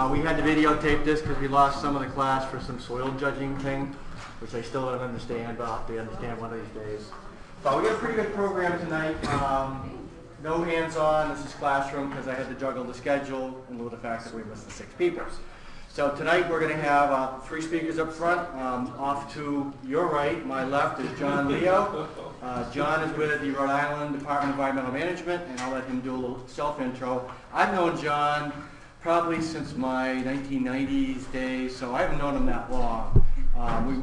We had to videotape this because we lost some of the class for some soil judging thing, which I still don't understand, but I'll have to understand one of these days. But we got a pretty good program tonight. No hands-on. This is classroom because I had to juggle the schedule in lieu of the fact that we missed the 6 people. So tonight we're going to have 3 speakers up front. Off to your right, my left, is John Leo. John is with the Rhode Island Department of Environmental Management, and I'll let him do a little self-intro. I've known John probably since my 1990s days, so I haven't known him that long.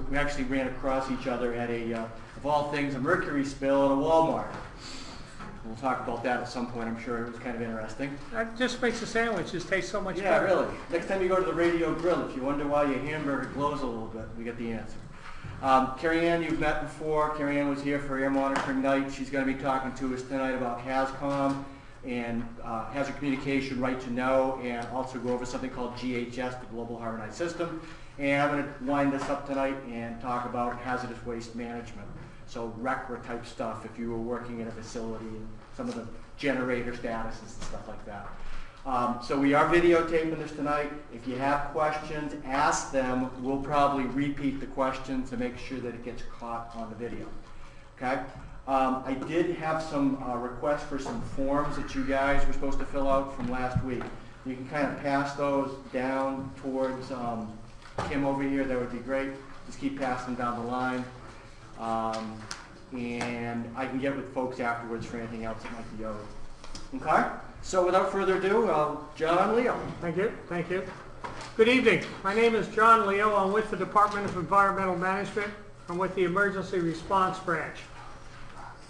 We actually ran across each other at of all things, a mercury spill at a Walmart. We'll talk about that at some point. I'm sure it was kind of interesting. That just makes the sandwiches taste so much better. Yeah, really. Next time you go to the Radio Grill, if you wonder why your hamburger glows a little bit, we get the answer. Kerry Ann, you've met before. Kerry Ann was here for Air Monitoring Night. She's going to be talking to us tonight about HazCom and Hazard Communication Right to Know, and also go over something called GHS, the Global Harmonized System. And I'm going to wind this up tonight and talk about hazardous waste management. So RECRA type stuff if you were working in a facility and some of the generator statuses and stuff like that. So we are videotaping this tonight. If you have questions, ask them. We'll probably repeat the questions to make sure that it gets caught on the video. Okay? I did have some requests for some forms that you guys were supposed to fill out from last week. You can kind of pass those down towards Kim over here. That would be great. Just keep passing them down the line. And I can get with folks afterwards for anything else that might be owed. Okay? So without further ado, John Leo. Thank you. Thank you. Good evening. My name is John Leo. I'm with the Department of Environmental Management. I'm with the Emergency Response Branch.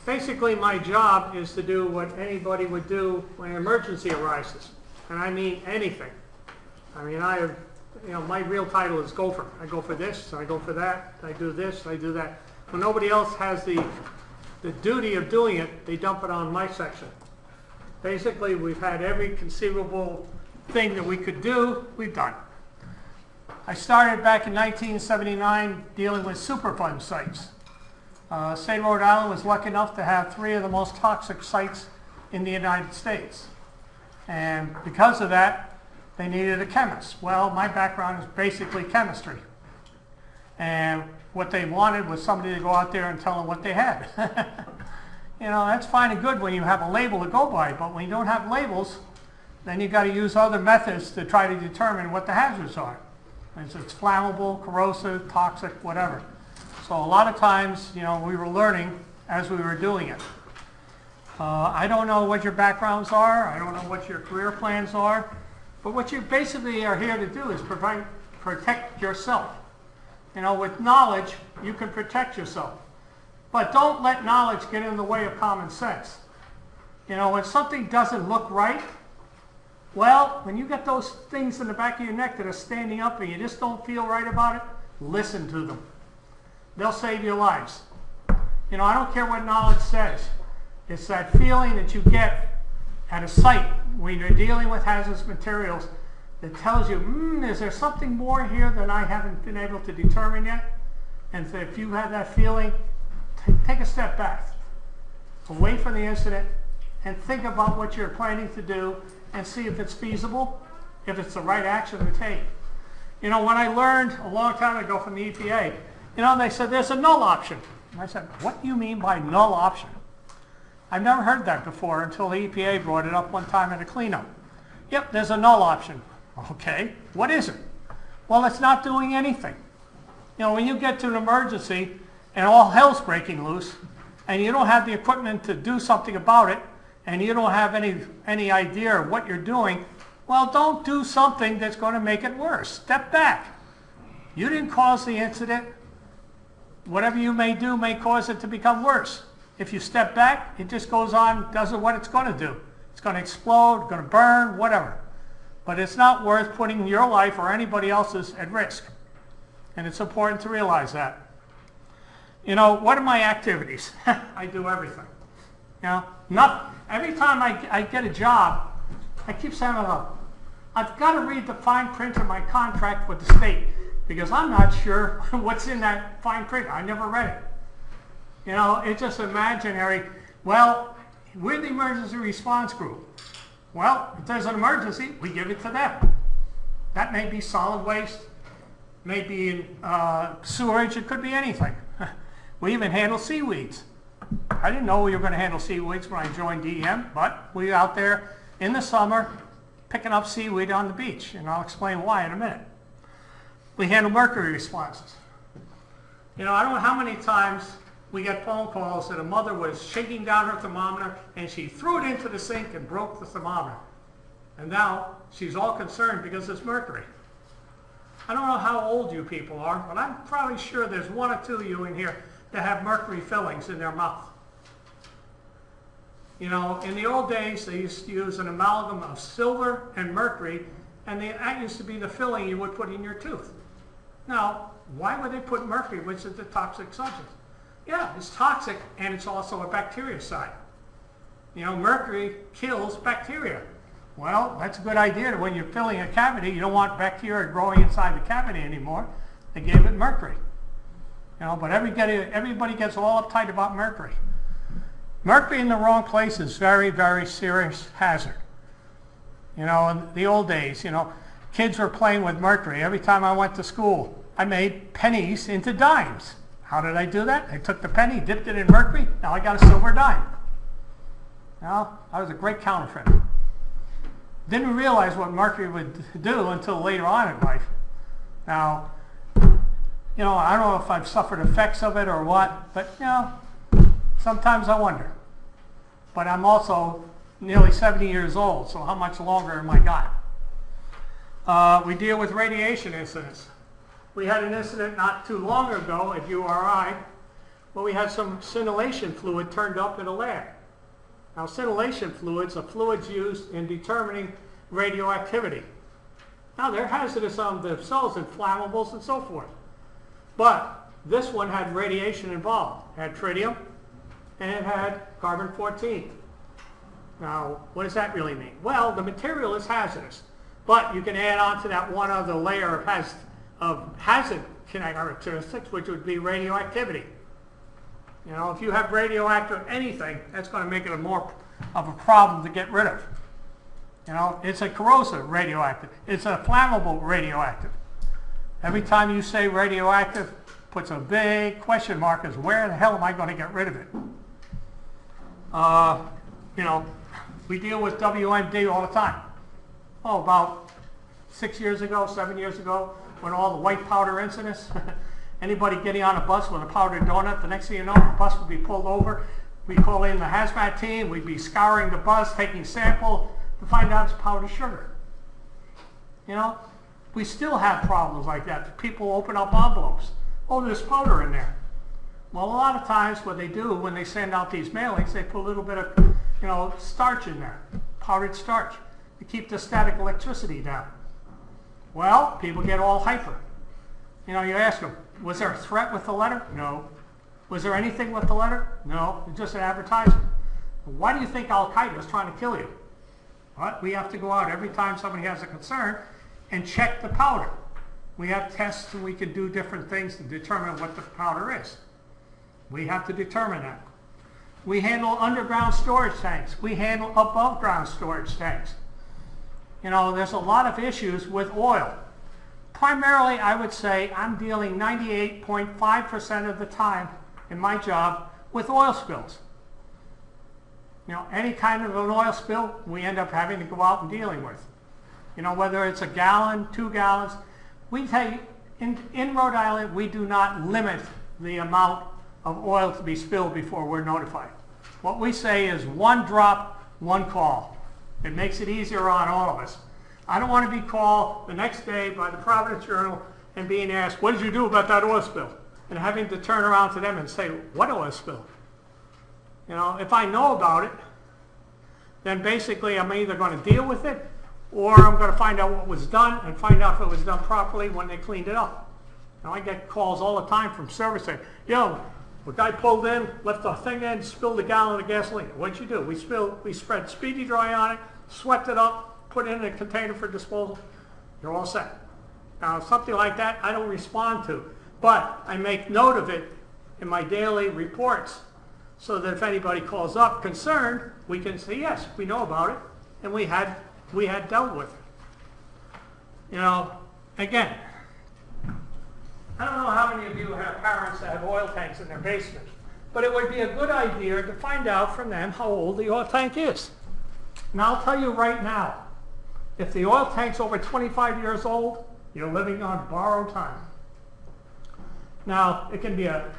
Basically, my job is to do what anybody would do when an emergency arises. And I mean anything. I mean, my real title is gopher. I go for this, I go for that, I do this, I do that. When nobody else has the duty of doing it, they dump it on my section. Basically, we've had every conceivable thing that we could do, we've done. I started back in 1979 dealing with Superfund sites. State of Rhode Island was lucky enough to have 3 of the most toxic sites in the United States. And because of that, they needed a chemist. Well, my background is basically chemistry. And what they wanted was somebody to go out there and tell them what they had. You know, that's fine and good when you have a label to go by, but when you don't have labels, then you've got to use other methods to try to determine what the hazards are. It's flammable, corrosive, toxic, whatever. So a lot of times, you know, we were learning as we were doing it. I don't know what your backgrounds are. I don't know what your career plans are. But what you basically are here to do is protect yourself. You know, with knowledge, you can protect yourself. But don't let knowledge get in the way of common sense. You know, when something doesn't look right, well, when you get those things in the back of your neck that are standing up and you just don't feel right about it, listen to them. They'll save your lives. You know, I don't care what knowledge says. It's that feeling that you get at a site when you're dealing with hazardous materials that tells you, is there something more here than I haven't been able to determine yet? And so if you have that feeling, take a step back, away from the incident, and think about what you're planning to do and see if it's feasible, if it's the right action to take. You know, when I learned a long time ago from the EPA, you know, they said there's a null option. And I said, what do you mean by null option? I've never heard that before until the EPA brought it up one time at a cleanup. Yep, there's a null option. Okay, what is it? Well, it's not doing anything. You know, when you get to an emergency and all hell's breaking loose and you don't have the equipment to do something about it and you don't have any idea of what you're doing, well, don't do something that's going to make it worse. Step back. You didn't cause the incident. Whatever you may do may cause it to become worse. If you step back, it just goes on, does what it's going to do. It's going to explode, going to burn, whatever. But it's not worth putting your life or anybody else's at risk. And it's important to realize that. You know, what are my activities? I do everything. You know, every time I get a job, I keep saying, I've got to read the fine print of my contract with the state because I'm not sure what's in that fine print. I never read it. You know, it's just imaginary. Well, we're the emergency response group. Well, if there's an emergency, we give it to them. That may be solid waste, may be in sewerage, it could be anything. We even handle seaweeds. I didn't know we were going to handle seaweeds when I joined DEM, but we were out there in the summer picking up seaweed on the beach, and I'll explain why in a minute. We handle mercury responses. You know, I don't know how many times we get phone calls that a mother was shaking down her thermometer and she threw it into the sink and broke the thermometer. And now she's all concerned because it's mercury. I don't know how old you people are, but I'm probably sure there's one or two of you in here that have mercury fillings in their mouth. You know, in the old days, they used to use an amalgam of silver and mercury, and that used to be the filling you would put in your tooth. Now, why would they put mercury, which is a toxic substance? Yeah, it's toxic, and it's also a bactericide. You know, mercury kills bacteria. Well, that's a good idea that when you're filling a cavity, you don't want bacteria growing inside the cavity anymore. They gave it mercury. You know, but everybody gets all uptight about mercury. Mercury in the wrong place is very, very serious hazard. You know, in the old days, you know, kids were playing with mercury. Every time I went to school, I made pennies into dimes. How did I do that? I took the penny, dipped it in mercury, now I got a silver dime. Now, I was a great counterfeiter. Didn't realize what mercury would do until later on in life. Now, you know, I don't know if I've suffered effects of it or what, but, you know, sometimes I wonder. But I'm also nearly 70 years old, so how much longer am I got? We deal with radiation incidents. We had an incident not too long ago at URI where we had some scintillation fluid turned up in a lab. Now, scintillation fluids are fluids used in determining radioactivity. Now, they're hazardous on themselves and flammables and so forth. But this one had radiation involved. It had tritium and it had carbon-14. Now, what does that really mean? Well, the material is hazardous, but you can add on to that one other layer of hazard characteristics, which would be radioactivity. You know, if you have radioactive anything, that's going to make it more of a problem to get rid of. You know, it's a corrosive radioactive. It's a flammable radioactive. Every time you say radioactive, puts a big question mark as where the hell am I going to get rid of it? You know, we deal with WMD all the time. Oh, about 6 years ago, 7 years ago, when all the white powder incidents, anybody getting on a bus with a powdered donut, the next thing you know, the bus would be pulled over. We'd call in the hazmat team. We'd be scouring the bus, taking sample to find out it's powdered sugar. You know, we still have problems like that. People open up envelopes. Oh, there's powder in there. Well, a lot of times what they do when they send out these mailings, they put a little bit of, you know, starch in there, powdered starch, to keep the static electricity down. Well, people get all hyper. You know, you ask them, was there a threat with the letter? No. Was there anything with the letter? No. It's just an advertisement. Why do you think Al-Qaeda is trying to kill you? Well, we have to go out every time somebody has a concern and check the powder. We have tests and we can do different things to determine what the powder is. We have to determine that. We handle underground storage tanks. We handle above ground storage tanks. You know, there's a lot of issues with oil. Primarily, I would say I'm dealing 98.5% of the time in my job with oil spills. You know, any kind of an oil spill, we end up having to go out and dealing with. You know, whether it's a gallon, 2 gallons. We take, in Rhode Island, we do not limit the amount of oil to be spilled before we're notified. What we say is 1 drop, 1 call. It makes it easier on all of us. I don't want to be called the next day by the Providence Journal and being asked, what did you do about that oil spill? And having to turn around to them and say, what oil spill? You know, if I know about it, then basically I'm either going to deal with it or I'm going to find out what was done and find out if it was done properly when they cleaned it up. Now, I get calls all the time from service saying, yo, a guy pulled in, left the thing in, spilled a gallon of gasoline. What'd you do? We spread Speedy Dry on it, swept it up, put it in a container for disposal. You're all set. Now, something like that I don't respond to, but I make note of it in my daily reports so that if anybody calls up concerned, we can say, yes, we know about it, and we had dealt with it. You know, again, I don't know how many of you have parents that have oil tanks in their basement, but it would be a good idea to find out from them how old the oil tank is. And I'll tell you right now, if the oil tank's over 25 years old, you're living on borrowed time. Now, it can be a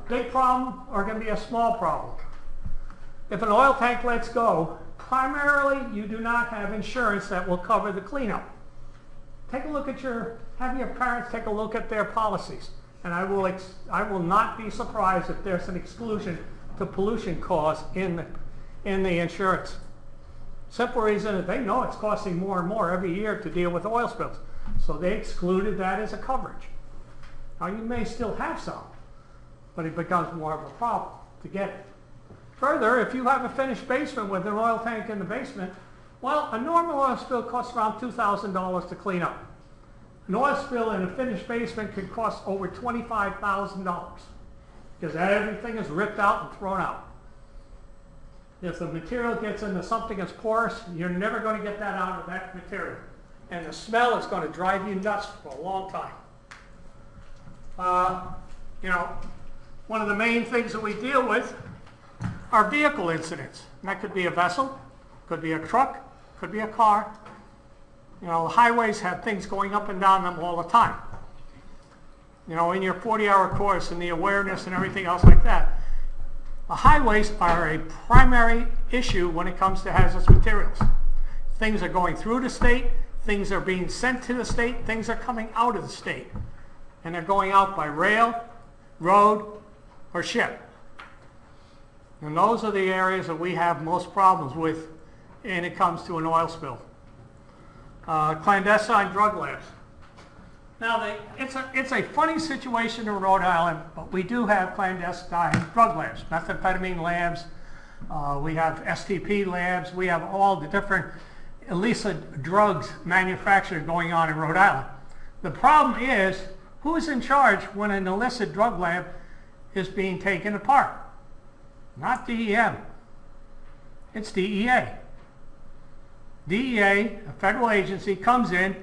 big problem or it can be a small problem. If an oil tank lets go, primarily you do not have insurance that will cover the cleanup. Take a look at have your parents take a look at their policies, and I will not be surprised if there's an exclusion to pollution costs in the insurance. Simple reason is they know it's costing more and more every year to deal with oil spills, so they excluded that as a coverage. Now you may still have some, but it becomes more of a problem to get it. Further, if you have a finished basement with an oil tank in the basement, well, a normal oil spill costs around $2,000 to clean up. An oil spill in a finished basement could cost over $25,000 because everything is ripped out and thrown out. If the material gets into something that's porous, you're never going to get that out of that material. And the smell is going to drive you nuts for a long time. You know, one of the main things that we deal with are vehicle incidents. And that could be a vessel, could be a truck, could be a car. You know, the highways have things going up and down them all the time. You know, in your 40-hour course and the awareness and everything else like that, the highways are a primary issue when it comes to hazardous materials. Things are going through the state, things are being sent to the state, things are coming out of the state. And they're going out by rail, road, or ship. And those are the areas that we have most problems with when it comes to an oil spill. Clandestine drug labs. Now, it's a funny situation in Rhode Island, but we do have clandestine drug labs, methamphetamine labs, we have STP labs, we have all the different illicit drugs manufactured going on in Rhode Island. The problem is, who's in charge when an illicit drug lab is being taken apart? Not DEM, it's DEA. DEA, a federal agency, comes in,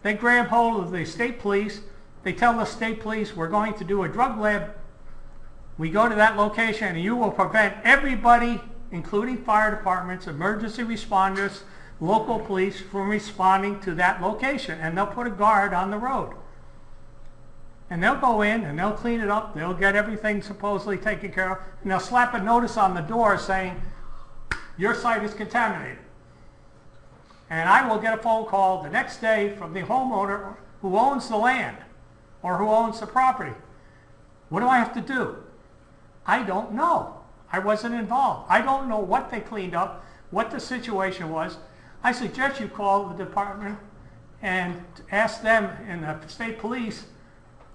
they grab hold of the state police, they tell the state police, we're going to do a drug lab. We go to that location and you will prevent everybody, including fire departments, emergency responders, local police, from responding to that location. And they'll put a guard on the road. And they'll go in and they'll clean it up, they'll get everything supposedly taken care of, and they'll slap a notice on the door saying, your site is contaminated. And I will get a phone call the next day from the homeowner who owns the land or who owns the property. What do I have to do? I don't know. I wasn't involved. I don't know what they cleaned up, what the situation was. I suggest you call the department and ask them in the state police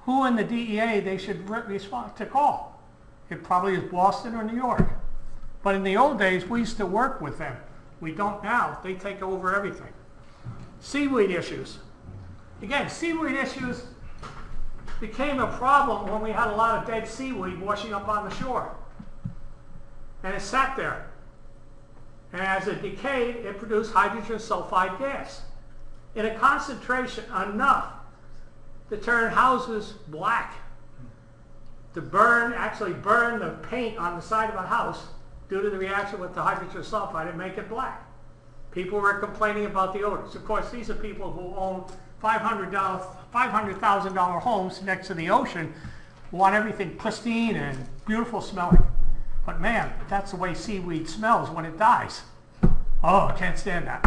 who in the DEA they should respond to call. It probably is Boston or New York. But in the old days, we used to work with them. We don't now. They take over everything. Seaweed issues. Again, seaweed issues became a problem when we had a lot of dead seaweed washing up on the shore. And it sat there. And as it decayed, it produced hydrogen sulfide gas in a concentration enough to turn houses black, to actually burn the paint on the side of a house due to the reaction with the hydrogen sulfide and make it black. People were complaining about the odors. Of course, these are people who own $500,000 homes next to the ocean, want everything pristine and beautiful smelling. But man, that's the way seaweed smells when it dies. Oh, I can't stand that.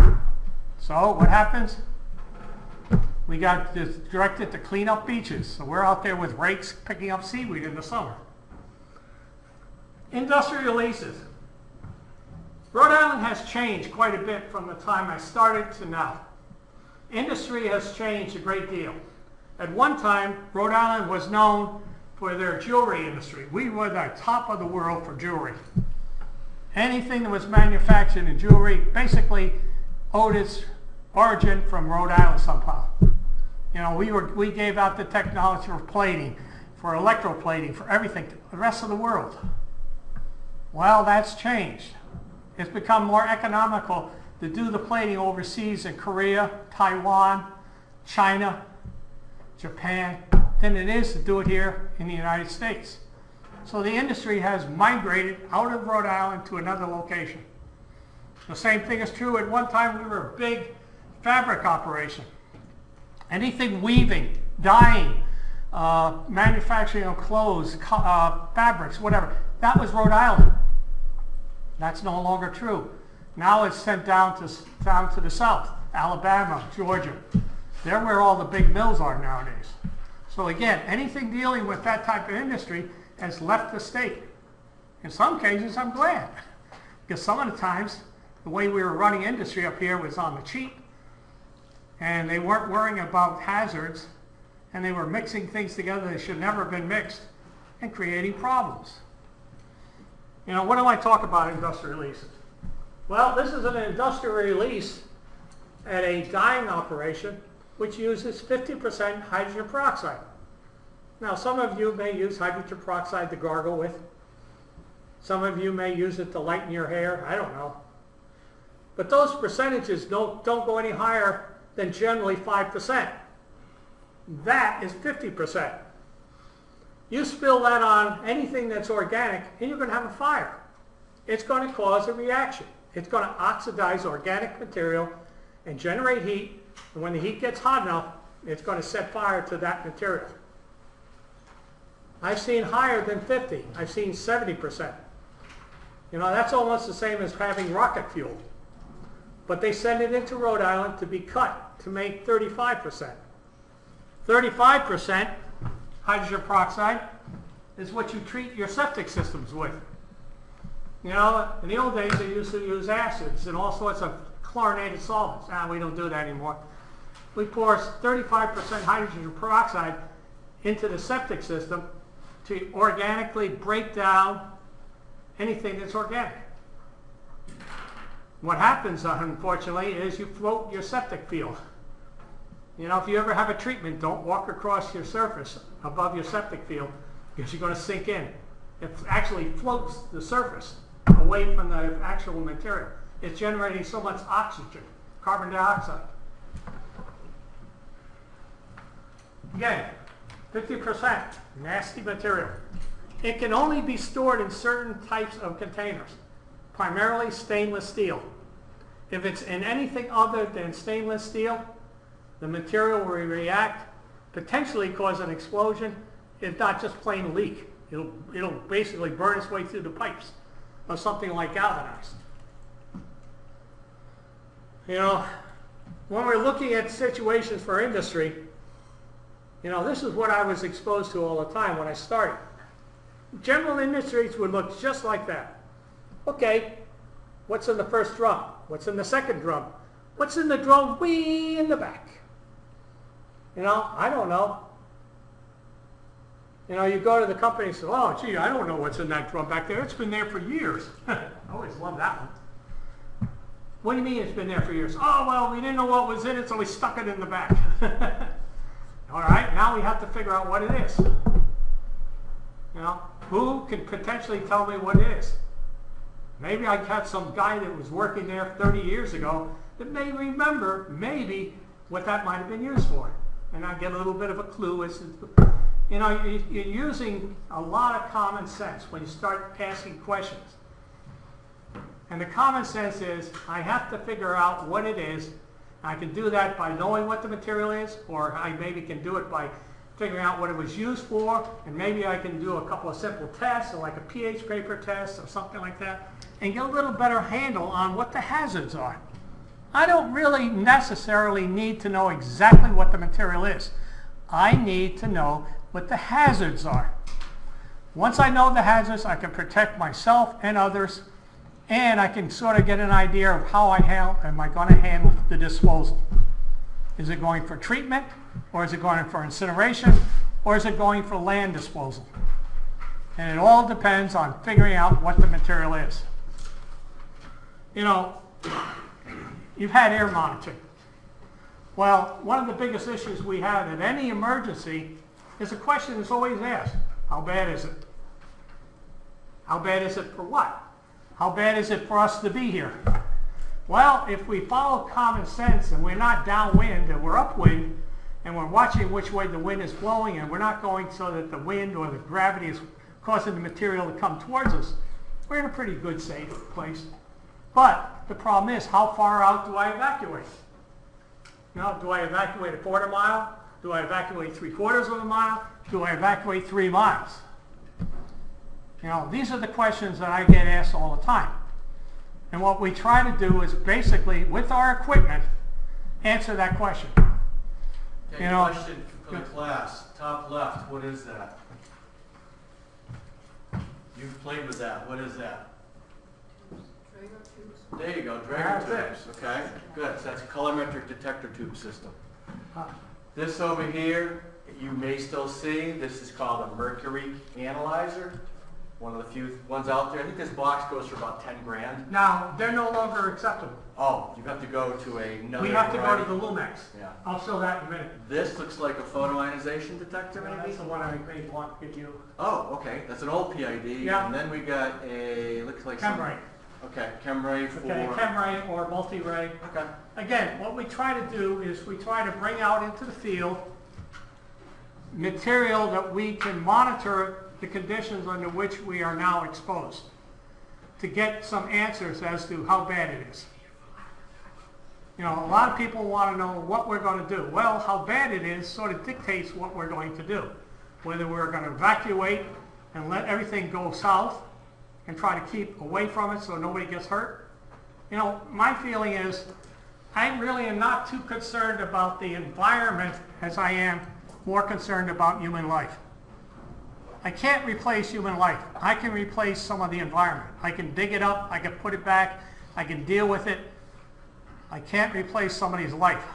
So what happens? We got directed to clean up beaches. So we're out there with rakes picking up seaweed in the summer. Industrial leases. Rhode Island has changed quite a bit from the time I started to now. Industry has changed a great deal. At one time, Rhode Island was known for their jewelry industry. We were the top of the world for jewelry. Anything that was manufactured in jewelry basically owed its origin from Rhode Island somehow. You know, we gave out the technology for plating, for electroplating, for everything to the rest of the world. Well, that's changed. It's become more economical to do the plating overseas in Korea, Taiwan, China, Japan, than it is to do it here in the United States. So the industry has migrated out of Rhode Island to another location. The same thing is true. At one time we were a big fabric operation. Anything weaving, dyeing, manufacturing of clothes, fabrics, whatever, that was Rhode Island. That's no longer true. Now it's sent down to the south, Alabama, Georgia. They're where all the big mills are nowadays. So again, anything dealing with that type of industry has left the state. In some cases, I'm glad, because some of the times the way we were running industry up here was on the cheap, and they weren't worrying about hazards, and they were mixing things together that should never have been mixed and creating problems. You know, what do I talk about industrial releases? Well, this is an industrial release at a dyeing operation which uses 50% hydrogen peroxide. Now, some of you may use hydrogen peroxide to gargle with. Some of you may use it to lighten your hair. I don't know. But those percentages don't go any higher than generally 5%. That is 50%. You spill that on anything that's organic, and you're going to have a fire. It's going to cause a reaction. It's going to oxidize organic material and generate heat. And when the heat gets hot enough, it's going to set fire to that material. I've seen higher than 50. I've seen 70%. You know, that's almost the same as having rocket fuel. But they send it into Rhode Island to be cut to make 35%. 35% hydrogen peroxide is what you treat your septic systems with. You know, in the old days they used to use acids and all sorts of chlorinated solvents. We don't do that anymore. We pour 35% hydrogen peroxide into the septic system to organically break down anything that's organic. What happens, unfortunately, is you float your septic field. You know, if you ever have a treatment, don't walk across your surface above your septic field because you're going to sink in. It actually floats the surface away from the actual material. It's generating so much oxygen, carbon dioxide. Again, 50% nasty material. It can only be stored in certain types of containers, primarily stainless steel. If it's in anything other than stainless steel, the material will react, potentially cause an explosion, if not just plain leak. It'll basically burn its way through the pipes or something like galvanized. You know, when we're looking at situations for industry, you know, this is what I was exposed to all the time when I started. General industries would look just like that. Okay, what's in the first drum? What's in the second drum? What's in the drum way in the back? You know, I don't know. You know, you go to the company and say, oh, gee, I don't know what's in that drum back there. It's been there for years. I always love that one. What do you mean it's been there for years? Oh, well, we didn't know what was in it, so we stuck it in the back. All right, now we have to figure out what it is. You know, who can potentially tell me what it is? Maybe I had some guy that was working there 30 years ago that may remember maybe what that might have been used for. And I get a little bit of a clue as to, you know, you're using a lot of common sense when you start asking questions. And the common sense is, I have to figure out what it is. I can do that by knowing what the material is, or I maybe can do it by figuring out what it was used for, and maybe I can do a couple of simple tests, or like a pH paper test or something like that, and get a little better handle on what the hazards are. I don't really necessarily need to know exactly what the material is. I need to know what the hazards are. Once I know the hazards, I can protect myself and others, and I can sort of get an idea of how am I going to handle the disposal. Is it going for treatment, or is it going for incineration, or is it going for land disposal? And it all depends on figuring out what the material is. You know, you've had air monitoring. Well, one of the biggest issues we have in any emergency is a question that's always asked: how bad is it? How bad is it for what? How bad is it for us to be here? Well, if we follow common sense and we're not downwind and we're upwind, and we're watching which way the wind is blowing, and we're not going so that the wind or the gravity is causing the material to come towards us, we're in a pretty good, safe place. But the problem is, how far out do I evacuate? Now, do I evacuate a quarter mile? Do I evacuate 3/4 of a mile? Do I evacuate 3 miles? You know, these are the questions that I get asked all the time. And what we try to do is basically, with our equipment, answer that question. Okay, question for the class. Top left, what is that? You've played with that. What is that? There you go, Dragon tubes. Okay, good. So that's a colorimetric detector tube system. This over here, you may still see, this is called a mercury analyzer. One of the few ones out there. I think this box goes for about 10 grand. Now, they're no longer acceptable. Oh, you have to go to another. We have to go to the Lumex. Yeah. I'll show that in a minute. This looks like a photoionization detector, maybe? That's the one I may want to give you. Oh, okay. That's an old PID. Yeah. And then we got a, looks like Chemray. Okay, Chemray for... Okay, Chemray or multi-ray. Okay. Again, what we try to do is we try to bring out into the field material that we can monitor the conditions under which we are now exposed to get some answers as to how bad it is. You know, a lot of people want to know what we're going to do. Well, how bad it is sort of dictates what we're going to do. Whether we're going to evacuate and let everything go south and try to keep away from it so nobody gets hurt. You know, my feeling is I really am not too concerned about the environment as I am more concerned about human life. I can't replace human life. I can replace some of the environment. I can dig it up, I can put it back, I can deal with it. I can't replace somebody's life.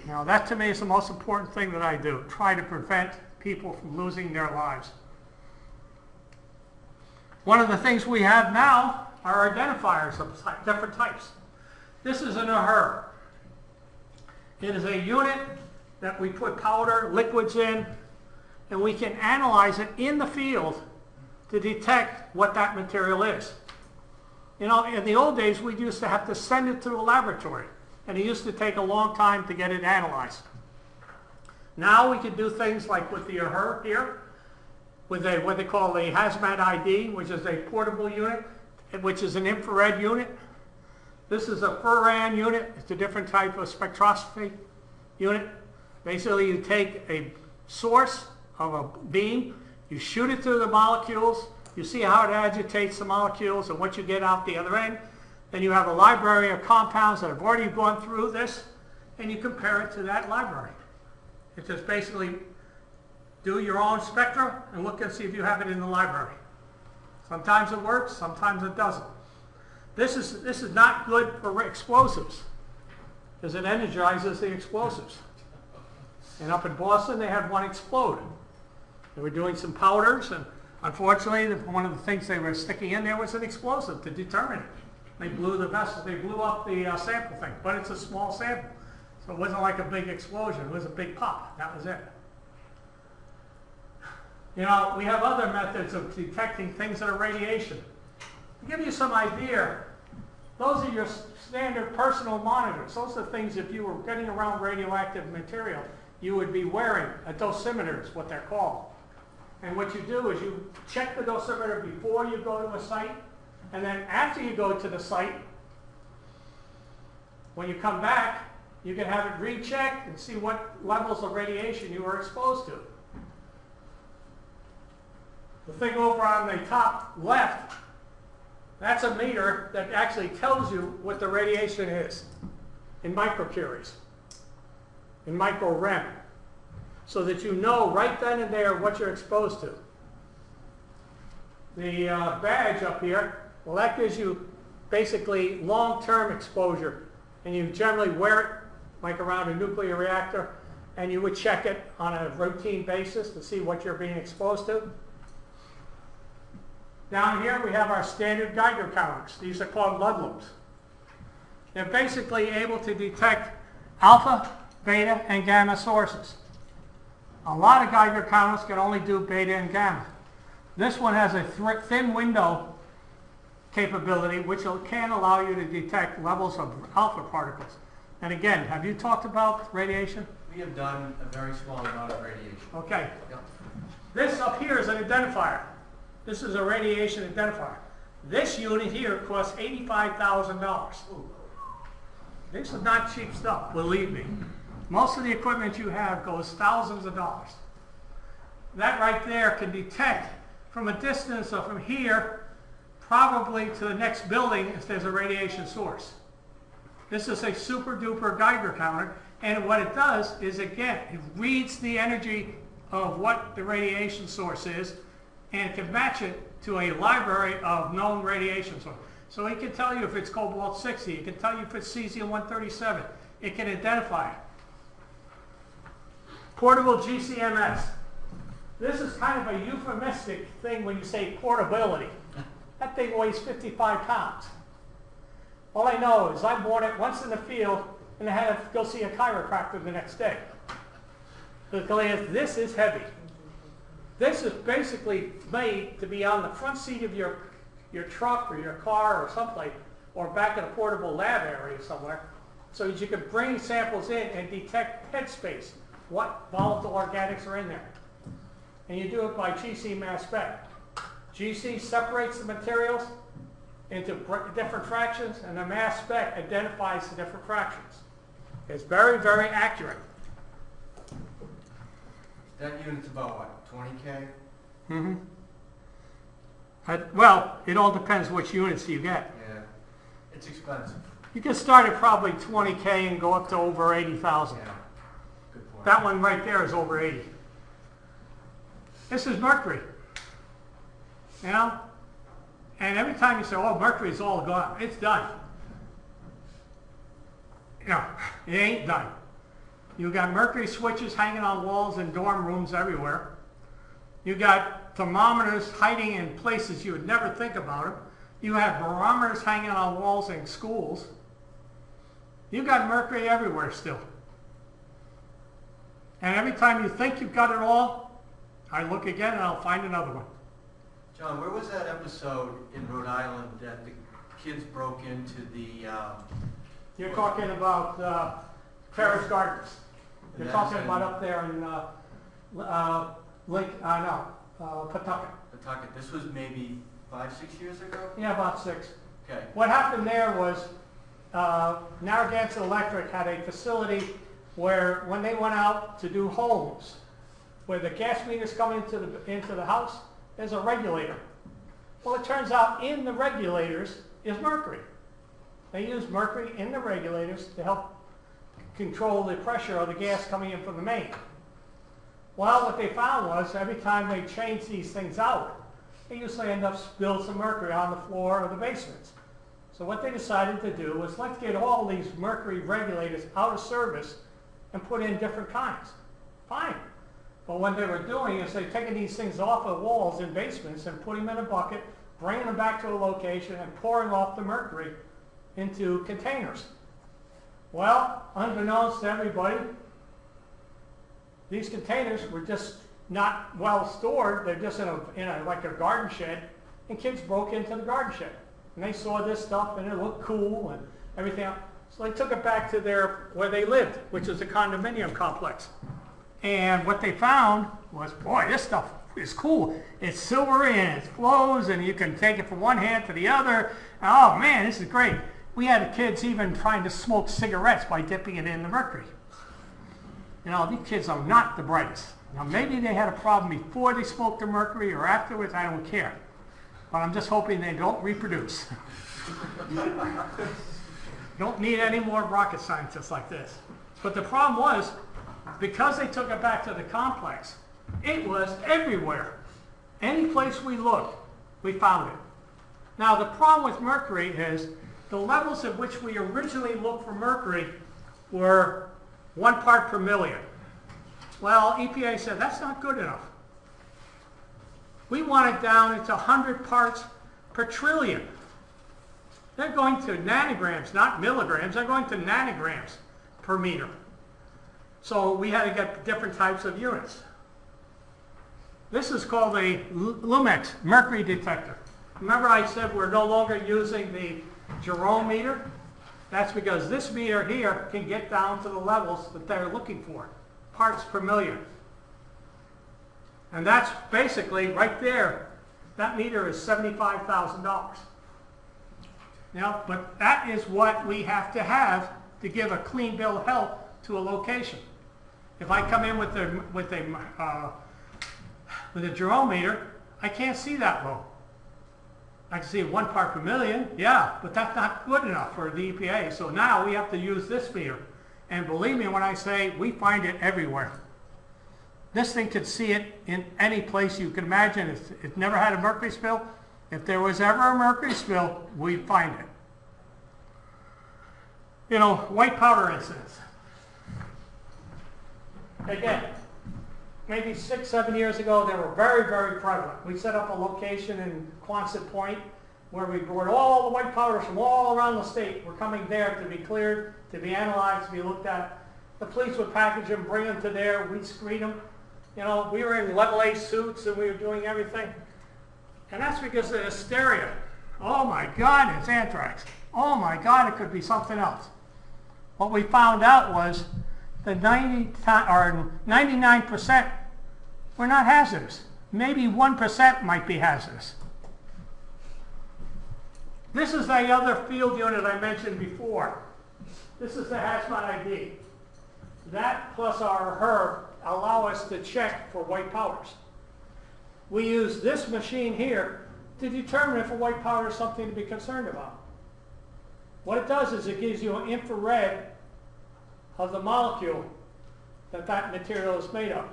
Now that to me is the most important thing that I do, try to prevent people from losing their lives. One of the things we have now are identifiers of different types. This is an AHER. It is a unit that we put powder, liquids in, and we can analyze it in the field to detect what that material is. You know, in the old days, we used to have to send it to a laboratory, and it used to take a long time to get it analyzed. Now we can do things like with the AHER here, with a, what they call a hazmat ID, which is a portable unit, which is an infrared unit. This is a Furan unit. It's a different type of spectroscopy unit. Basically, you take a source of a beam, you shoot it through the molecules, you see how it agitates the molecules and what you get out the other end. Then you have a library of compounds that have already gone through this, and you compare it to that library. It's just basically do your own spectra and look and see if you have it in the library. Sometimes it works, sometimes it doesn't. This is not good for explosives, because it energizes the explosives. And up in Boston, they had one explode. They were doing some powders, and unfortunately, one of the things they were sticking in there was an explosive to determine it. They blew the vessel, they blew up the sample thing, but it's a small sample. So it wasn't like a big explosion, it was a big pop, that was it. You know, we have other methods of detecting things that are radiation. To give you some idea, those are your standard personal monitors. Those are things, if you were getting around radioactive material, you would be wearing a dosimeter is what they're called. And what you do is you check the dosimeter before you go to a site, and then after you go to the site, when you come back, you can have it rechecked and see what levels of radiation you were exposed to. The thing over on the top left, that's a meter that actually tells you what the radiation is in microcuries, in micro-rem, so that you know right then and there what you're exposed to. The badge up here, well, that gives you basically long-term exposure, and you generally wear it like around a nuclear reactor, and you would check it on a routine basis to see what you're being exposed to. Down here we have our standard Geiger counters. These are called Ludlums. They're basically able to detect alpha, beta, and gamma sources. A lot of Geiger counters can only do beta and gamma. This one has a thin window capability which can allow you to detect levels of alpha particles. And again, have you talked about radiation? We have done a very small amount of radiation. Okay. Yep. This up here is an identifier. This is a radiation identifier. This unit here costs $85,000. This is not cheap stuff, believe me. Most of the equipment you have goes thousands of dollars. That right there can detect from a distance of from here probably to the next building if there's a radiation source. This is a super duper Geiger counter, and what it does is, again, it reads the energy of what the radiation source is, and it can match it to a library of known radiation sources. So it can tell you if it's cobalt-60, it can tell you if it's cesium-137, it can identify it. Portable GCMS. This is kind of a euphemistic thing when you say portability. That thing weighs 55 pounds. All I know is I bought it once in the field and I had to go see a chiropractor the next day. Because this is heavy. This is basically made to be on the front seat of your truck or your car or someplace, or back in a portable lab area somewhere, so that you can bring samples in and detect headspace, what volatile organics are in there. And you do it by GC mass spec. GC separates the materials into different fractions, and the mass spec identifies the different fractions. It's very, very accurate. That unit's about what, 20K? Mm-hmm. Well, it all depends which units you get. Yeah, it's expensive. You can start at probably 20K and go up to over 80,000. Yeah, good point. That one right there is over 80. This is mercury. You know? And every time you say, oh, mercury's all gone, it's done. No, it ain't done. You got mercury switches hanging on walls in dorm rooms everywhere. You got thermometers hiding in places you would never think about them. You have barometers hanging on walls in schools. You got mercury everywhere still. And every time you think you've got it all, I look again and I'll find another one. John, where was that episode in Rhode Island that the kids broke into the... You're talking about Kerry's Gardens. You're talking about up there in Pawtucket. Pawtucket. This was maybe 5-6 years ago? Yeah, about 6. Okay. What happened there was Narragansett Electric had a facility where when they went out to do homes, where the gas meters come into the house, there's a regulator. Well, it turns out in the regulators is mercury. They use mercury in the regulators to help control the pressure of the gas coming in from the main. Well, what they found was every time they changed these things out, they usually end up spilling some mercury on the floor of the basements. So what they decided to do was, let's get all these mercury regulators out of service and put in different kinds. Fine. But what they were doing is they're taking these things off of walls in basements and putting them in a bucket, bringing them back to a location and pouring off the mercury into containers. Well, unbeknownst to everybody, these containers were just not well stored. They're just in like a garden shed, and kids broke into the garden shed. And they saw this stuff and it looked cool and everything else. So they took it back to where they lived, which is a condominium complex. And what they found was, boy, this stuff is cool. It's silvery and it flows and you can take it from one hand to the other. Oh man, this is great. We had kids even trying to smoke cigarettes by dipping it in the mercury. You know, these kids are not the brightest. Now maybe they had a problem before they smoked the mercury or afterwards, I don't care. But I'm just hoping they don't reproduce. Don't need any more rocket scientists like this. But the problem was, because they took it back to the complex, it was everywhere. Any place we looked, we found it. Now the problem with mercury is the levels at which we originally looked for mercury were 1 part per million. Well, EPA said that's not good enough. We want it down into 100 parts per trillion. They're going to nanograms, not milligrams. They're going to nanograms per meter. So we had to get different types of units. This is called a Lumex mercury detector. Remember I said we're no longer using the Jerome meter? That's because this meter here can get down to the levels that they're looking for, parts per million. And that's basically right there. That meter is $75,000. Now, but that is what we have to give a clean bill of health to a location. If I come in with a gerometer, I can't see that low. I can see 1 part per million, yeah, but that's not good enough for the EPA. So now we have to use this meter. And believe me when I say we find it everywhere. This thing could see it in any place you can imagine. It never had a mercury spill. If there was ever a mercury spill, we'd find it. You know, white powder incidents. Again, maybe 6, 7 years ago, they were very, very prevalent. We set up a location in Quonset Point where we brought all the white powders from all around the state. We're coming there to be cleared, to be analyzed, to be looked at. The police would package them, bring them to there, we'd screen them. You know, we were in level A suits and we were doing everything. And that's because of hysteria. Oh my God, it's anthrax. Oh my God, it could be something else. What we found out was that 99% were not hazardous. Maybe 1% might be hazardous. This is the other field unit I mentioned before. This is the hazmat ID. That plus our herb allow us to check for white powders. We use this machine here to determine if a white powder is something to be concerned about. What it does is it gives you an infrared of the molecule that material is made of.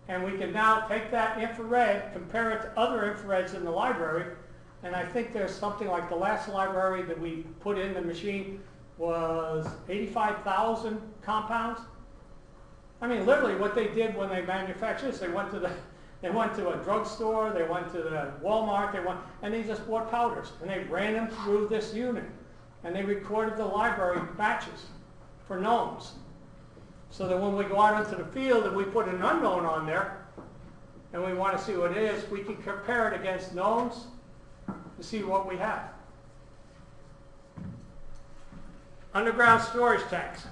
And we can now take that infrared, compare it to other infrareds in the library, and I think there's something like the last library that we put in the machine was 85,000 compounds. I mean, literally what they did when they manufactured this, they went to a drugstore, they went to the Walmart, and they just bought powders, and they ran them through this unit, and they recorded the library batches for knowns. So that when we go out into the field and we put an unknown on there, and we want to see what it is, we can compare it against knowns to see what we have. Underground storage tanks.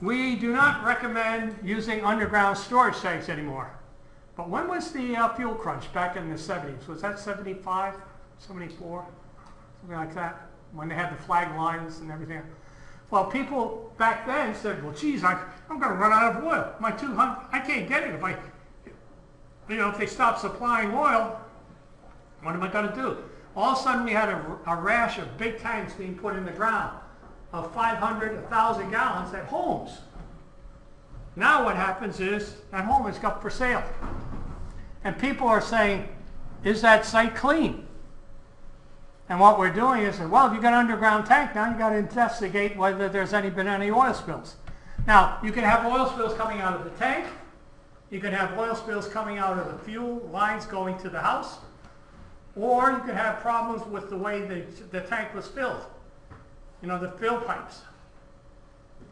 We do not recommend using underground storage tanks anymore. But when was the fuel crunch? Back in the 70s? Was that 75, 74? Something like that? When they had the flag lines and everything. Well, people back then said, well, geez, I'm going to run out of oil. My 200, I can't get it. If they stop supplying oil, what am I going to do? All of a sudden, we had a rash of big tanks being put in the ground of 500, 1,000 gallons at homes. Now what happens is that home is up for sale. And people are saying, is that site clean? And what we're doing is, well, if you've got an underground tank, now you've got to investigate whether there's been any oil spills. Now, you can have oil spills coming out of the tank. You can have oil spills coming out of the fuel lines going to the house. Or you can have problems with the way the tank was filled. You know, the fill pipes.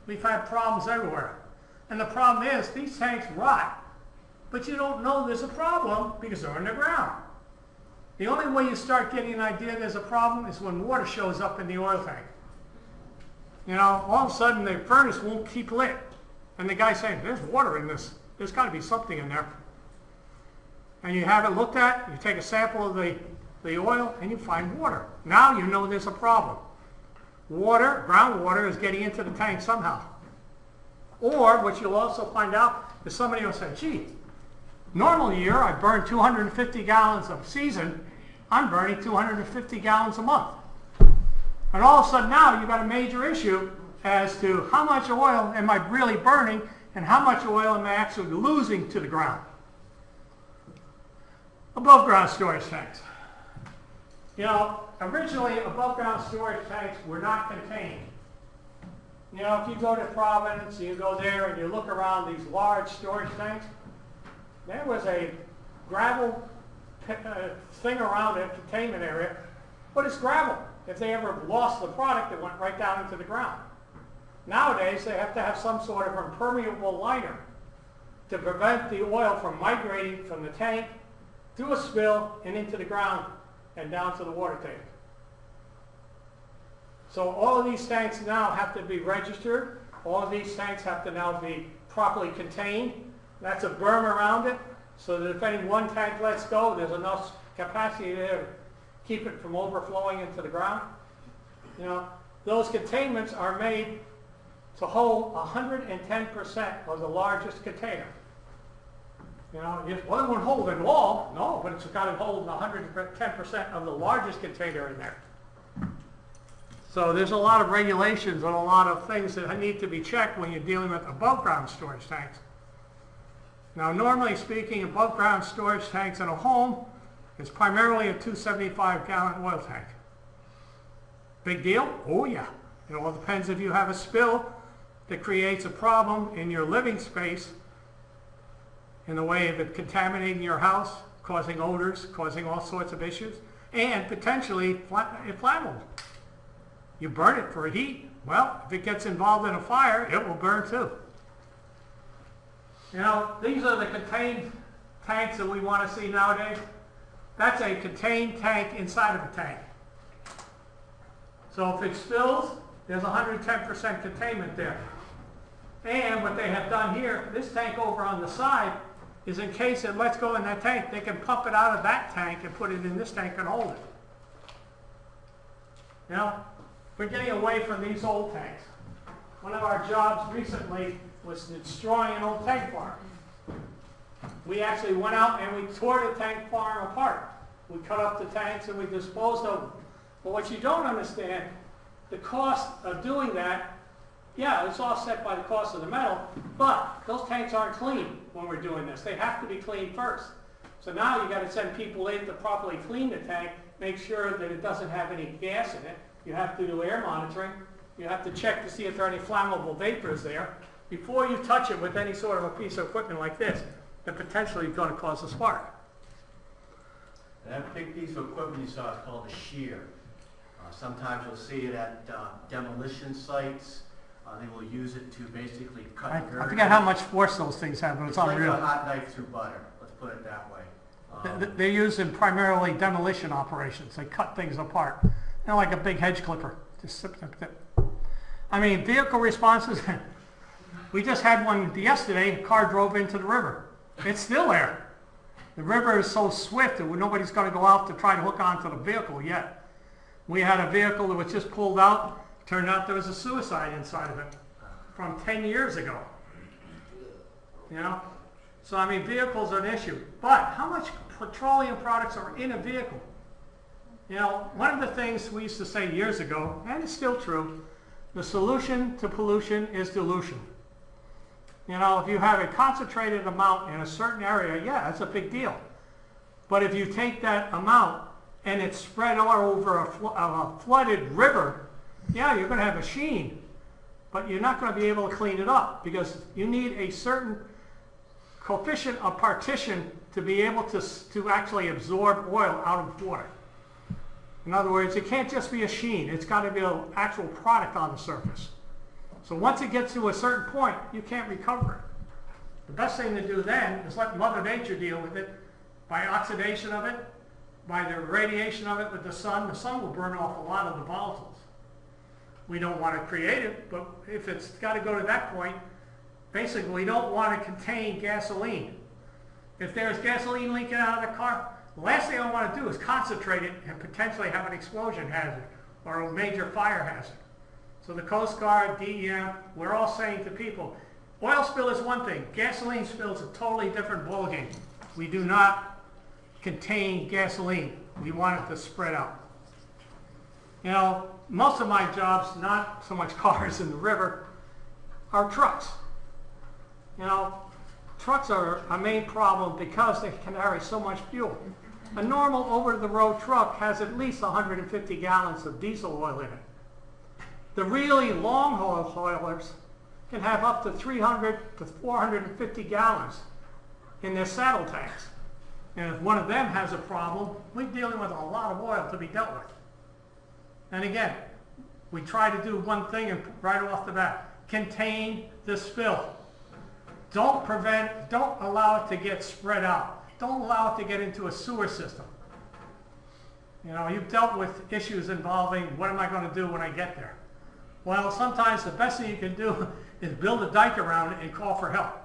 We've had problems everywhere. And the problem is, these tanks rot. But you don't know there's a problem because they're underground. The only way you start getting an idea there's a problem is when water shows up in the oil tank. You know, all of a sudden the furnace won't keep lit. And the guy's saying, there's water in this. There's got to be something in there. And you have it looked at, you take a sample of the oil, and you find water. Now you know there's a problem. Water, groundwater, is getting into the tank somehow. Or what you'll also find out is somebody will say, gee, normal year I burn 250 gallons a season. I'm burning 250 gallons a month. And all of a sudden now you've got a major issue as to how much oil am I really burning and how much oil am I actually losing to the ground. Above ground storage tanks. You know, originally above ground storage tanks were not contained. You know, if you go to Providence, you go there and you look around these large storage tanks, there was a gravel thing around the containment area, but it's gravel. If they ever lost the product, it went right down into the ground. Nowadays, they have to have some sort of impermeable liner to prevent the oil from migrating from the tank through a spill and into the ground and down to the water tank. So all of these tanks now have to be registered. All of these tanks have to now be properly contained. That's a berm around it, so that if any one tank lets go, there's enough capacity there to keep it from overflowing into the ground. You know, those containments are made to hold 110% of the largest container. You know, well, it won't hold it all. No, but it's got to hold 110% of the largest container in there. So there's a lot of regulations and a lot of things that need to be checked when you're dealing with above ground storage tanks. Now, normally speaking, above ground storage tanks in a home is primarily a 275-gallon oil tank. Big deal? Oh yeah. It all depends if you have a spill that creates a problem in your living space in the way of it contaminating your house, causing odors, causing all sorts of issues, and potentially inflammable. You burn it for heat. Well, if it gets involved in a fire, it will burn too. You know, these are the contained tanks that we want to see nowadays. That's a contained tank inside of a tank. So if it spills, there's 110% containment there. And what they have done here, this tank over on the side, is in case it lets go in that tank, they can pump it out of that tank and put it in this tank and hold it. You know, we're getting away from these old tanks. One of our jobs recently was destroying an old tank farm. We actually went out and we tore the tank farm apart. We cut up the tanks and we disposed of them. But what you don't understand, the cost of doing that, yeah, it's offset by the cost of the metal, but those tanks aren't clean when we're doing this. They have to be cleaned first. So now you've got to send people in to properly clean the tank, make sure that it doesn't have any gas in it. You have to do air monitoring. You have to check to see if there are any flammable vapors there before you touch it with any sort of a piece of equipment like this that potentially is going to cause a spark. That big piece of equipment you saw is called a shear. Sometimes you'll see it at demolition sites. They will use it to basically cut I forget how much force those things have, but it's unreal. Like a hot knife through butter, let's put it that way. They're used in primarily demolition operations. They cut things apart. You know, like a big hedge clipper. Just zip, zip, zip. I mean, vehicle responses, we just had one yesterday, a car drove into the river. It's still there. The river is so swift that nobody's going to go out to try to hook onto the vehicle yet. We had a vehicle that was just pulled out. Turned out there was a suicide inside of it from 10 years ago. You know? So, I mean, vehicles are an issue. But how much petroleum products are in a vehicle? You know, one of the things we used to say years ago, and it's still true, the solution to pollution is dilution. You know, if you have a concentrated amount in a certain area, yeah, that's a big deal. But if you take that amount and it's spread all over a flooded river, yeah, you're going to have a sheen, but you're not going to be able to clean it up because you need a certain coefficient of partition to be able to actually absorb oil out of water. In other words, it can't just be a sheen. It's got to be an actual product on the surface. So once it gets to a certain point, you can't recover it. The best thing to do then is let Mother Nature deal with it by oxidation of it, by the radiation of it with the sun. The sun will burn off a lot of the volatiles. We don't want to create it, but if it's got to go to that point, basically we don't want to contain gasoline. If there's gasoline leaking out of the car, the last thing I want to do is concentrate it and potentially have an explosion hazard or a major fire hazard. So the Coast Guard, DEM, we're all saying to people, oil spill is one thing, gasoline spill is a totally different ballgame. We do not contain gasoline. We want it to spread out. You know, most of my jobs, not so much cars in the river, are trucks. You know, trucks are a main problem because they can carry so much fuel. A normal over-the-road truck has at least 150 gallons of diesel oil in it. The really long-haul haulers can have up to 300 to 450 gallons in their saddle tanks. And if one of them has a problem, we're dealing with a lot of oil to be dealt with. And again, we try to do one thing and right off the bat, contain the spill. Don't allow it to get spread out. Don't allow it to get into a sewer system. You know, you've dealt with issues involving what am I going to do when I get there? Well, sometimes the best thing you can do is build a dike around it and call for help.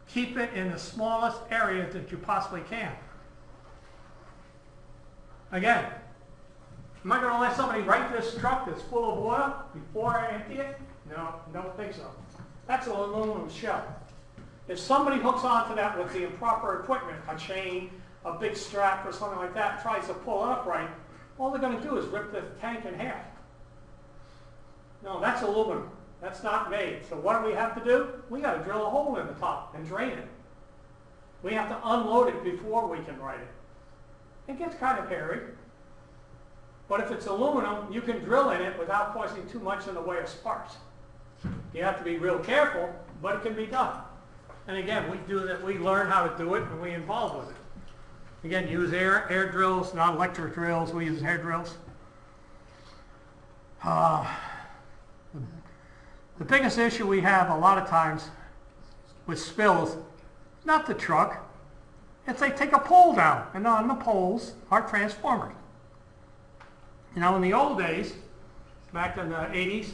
Keep it in the smallest area that you possibly can. Again, am I going to let somebody write this truck that's full of oil before I empty it? No, don't think so. That's an aluminum shell. If somebody hooks onto that with the improper equipment, a chain, a big strap or something like that, tries to pull it upright, all they're going to do is rip the tank in half. No, that's aluminum. That's not made. So what do we have to do? We got to drill a hole in the top and drain it. We have to unload it before we can write it. It gets kind of hairy. But if it's aluminum, you can drill in it without causing too much in the way of sparks. You have to be real careful, but it can be done. And again, we do that. We learn how to do it, and we involve with it. Again, use air drills, not electric drills. We use air drills. The biggest issue we have a lot of times with spills, not the truck, it's they take a pole down, and on the poles are transformers. You know, in the old days, back in the 80s,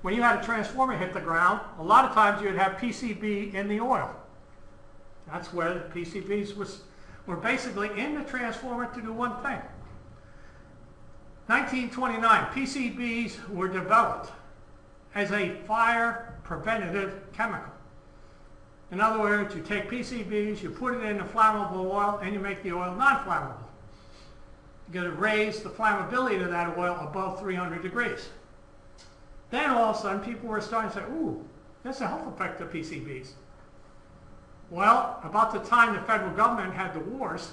when you had a transformer hit the ground, a lot of times you'd have PCB in the oil. That's where the PCBs were basically in the transformer to do one thing. 1929, PCBs were developed as a fire preventative chemical. In other words, you take PCBs, you put it in a flammable oil, and you make the oil non-flammable. You're going to raise the flammability of that oil above 300 degrees. Then all of a sudden, people were starting to say, ooh, there's a health effect of PCBs. Well, about the time the federal government had the wars,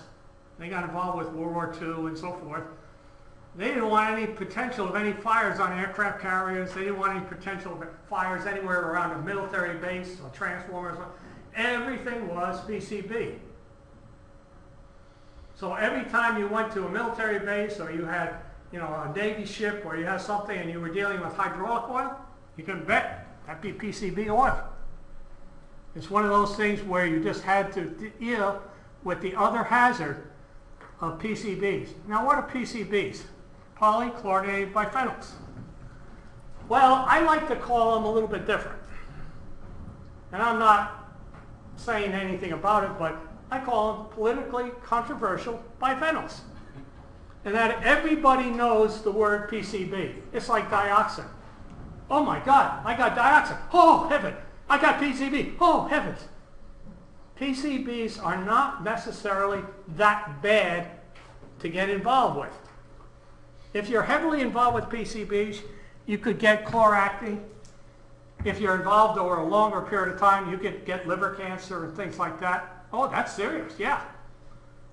they got involved with World War II and so forth, they didn't want any potential of any fires on aircraft carriers. They didn't want any potential of fires anywhere around a military base or transformers. Everything was PCB. So every time you went to a military base or you had, you know, a Navy ship or you had something and you were dealing with hydraulic oil, you can bet that'd be PCB oil. It's one of those things where you just had to deal with the other hazard of PCBs. Now, what are PCBs? Polychlorinated biphenyls. Well, I like to call them a little bit different. And I'm not saying anything about it, but I call them politically controversial biphenyls. And that everybody knows the word PCB. It's like dioxin. Oh my God, I got dioxin. Oh, heaven. I got PCB. Oh, heavens. PCBs are not necessarily that bad to get involved with. If you're heavily involved with PCBs, you could get chloracne. If you're involved over a longer period of time, you could get liver cancer and things like that. Oh, that's serious, yeah.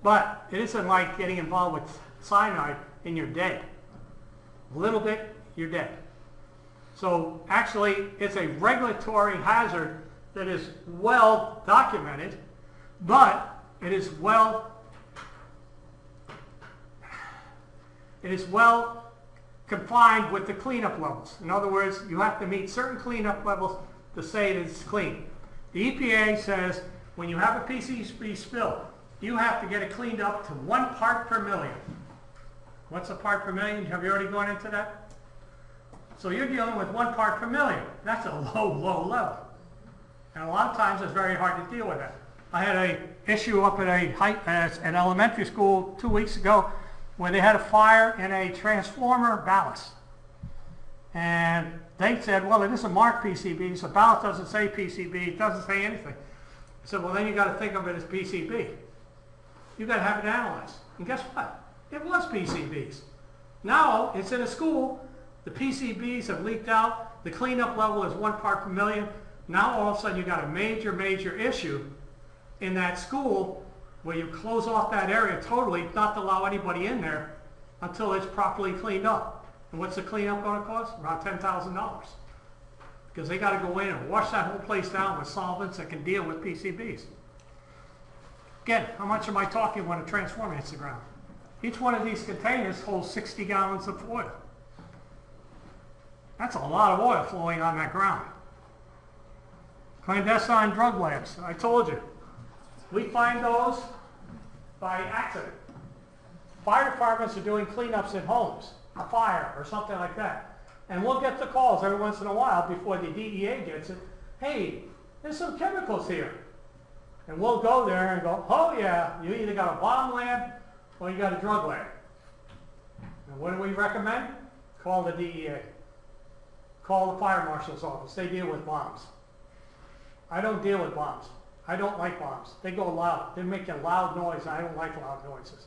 But it isn't like getting involved with cyanide and you're dead. A little bit, you're dead. So actually, it's a regulatory hazard that is well documented, but it is well confined with the cleanup levels. In other words, you have to meet certain cleanup levels to say that it's clean. The EPA says when you have a PCB spill, you have to get it cleaned up to 1 part per million. What's a part per million? Have you already gone into that? So you're dealing with 1 part per million. That's a low, low level. And a lot of times it's very hard to deal with that. I had an issue up at an elementary school 2 weeks ago where they had a fire in a transformer ballast. And they said, well, it isn't marked PCB, so ballast doesn't say PCB, it doesn't say anything. I said, well, then you got to think of it as PCB. You got to have it analyzed. And guess what? It was PCBs. Now it's in a school. The PCBs have leaked out. The cleanup level is 1 part per million. Now all of a sudden you've got a major, major issue in that school where you close off that area totally, not to allow anybody in there until it's properly cleaned up. And what's the cleanup going to cost? Around $10,000. Because they got to go in and wash that whole place down with solvents that can deal with PCBs. Again, how much am I talking when a transformer hits the ground? Each one of these containers holds 60 gallons of oil. That's a lot of oil flowing on that ground. Clandestine drug labs, I told you. We find those by accident. Fire departments are doing cleanups in homes, a fire or something like that. And we'll get the calls every once in a while before the DEA gets it. Hey, there's some chemicals here. And we'll go there and go, oh yeah, you either got a bomb lab or you got a drug lab. And what do we recommend? Call the DEA. Call the fire marshal's office. They deal with bombs. I don't deal with bombs. I don't like bombs. They go loud. They make a loud noise, and I don't like loud noises.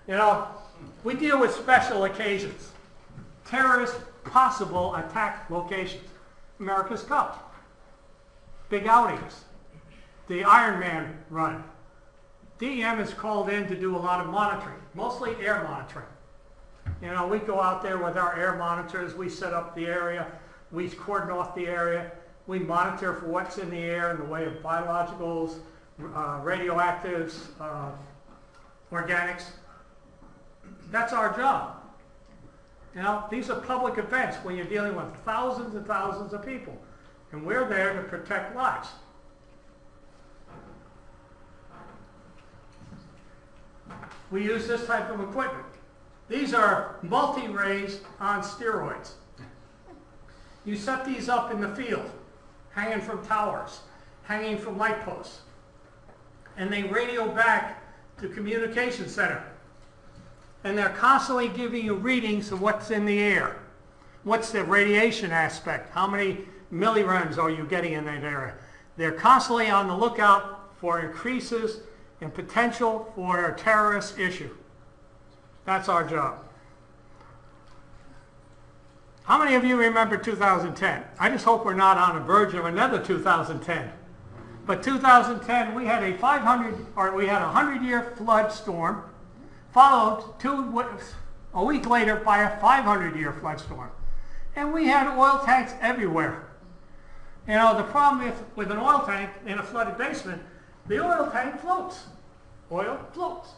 You know, we deal with special occasions. Terrorist possible attack locations. America's Cup. Big outings. The Iron Man run. DEM is called in to do a lot of monitoring, mostly air monitoring. You know, we go out there with our air monitors, we set up the area, we cordon off the area, we monitor for what's in the air in the way of biologicals, radioactives, organics. That's our job. You know, these are public events when you're dealing with thousands and thousands of people, and we're there to protect lives. We use this type of equipment. These are multi-rays on steroids. You set these up in the field, hanging from towers, hanging from light posts, and they radio back to communication center. And they're constantly giving you readings of what's in the air. What's the radiation aspect? How many millirems are you getting in that area? They're constantly on the lookout for increases in potential for a terrorist issue. That's our job. How many of you remember 2010? I just hope we're not on the verge of another 2010. But 2010, we had a 100-year flood storm, followed a week later by a 500-year flood storm. And we had oil tanks everywhere. You know, the problem with an oil tank in a flooded basement, the oil tank floats. Oil floats.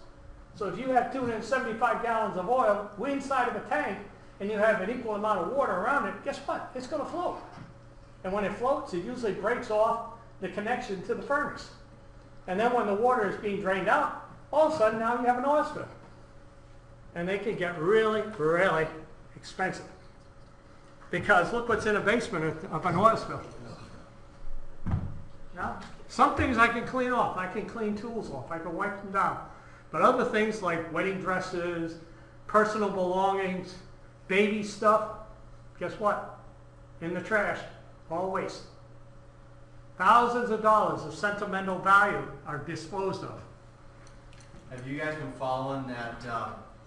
So if you have 275 gallons of oil inside of a tank and you have an equal amount of water around it, guess what? It's going to float. And when it floats, it usually breaks off the connection to the furnace. And then when the water is being drained out, all of a sudden now you have an oil spill. And they can get really, really expensive. Because look what's in a basement of an oil spill. Now, some things I can clean off. I can clean tools off. I can wipe them down. But other things like wedding dresses, personal belongings, baby stuff, guess what? In the trash, all waste. Thousands of dollars of sentimental value are disposed of. Have you guys been following that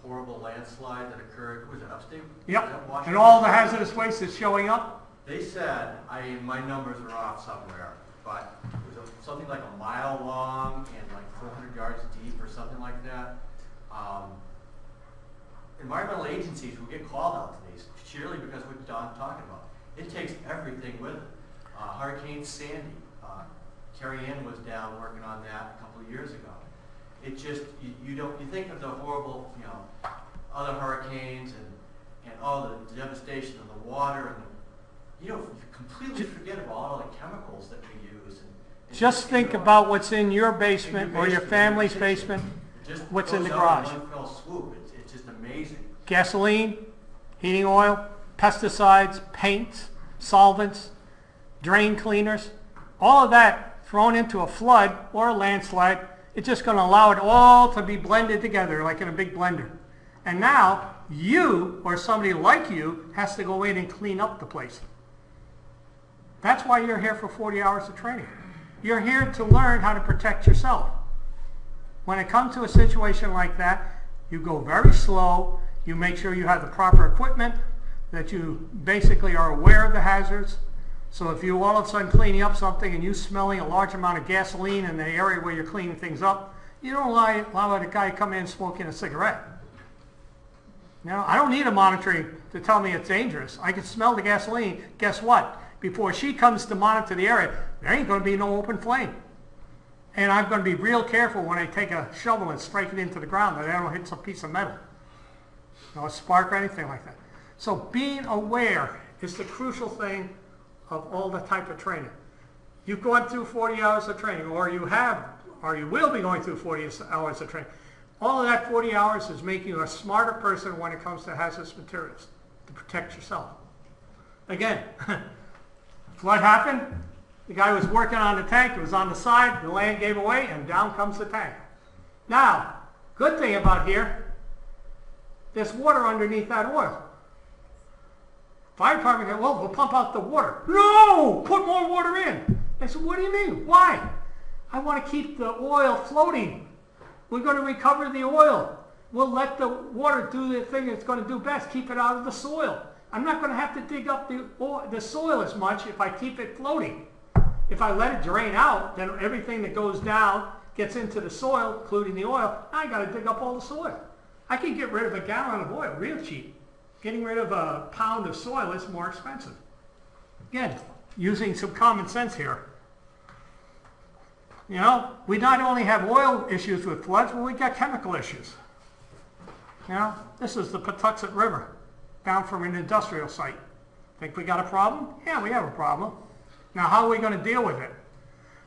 horrible landslide that occurred, was it upstate? Yep, and all the hazardous waste is showing up? They said, my numbers are off somewhere, but it was something like a mile long and like 400 yards deep or something like that. Environmental agencies will get called out to these, surely because what Don's talking about. It takes everything with it. Hurricane Sandy, Kerry was down working on that a couple of years ago. It just, you think of the horrible, other hurricanes and all the devastation of the water, and you completely forget about all the chemicals that we use. Just think about what's in your basement or your family's basement, what's in the garage. In one fell swoop. It's just amazing. Gasoline, heating oil, pesticides, paints, solvents, drain cleaners, all of that thrown into a flood or a landslide, it's just going to allow it all to be blended together like in a big blender. And now you or somebody like you has to go in and clean up the place. That's why you're here for 40 hours of training. You're here to learn how to protect yourself. When it comes to a situation like that, you go very slow, you make sure you have the proper equipment, that you basically are aware of the hazards. So if you all of a sudden cleaning up something and you smelling a large amount of gasoline in the area where you're cleaning things up, you don't allow a guy to come in smoking a cigarette. I don't need a monitoring to tell me it's dangerous. I can smell the gasoline. Guess what? Before she comes to monitor the area, there ain't going to be no open flame. And I'm going to be real careful when I take a shovel and strike it into the ground that I don't hit some piece of metal. No spark or anything like that. So being aware is the crucial thing of all the type of training. You've gone through 40 hours of training, or you will be going through 40 hours of training. All of that 40 hours is making you a smarter person when it comes to hazardous materials, to protect yourself. Again, what happened? The guy was working on the tank, it was on the side, the land gave away, and down comes the tank. Now, good thing about here, there's water underneath that oil. Fire department said, well, we'll pump out the water. No! Put more water in. I said, what do you mean? Why? I want to keep the oil floating. We're going to recover the oil. We'll let the water do the thing it's going to do best, keep it out of the soil. I'm not going to have to dig up the soil as much if I keep it floating. If I let it drain out, then everything that goes down gets into the soil, including the oil. I got to dig up all the soil. I can get rid of a gallon of oil real cheap. Getting rid of a pound of soil is more expensive. Again, using some common sense here. You know, we not only have oil issues with floods, but we got chemical issues. You know, this is the Patuxent River, down from an industrial site. Think we got a problem? Yeah, we have a problem. Now, how are we going to deal with it?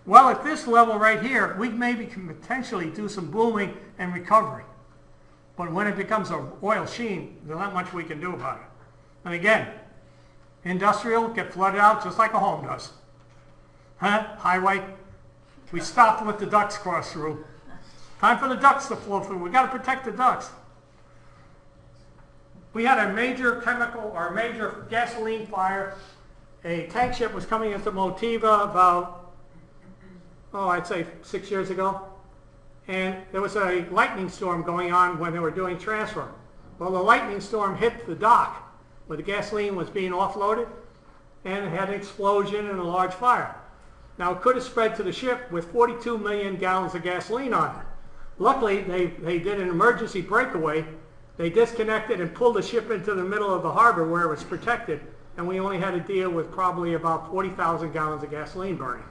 Well, at this level right here, we maybe can potentially do some booming and recovery. But when it becomes an oil sheen, there's not much we can do about it. And again, industrial get flooded out just like a home does. Huh? Highway. We stopped and let the ducks cross through. Time for the ducks to flow through. We got to protect the ducks. We had a major chemical or a major gasoline fire. A tank ship was coming into Motiva about, I'd say 6 years ago. And there was a lightning storm going on when they were doing transfer. Well, the lightning storm hit the dock where the gasoline was being offloaded, and it had an explosion and a large fire. Now, it could have spread to the ship with 42 million gallons of gasoline on it. Luckily, they did an emergency breakaway. They disconnected and pulled the ship into the middle of the harbor where it was protected, and we only had to deal with probably about 40,000 gallons of gasoline burning.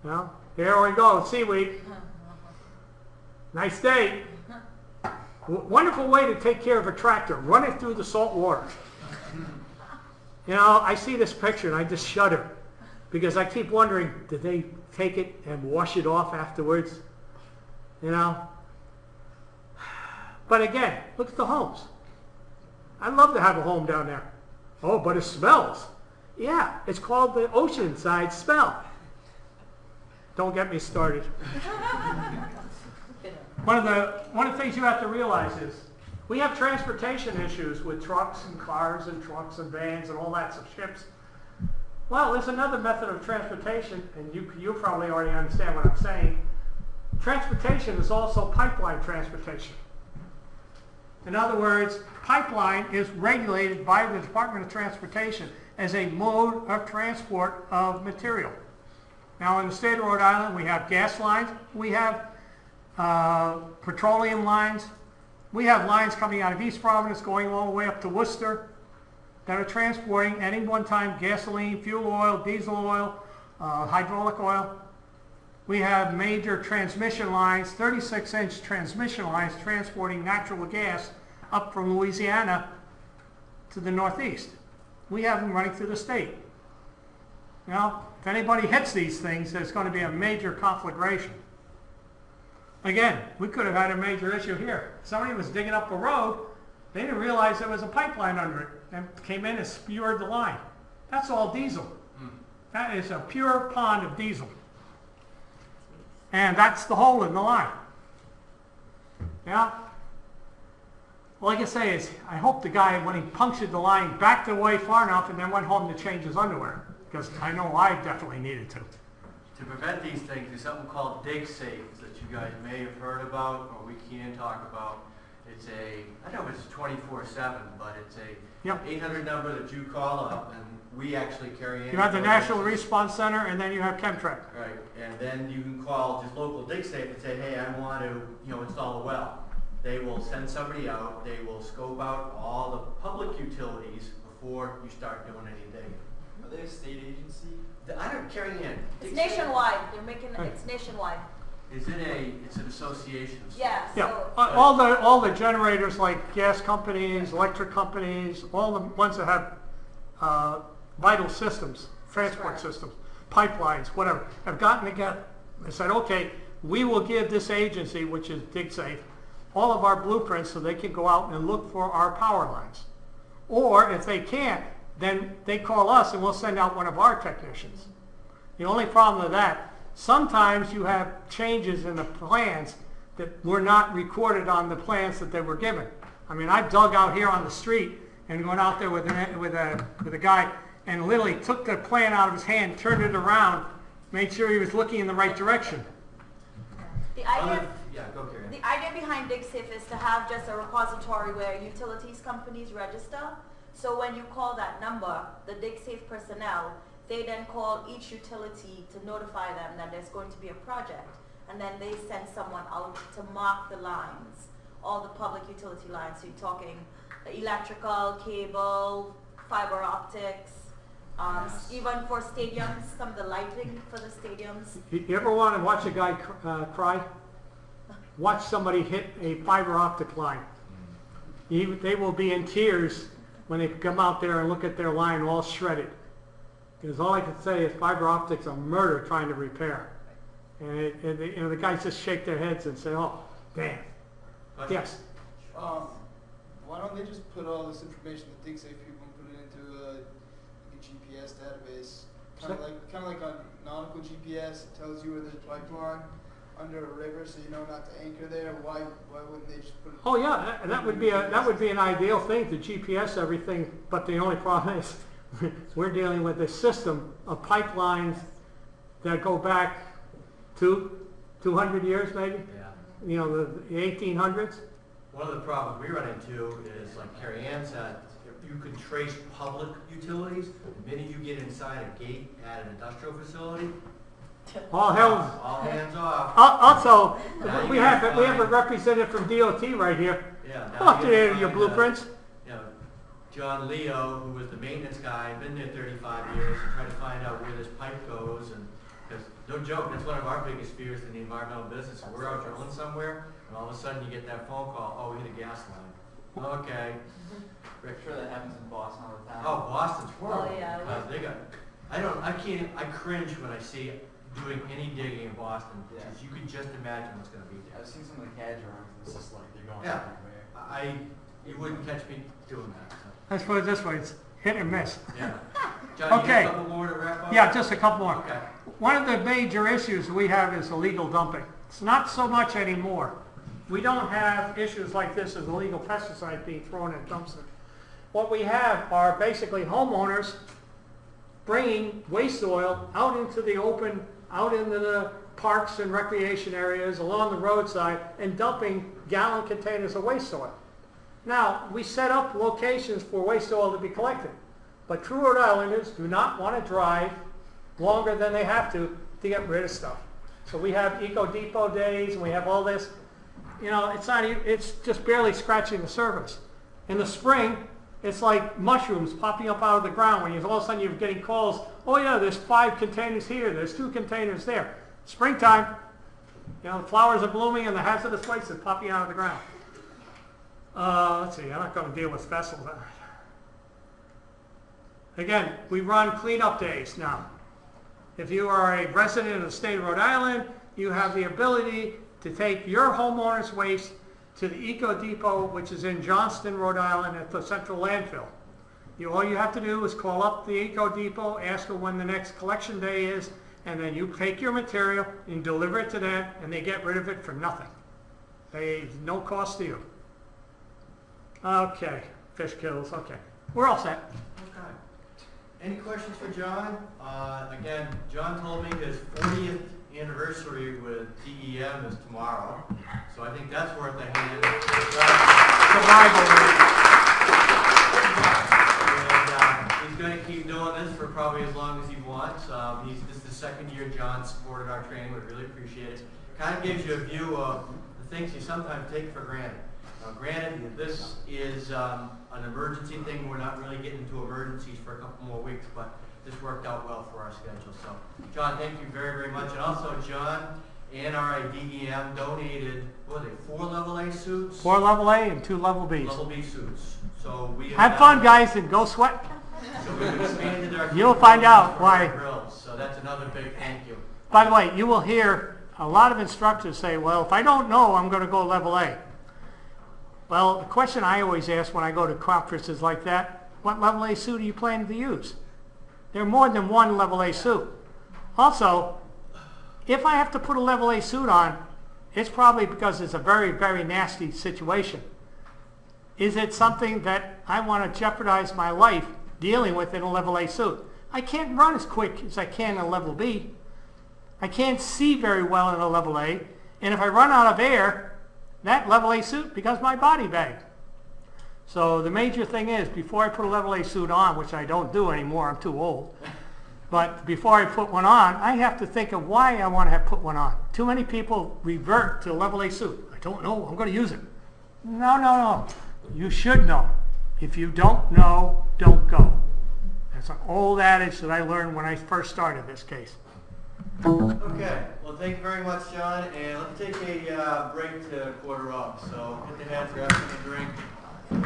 Well, here we go, seaweed. Nice day. Wonderful way to take care of a tractor. Run it through the salt water. You know, I see this picture and I just shudder because I keep wondering, did they take it and wash it off afterwards? You know? But again, look at the homes. I'd love to have a home down there. Oh, but it smells. Yeah, it's called the oceanside smell. Don't get me started. One of the things you have to realize is we have transportation issues with trucks and cars and trucks and vans and all that, so ships. Well, there's another method of transportation, and you probably already understand what I'm saying. Transportation is also pipeline transportation. In other words, pipeline is regulated by the Department of Transportation as a mode of transport of material. Now, in the state of Rhode Island, we have gas lines, we have petroleum lines, we have lines coming out of East Providence going all the way up to Worcester that are transporting at any one time gasoline, fuel oil, diesel oil, hydraulic oil. We have major transmission lines, 36-inch transmission lines transporting natural gas up from Louisiana to the Northeast. We have them running through the state. Now, if anybody hits these things, there's going to be a major conflagration. Again, we could have had a major issue here. Somebody was digging up a road, they didn't realize there was a pipeline under it, and came in and spewed the line. That's all diesel. That is a pure pond of diesel. And that's the hole in the line. Yeah? All I can say is, I hope the guy, when he punctured the line, backed away far enough and then went home to change his underwear. Because I know I definitely needed to. To prevent these things, there's something called dig safes that you guys may have heard about or we can talk about. It's I don't know if it's 24/7, but it's a 800 number that you call up, and we actually carry in. You have the National Response Center, and then you have Chemtrack. Right, and then you can call just local dig safe and say, hey, I want to install a well. They will send somebody out. They will scope out all the public utilities before you start doing any digging. Are they a state agency? I don't carry in. It's nationwide. They're making it's nationwide. Is it it's an association? Yeah. Yeah. So All the generators like gas companies, electric companies, all the ones that have vital systems, transport systems, pipelines, whatever, have gotten together and said, okay, we will give this agency, which is DigSafe, all of our blueprints so they can go out and look for our power lines. Or if they can't, then they call us and we'll send out one of our technicians. The only problem with that, sometimes you have changes in the plans that were not recorded on the plans that they were given. I mean, I've dug out here on the street and went out there with a guy and literally took the plan out of his hand, turned it around, made sure he was looking in the right direction. The idea, Yeah, go Kerry. the idea behind DigSafe is to have just a repository where utilities companies register. So when you call that number, the DigSafe personnel, they then call each utility to notify them that there's going to be a project. And then they send someone out to mark the lines, all the public utility lines. So you're talking electrical, cable, fiber optics, even for stadiums, some of the lighting for the stadiums. You ever want to watch a guy cry? Watch somebody hit a fiber optic line. They will be in tears when they come out there and look at their line all shredded. Because all I can say is fiber optics are murder trying to repair. And the guys just shake their heads and say, oh, damn. Yes? Why don't they just put all this information that DigSafe people and put it into a GPS database? Kind of like on nautical GPS, it tells you where there's a pipeline under a river, so you know not to anchor there. Why wouldn't they just put it? Oh yeah, that would be an ideal thing to GPS everything. But the only problem is we're dealing with a system of pipelines that go back to 200 years maybe. Yeah. You know, the 1800s. One of the problems we run into is, like Kerry Ann said, if you could trace public utilities, the minute you get inside a gate at an industrial facility, All hell. all hands off. Also, Now we you have can a find- representative from DOT right here. Yeah. I'll now have to you add can your find, blueprints. You know, John Leo, who was the maintenance guy, been there 35 years, and tried to find out where this pipe goes, and because no joke, that's one of our biggest fears in the environmental business. We're out drilling somewhere, and all of a sudden you get that phone call, oh, we hit a gas line. Okay. I'm sure that happens in Boston all the time. Oh, Boston's horrible. Oh, yeah. They got, I cringe when I see doing any digging in Boston, Yeah. because you can just imagine what's gonna be there. I've seen some of the CAD drawings, and it's just like they're going Yeah. everywhere. You wouldn't catch me doing that, so, Let's put it this way, it's hit or miss. yeah. John, Okay. you have a couple more to wrap up? Yeah, just a couple more. Okay. One of the major issues we have is illegal dumping. It's not so much anymore. We don't have issues like this as illegal pesticide being thrown in dumpsters. What we have are basically homeowners bringing waste oil out into the open, out into the parks and recreation areas, along the roadside, and dumping gallon containers of waste oil. Now, we set up locations for waste oil to be collected, but true Rhode Islanders do not want to drive longer than they have to get rid of stuff. So we have Eco Depot days, and we have all this. You know, it's just barely scratching the surface. In the spring, it's like mushrooms popping up out of the ground when all of a sudden you're getting calls, oh yeah, there's 5 containers here, there's 2 containers there. Springtime, you know, the flowers are blooming and the hazardous waste is popping out of the ground. Let's see, I'm not going to deal with vessels. Again, we run cleanup days now. If you are a resident of the state of Rhode Island, you have the ability to take your homeowner's waste to the Eco Depot, which is in Johnston, Rhode Island, at the central landfill. All you have to do is call up the Eco Depot, ask them when the next collection day is, and then you take your material and deliver it to them, and they get rid of it for nothing. No cost to you. Okay, fish kills, okay. We're all set. Okay. Any questions for John? Again, John told me his 40th anniversary with DEM is tomorrow, so I think that's worth a hand. And, he's going to keep doing this for probably as long as he wants. This is the second year John supported our training. We really appreciate it. Kind of gives you a view of the things you sometimes take for granted. Granted, this is an emergency thing. We're not really getting into emergencies for a couple more weeks, but this worked out well for our schedule. So, John, thank you very, very much. And also, John and our DEM donated, what were they, 4 level A suits? 4 level A and 2 level Bs. Level B suits. So we Have fun, guys, and go sweat. So we've expanded our You'll find out why. Grills, so that's another big thank you. By the way, you will hear a lot of instructors say, well, if I don't know, I'm going to go level A. Well, the question I always ask when I go to conferences like that, what level A suit are you planning to use? There are more than one level A suit. Also, if I have to put a level A suit on, it's probably because it's a very, very nasty situation. Is it something that I want to jeopardize my life dealing with in a level A suit? I can't run as quick as I can in a level B. I can't see very well in a level A. And if I run out of air, that level A suit becomes my body bag. So the major thing is, before I put a level A suit on, which I don't do anymore, I'm too old, but before I put one on, I have to think of why I want to have put one on. Too many people revert to a level A suit. I don't know, I'm going to use it. No, no, no. You should know. If you don't know, don't go. That's an old adage that I learned when I first started this case. Okay, well, thank you very much, John, and let's take a break to quarter up. So get the heads, grab something to drink, and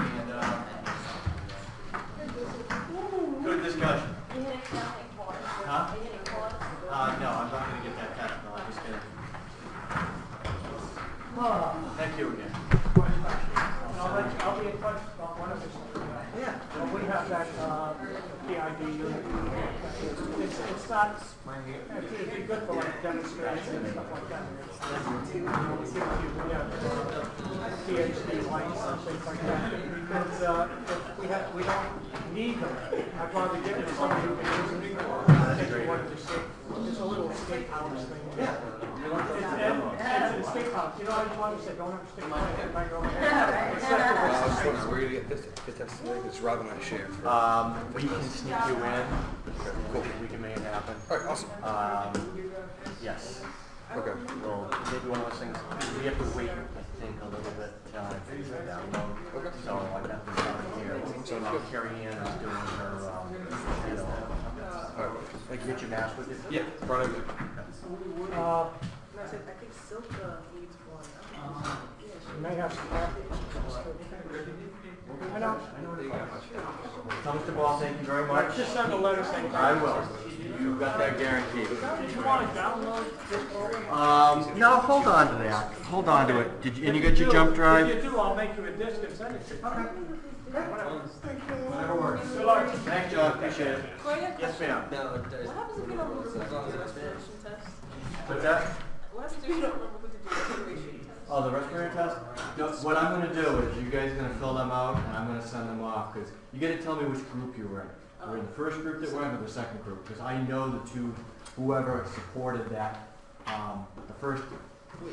good discussion. You hitting something for us? Huh? Are you hitting for us? No, I'm not going to get that technical. I'm just kidding. Thank you again. I'll be in touch about one of this. Yeah. Well, we have that PID unit. It's not, it'd be good for like demonstration and stuff like that. PhD lights and things like that. Because if we don't need them, I'd rather give it to somebody who can use them. Take one of the escape. There's a little escape house thing. Yeah. It's an escape house. You know how you want to say, don't have to stick my head back over here. I was just wondering, where are you going to get this? It's rather than a share. We can sneak you in. Cool. We can make it happen. All right, awesome. Yes. Okay. Well, maybe one of those things, we have to wait, I think, a little bit till I figure it download. Okay. So I got this down here. So now Kerry Ann is doing her, you know, All right. Thank you. get your mask with you? Yeah, brought over. I think Silk needs one. You may have some I know. Tell Mr. Ball, thank you very much. Just send a letter saying. I will. You've got that guaranteed. Did you want to download this program? No, hold on to that. Hold on to it. Did you, and you get your jump drive? If you do, I'll make you a disc and send it to you. Okay. Whatever works. Good luck. Thanks, John. Appreciate it. Claudia, Yes, ma'am. what happens if you don't remember who to do the respiration test? What's that? What happens if you don't remember who to do the respiration test? Oh, the respirator test? No, what I'm going to do is you guys are going to fill them out and I'm going to send them off because you got to tell me which group you were in. We're in the first group that we're in or the second group because I know the two, whoever supported that, the first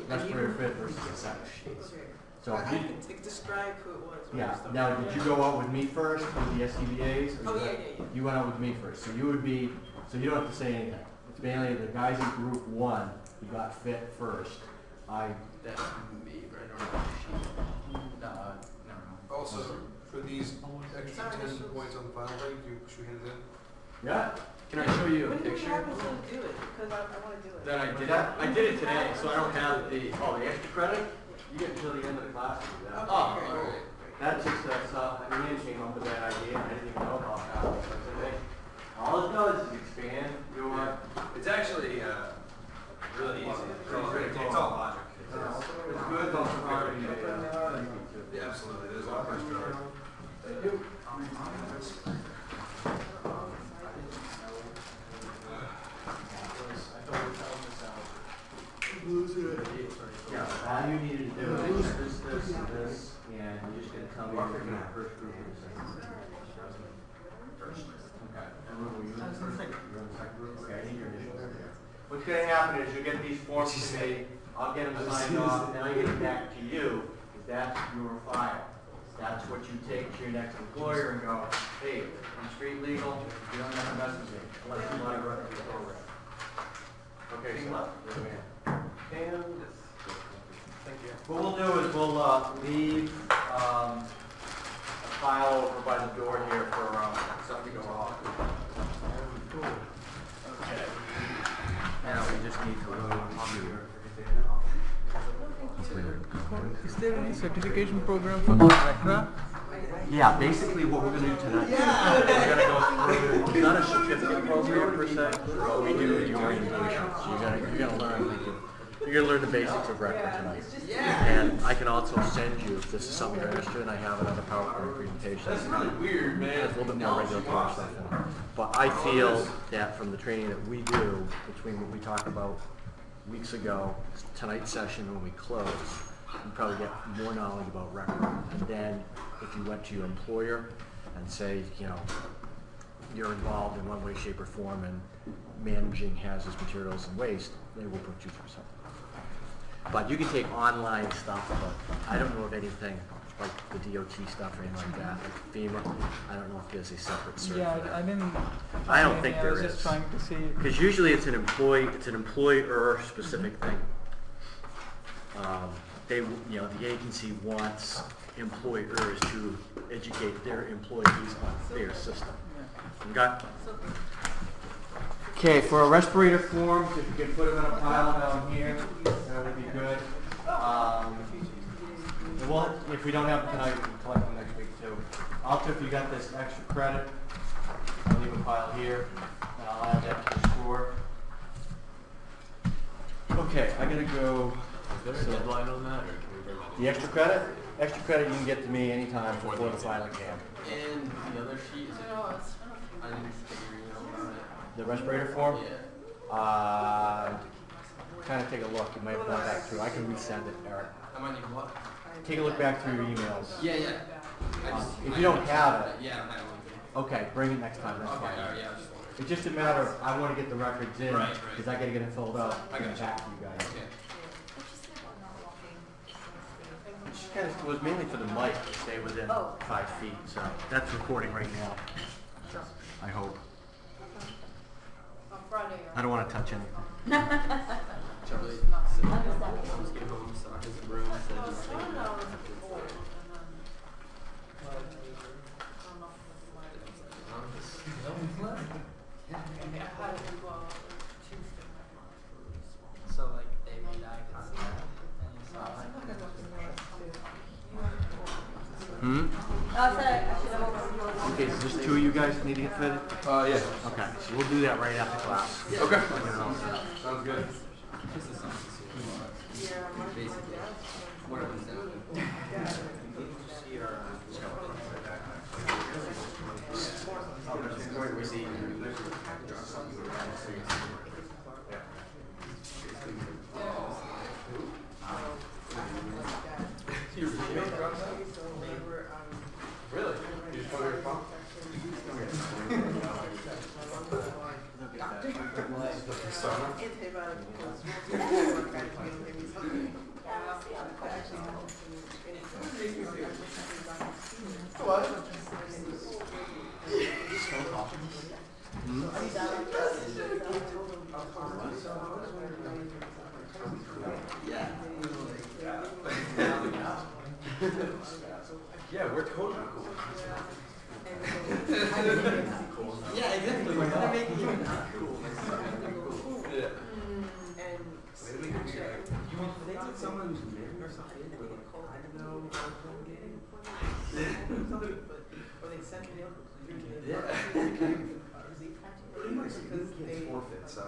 respirator fit versus the second. So I if you, can describe who it was. yeah. Now, did you go out with me first with the SCBAs? Oh, yeah. You went out with me first, so you would be, so you don't have to say anything. It's mainly the guys in group one who got fit first. That's me, right on the sheet. No. Also, for these extra 10 points on the final break, you should hand it in. Yeah. Can I show you a When do we picture? happen to do it? Because I want to do it. That I did. I did it today, so I don't have the extra credit. You get until the end of the class to do that. Okay, Oh, great. all right. That's just, Ian came up with that idea, and I didn't even know about that. So I said, hey, all it does is expand your, It's actually really easy. It's all logic. it's good, don't hard. Yeah, absolutely. There's a lot of pressure. Thank you. Yeah, all you needed to do is this, and this, and you're just gonna tell me if you're in the first group or the second group. Okay. And were you in the first group? You're in the second group? Okay, I need your initials there. What's gonna happen is you get these forms to me, I'll get them signed off, and I get them back to you, because that's your file. That's what you take to your next employer and go, hey, I'm street legal, you don't have to mess with me, unless you want to run the program. Okay, so, and what we'll do is we'll leave a file over by the door here for something to go off. Okay. Now we just need to load Is there any certification program for ACRA? Yeah, basically what we're going to do tonight, we're going to go through, not a certificate program per se, we do the orientation. So you're going to learn You're gonna learn the basics of record tonight. And I can also send you, if this is something you're interested in, I have another PowerPoint presentation. That's really weird, man. There's a little bit more regulatory stuff in it. But I feel that from the training that we do, between what we talked about weeks ago, tonight's session when we close, you probably get more knowledge about record. And then if you went to your employer and say, you know, you're involved in one way, shape, or form in managing hazardous materials and waste, they will put you through something. But you can take online stuff, but I don't know of anything like the DOT stuff or anything like that, like FEMA. I don't know if there's a separate cert for that. I didn't. I don't think I there was is. just trying to see. Because usually it's an employer specific thing. The agency wants employers to educate their employees on their system. Okay, for a respirator form, if you can put them in a pile down here, that would be good. Well, if we don't have them tonight, we can collect them next week too. Also, if you got this extra credit, I'll leave a pile here, and I'll add that to the score. Okay, I gotta go. Is there a deadline on that, or can we bring that in? The extra credit? Extra credit you can get to me anytime before the final exam. And the other sheet, is it? I didn't figure about it. The respirator form? Yeah. Kind of take a look. You might have gone back through. I can resend it, Eric. I might need what? Take a look back through your emails. Yeah. If you don't have it, yeah, I don't have anything. okay, bring it next time. That's Okay, fine. alright, yeah, I was just wondering. It's just a matter of I want to get the records in Right. because I got to get it filled out. I got you. Back to you guys. Okay. It just kind of was mainly for the mic to stay within 5 feet. So that's recording right now. I hope. On Friday. I don't want to touch anything. Charlie, I was getting home, saw his room, said just think about it. So like they made eye contact and you saw like. Okay, so just 2 of you guys need to get fitted? Yeah. Okay, so we'll do that right after class. Okay. Sounds good. Really? You just come here to pump? Yeah, we're totally cool. Yeah, exactly. We're gonna make it even not cool. Yeah. They did someone who's married or something, I don't know. Or they sent me up. Yeah. It's forfeit, so.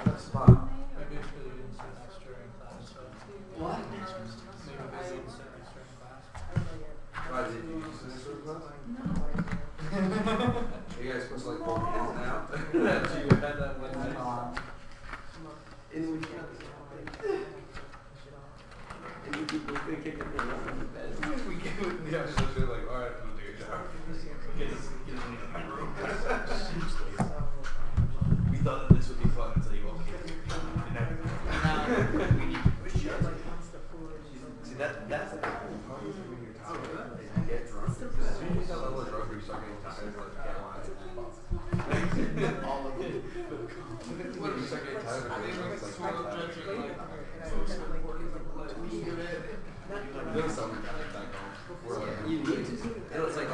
That's spot. Maybe it's because you didn't sit next during class, so. What? Maybe because you didn't sit next during class. Why did you use this sort of class? Are you guys supposed to like hold hands now? You had that one night. And you people are gonna kick it in the bed. We get with the other shit like, alright, I'm gonna take a shower. We thought that this would be fun until you woke up. See, that's the problem when you're tired. You get drunk. As soon as you get a level of drunk where you start getting tired, like, get wine. All of it. When you start getting tired of it, it's like, there's something back home. We're like, You need to. It's like,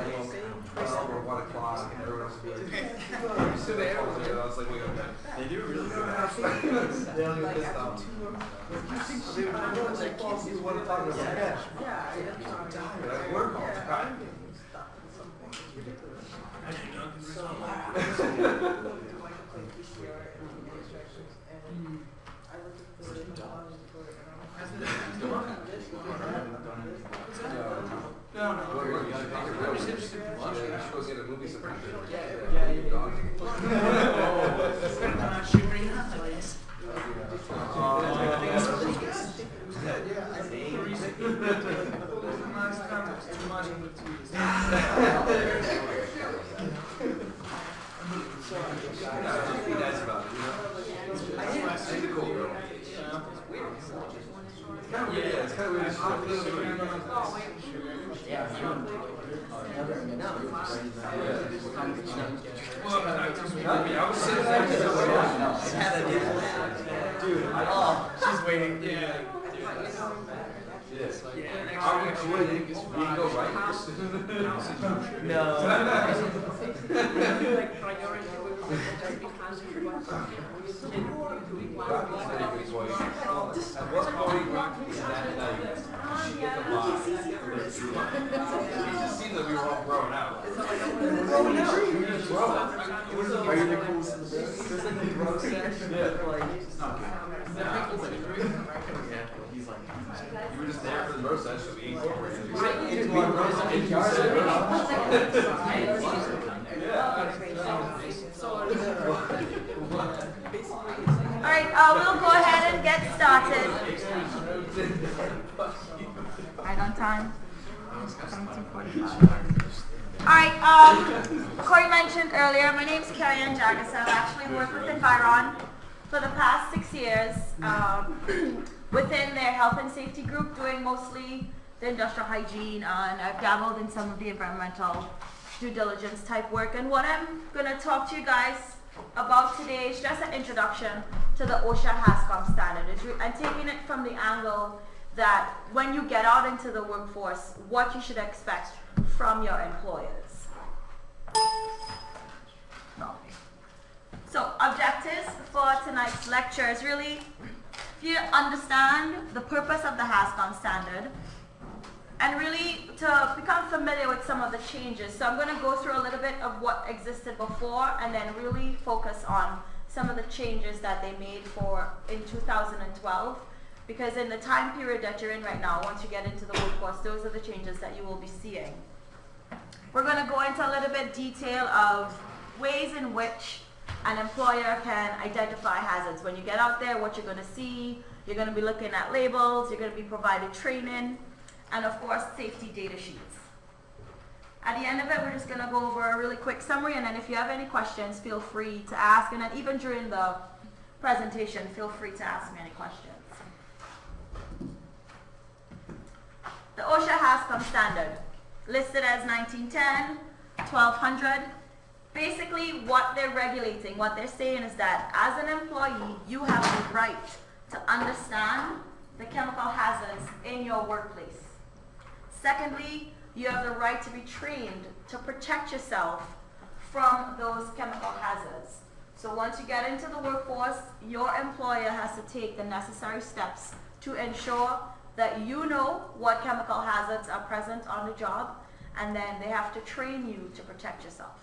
we're 1 o'clock and everyone else will be like, you sit there, and I was like, wait, okay. They do really good. They don't get pissed off. You want to talk about that? Yeah, I work all the time. No, no. You should take it real. You should go see the movie sometime. Yeah. Dogs. I'm not sure right now, please. Yeah, I think the reason last time was too much in the 2 years. Be nice about it, you know? It's kind of cool, bro. Yeah, it's kind of weird. It's She's waiting. Yeah. Are we cool? We can go right. At what point is that night? She get the lie. It just seems like we were all growing out. Growing out? Are you the coolest in the business? There's like the bro section. Yeah. He's like, you were just there for the bro section, so we ate over it. All right, we'll go ahead and get started. Right on time. 17:45. All right. Corey mentioned earlier. My name's Kerry and Jaggassar. I've actually worked with Environ for the past 6 years within their health and safety group, doing mostly the industrial hygiene, and I've dabbled in some of the environmental due diligence type work. And what I'm going to talk to you guys about today is just an introduction to the OSHA HAZCOM standard. I'm taking it from the angle that when you get out into the workforce, what you should expect from your employers. So objectives for tonight's lecture is really for you to understand the purpose of the HAZCOM standard and really to become familiar with some of the changes. So I'm going to go through a little bit of what existed before and then really focus on some of the changes that they made in 2012, because in the time period that you're in right now, once you get into the workforce, those are the changes that you will be seeing. We're going to go into a little bit detail of ways in which an employer can identify hazards. When you get out there, what you're going to see, you're going to be looking at labels, you're going to be provided training, and of course, safety data sheets. At the end of it, we're just going to go over a really quick summary, and then if you have any questions, feel free to ask, and then even during the presentation, feel free to ask me any questions. The OSHA HAZCOM standard, listed as 1910, 1200. Basically, what they're regulating, what they're saying is that as an employee, you have the right to understand the chemical hazards in your workplace. Secondly, you have the right to be trained to protect yourself from those chemical hazards. So once you get into the workforce, your employer has to take the necessary steps to ensure that you know what chemical hazards are present on the job, and then they have to train you to protect yourself.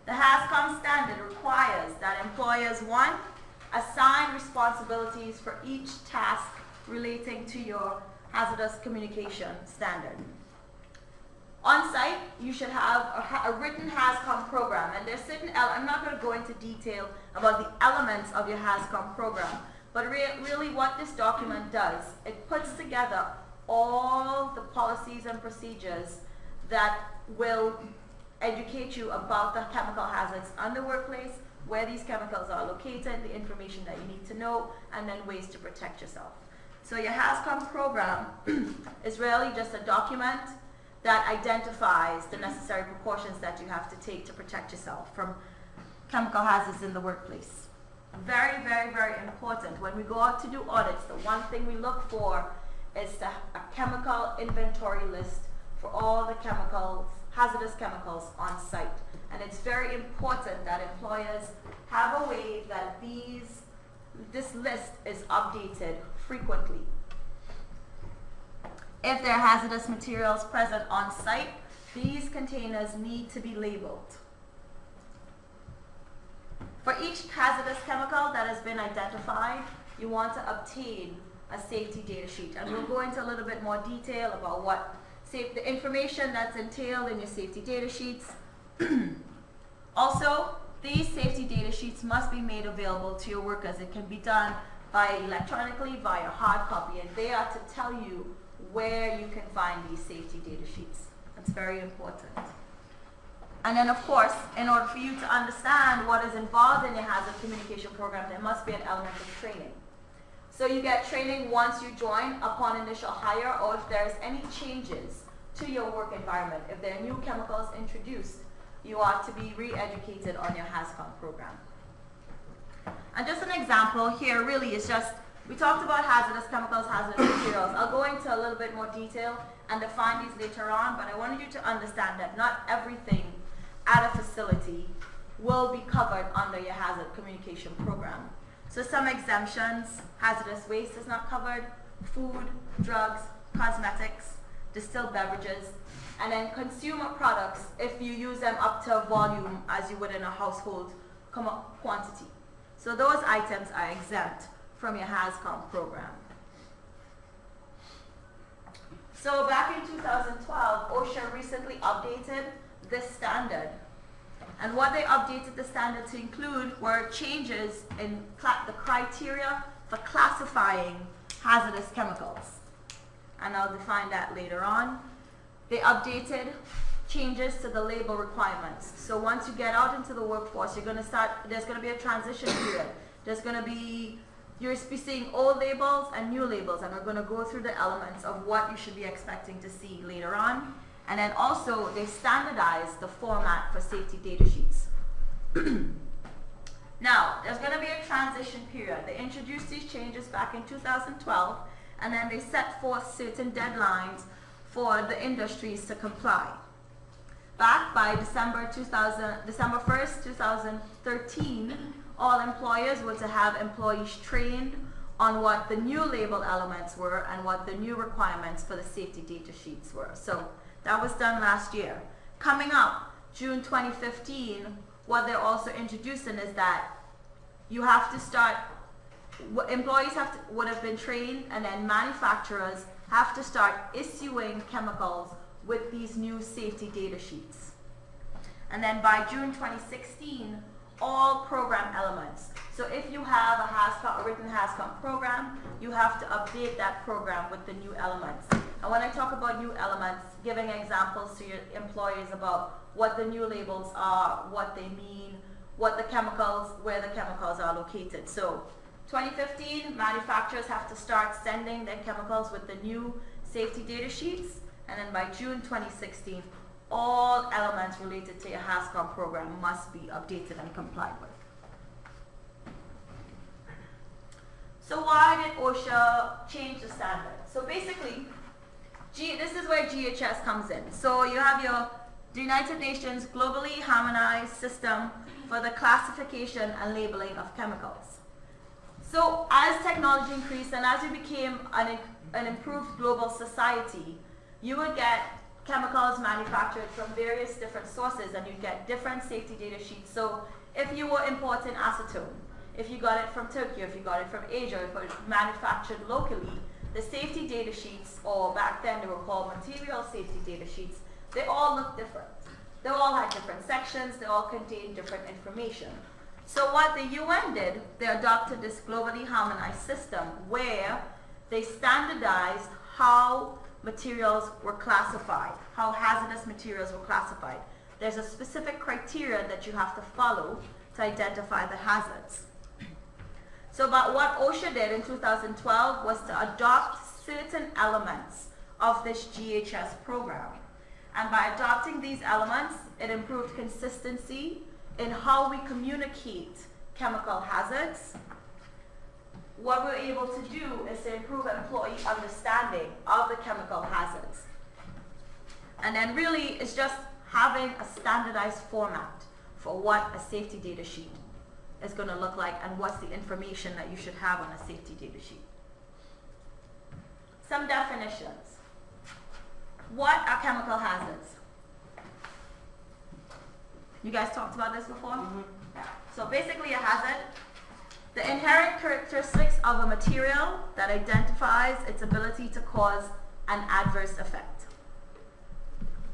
The HAZCOM standard requires that employers, one, assign responsibilities for each task relating to your hazardous communication standard. On site, you should have a written HAZCOM program, and there's certain, I'm not going to go into detail about the elements of your HAZCOM program, but really what this document does, it puts together all the policies and procedures that will educate you about the chemical hazards on the workplace, where these chemicals are located, the information that you need to know, and then ways to protect yourself. So your HAZCOM program is really just a document that identifies the necessary precautions that you have to take to protect yourself from chemical hazards in the workplace. Very, very, very important. When we go out to do audits, the one thing we look for is a chemical inventory list for all the chemicals, hazardous chemicals on site. And it's very important that employers have a way that this list is updated frequently. If there are hazardous materials present on site, these containers need to be labeled. For each hazardous chemical that has been identified, you want to obtain a safety data sheet. And we'll go into a little bit more detail about what the information that's entailed in your safety data sheets. Also, these safety data sheets must be made available to your workers. It can be done by electronically, via hard copy, and they are to tell you where you can find these safety data sheets. That's very important. And then, of course, in order for you to understand what is involved in your hazard communication program, there must be an element of training. So you get training once you join upon initial hire, or if there's any changes to your work environment. If there are new chemicals introduced, you are to be re-educated on your HazCom program. And just an example here really is just, we talked about hazardous chemicals, hazardous materials. I'll go into a little bit more detail and define these later on, but I wanted you to understand that not everything at a facility will be covered under your hazard communication program. So some exemptions: hazardous waste is not covered, food, drugs, cosmetics, distilled beverages, and then consumer products if you use them up to a volume as you would in a household quantity. So those items are exempt from your HazCom program. So back in 2012, OSHA recently updated this standard. And what they updated the standard to include were changes in the criteria for classifying hazardous chemicals. And I'll define that later on. They updated changes to the label requirements. So once you get out into the workforce, there's going to be a transition period. You'll be seeing old labels and new labels, and we're going to go through the elements of what you should be expecting to see later on. And then also, they standardized the format for safety data sheets. Now, there's going to be a transition period. They introduced these changes back in 2012, and then they set forth certain deadlines for the industries to comply. Back by December 1st, 2013, all employers were to have employees trained on what the new label elements were and what the new requirements for the safety data sheets were. So that was done last year. Coming up, June 2015, what they're also introducing is that you have to start, employees would have been trained, and then manufacturers have to start issuing chemicals with these new safety data sheets. And then by June 2016, all program elements. So if you have a written HazCom program, you have to update that program with the new elements. And when I talk about new elements, giving examples to your employees about what the new labels are, what they mean, what the chemicals, where the chemicals are located. So 2015, manufacturers have to start sending their chemicals with the new safety data sheets. And then by June 2016, all elements related to your HazCom program must be updated and complied with. So why did OSHA change the standard? So basically, this is where GHS comes in. So you have the United Nations globally harmonized system for the classification and labeling of chemicals. So as technology increased and as we became an improved global society, you would get chemicals manufactured from various different sources, and you get different safety data sheets. So if you were importing acetone, if you got it from Turkey, if you got it from Asia, if it was manufactured locally, the safety data sheets, or back then they were called material safety data sheets, they all look different. They all had different sections, they all contained different information. So what the UN did, they adopted this globally harmonized system where they standardized how materials were classified, how hazardous materials were classified. There's a specific criteria that you have to follow to identify the hazards. So but what OSHA did in 2012 was to adopt certain elements of this GHS program. And by adopting these elements, it improved consistency in how we communicate chemical hazards. What we're able to do is to improve employee understanding of the chemical hazards. And then really, it's just having a standardized format for what a safety data sheet is going to look like and what's the information that you should have on a safety data sheet. Some definitions. What are chemical hazards? You guys talked about this before? Mm-hmm. Yeah. So basically a hazard The inherent characteristics of a material that identifies its ability to cause an adverse effect.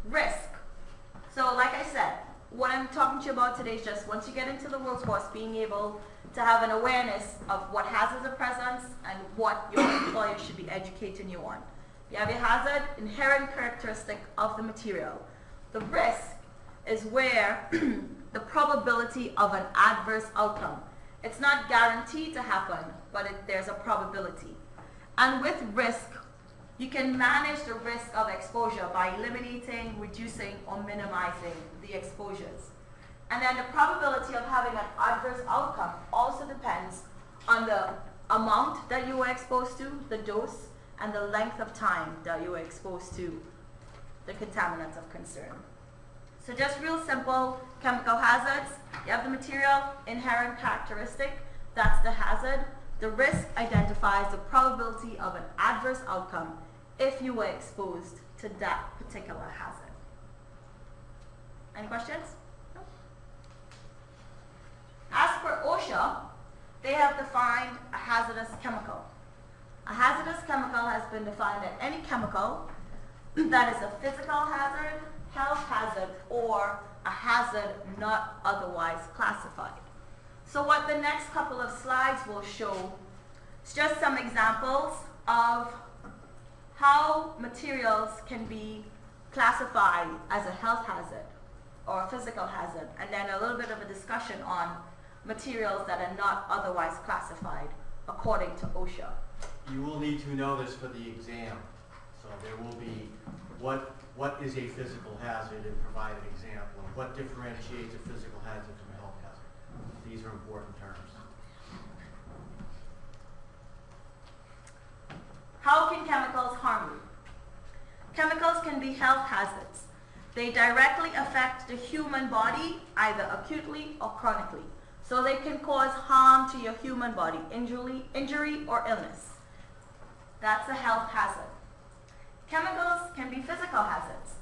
Risk. So like I said, what I'm talking to you about today is just once you get into the workforce, being able to have an awareness of what hazards are present and what your employer should be educating you on. You have your hazard, inherent characteristic of the material. The risk is where the probability of an adverse outcome. It's not guaranteed to happen, but there's a probability. And with risk, you can manage the risk of exposure by eliminating, reducing, or minimizing the exposures. And then the probability of having an adverse outcome also depends on the amount that you were exposed to, the dose, and the length of time that you were exposed to the contaminants of concern. So just real simple chemical hazards. You have the material, inherent characteristic, that's the hazard. The risk identifies the probability of an adverse outcome if you were exposed to that particular hazard. Any questions? No? As per OSHA, they have defined a hazardous chemical. A hazardous chemical has been defined as any chemical that is a physical hazard, health hazard, or a hazard not otherwise classified. So what the next couple of slides will show is just some examples of how materials can be classified as a health hazard or a physical hazard, and then a little bit of a discussion on materials that are not otherwise classified according to OSHA. You will need to know this for the exam. So there will be what is a physical hazard and provide an example, and what differentiates a physical hazard from a health hazard. These are important terms. How can chemicals harm you? Chemicals can be health hazards. They directly affect the human body, either acutely or chronically. So they can cause harm to your human body, injury or illness. That's a health hazard. Chemicals can be physical hazards.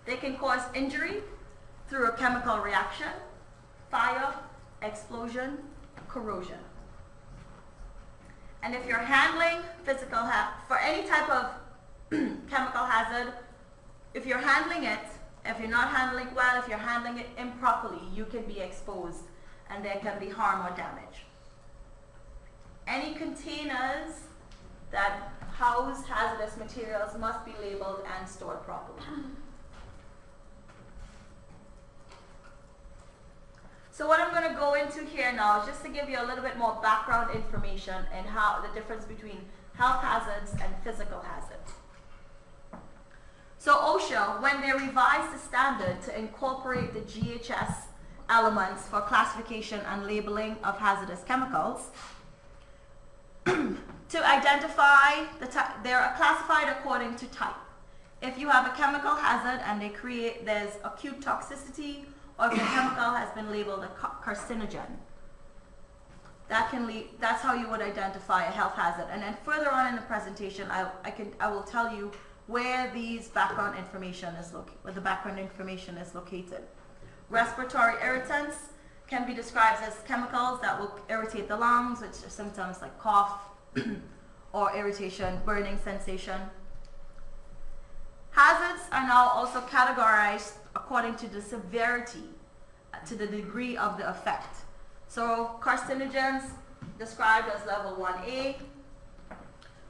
They can cause injury through a chemical reaction, fire, explosion, corrosion. And if you're handling for any type of chemical hazard, if you're handling it, if you're not handling well, if you're handling it improperly, you can be exposed and there can be harm or damage. Any containers that house hazardous materials must be labeled and stored properly. So what I'm going to go into here now is just to give you a little bit more background information and how the difference between health hazards and physical hazards. So OSHA, when they revised the standard to incorporate the GHS elements for classification and labeling of hazardous chemicals, to identify they're classified according to type. If you have a chemical hazard and there's acute toxicity, or if the chemical has been labeled a carcinogen, that's how you would identify a health hazard. And then further on in the presentation, I will tell you where these background information is located. Respiratory irritants can be described as chemicals that will irritate the lungs, which are symptoms like cough or irritation, burning sensation. Hazards are now also categorized according to the severity, to the degree of the effect. So carcinogens, described as level 1A,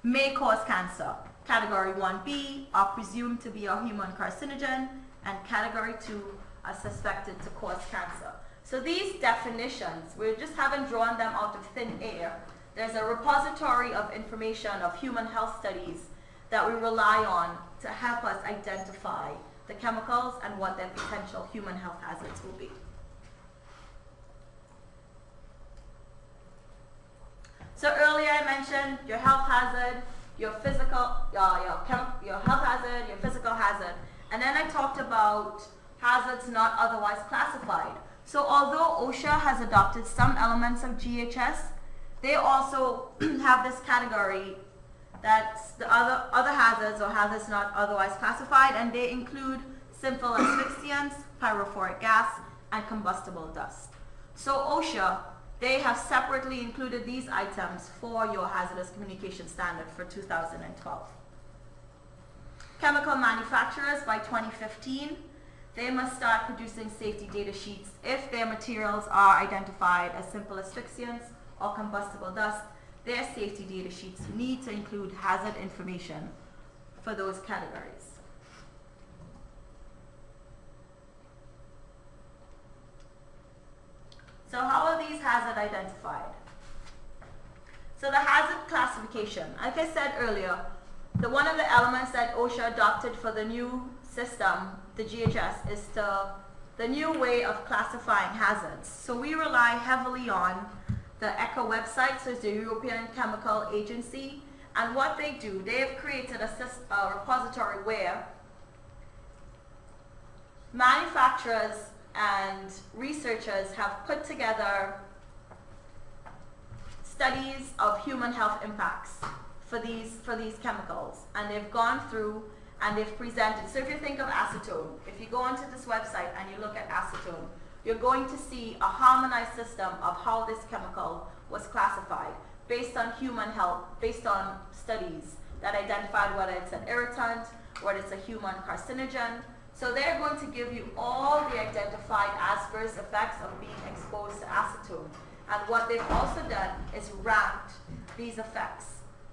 may cause cancer. Category 1B are presumed to be a human carcinogen, and category 2 are suspected to cause cancer. So these definitions, we just haven't drawn them out of thin air. There's a repository of information of human health studies that we rely on to help us identify the chemicals and what their potential human health hazards will be. So earlier I mentioned your health hazard, your physical, your health hazard, your physical hazard, and then I talked about hazards not otherwise classified. So although OSHA has adopted some elements of GHS, they also have this category that's the other hazards or hazards not otherwise classified, and they include simple asphyxiants, pyrophoric gas, and combustible dust. So OSHA they have separately included these items for your hazardous communication standard for 2012. Chemical manufacturers, by 2015, they must start producing safety data sheets if their materials are identified as simple asphyxiants or combustible dust. Their safety data sheets need to include hazard information for those categories. So how are these hazards identified? So the hazard classification, like I said earlier, one of the elements that OSHA adopted for the new system, the GHS, is the new way of classifying hazards. So we rely heavily on the ECHA website, so it's the European Chemical Agency, and what they do, they have created a repository where manufacturers and researchers have put together studies of human health impacts for these chemicals, and they've gone through and they've presented. So if you think of acetone, if you go onto this website and you look at acetone, you're going to see a harmonized system of how this chemical was classified based on human health, based on studies that identified whether it's an irritant, whether it's a human carcinogen. So they're going to give you all the identified adverse effects of being exposed to acetone. And what they've also done is ranked these effects.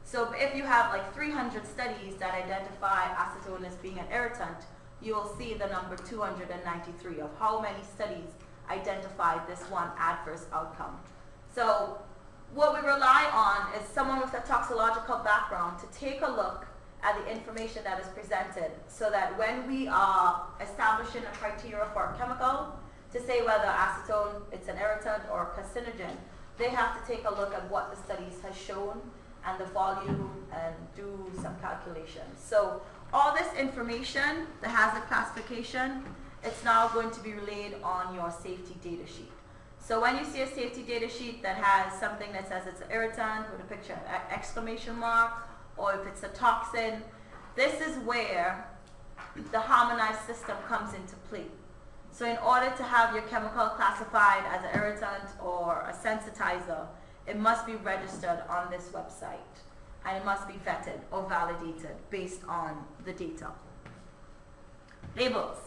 So if you have like 300 studies that identify acetone as being an irritant, you will see the number 293 of how many studies identified this one adverse outcome. So what we rely on is someone with a toxicological background to take a look at the information that is presented, so that when we are establishing a criteria for a chemical to say whether acetone it's an irritant or a carcinogen, they have to take a look at what the studies has shown and the volume and do some calculations. So all this information, the hazard classification, it's now going to be relayed on your safety data sheet. So when you see a safety data sheet that has something that says it's an irritant with a picture, exclamation mark, or if it's a toxin, this is where the harmonized system comes into play. So in order to have your chemical classified as an irritant or a sensitizer, it must be registered on this website, and it must be vetted or validated based on the data. Labels.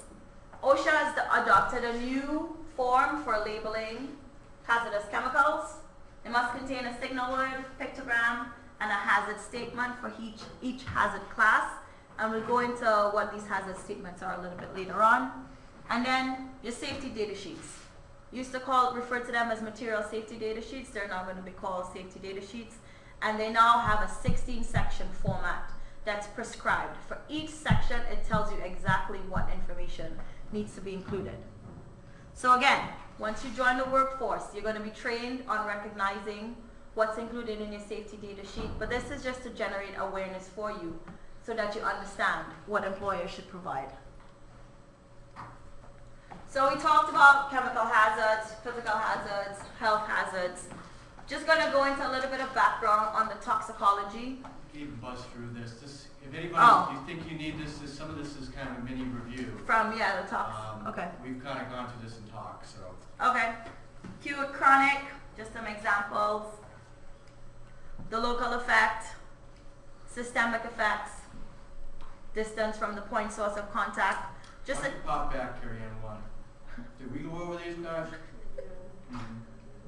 OSHA has adopted a new form for labeling hazardous chemicals. It must contain a signal word, pictogram, and a hazard statement for each hazard class. And we'll go into what these hazard statements are a little bit later on. And then your safety data sheets. Used to refer to them as material safety data sheets. They're now going to be called safety data sheets. And they now have a 16-section format that's prescribed. For each section, it tells you exactly what information needs to be included. So again, once you join the workforce, you're going to be trained on recognizing what's included in your safety data sheet. But this is just to generate awareness for you so that you understand what employers should provide. So we talked about chemical hazards, physical hazards, health hazards. Just going to go into a little bit of background on the toxicology. You can buzz through this. If anybody, you think you need this, some of this is kind of a mini review. From, yeah, the tox. Okay. We've kind of gone through this in talk, so. Okay. Acute, chronic, just some examples. The local effect, systemic effects, distance from the point source of contact. Just a pop back, Kerry, on one. Did we go over these guys?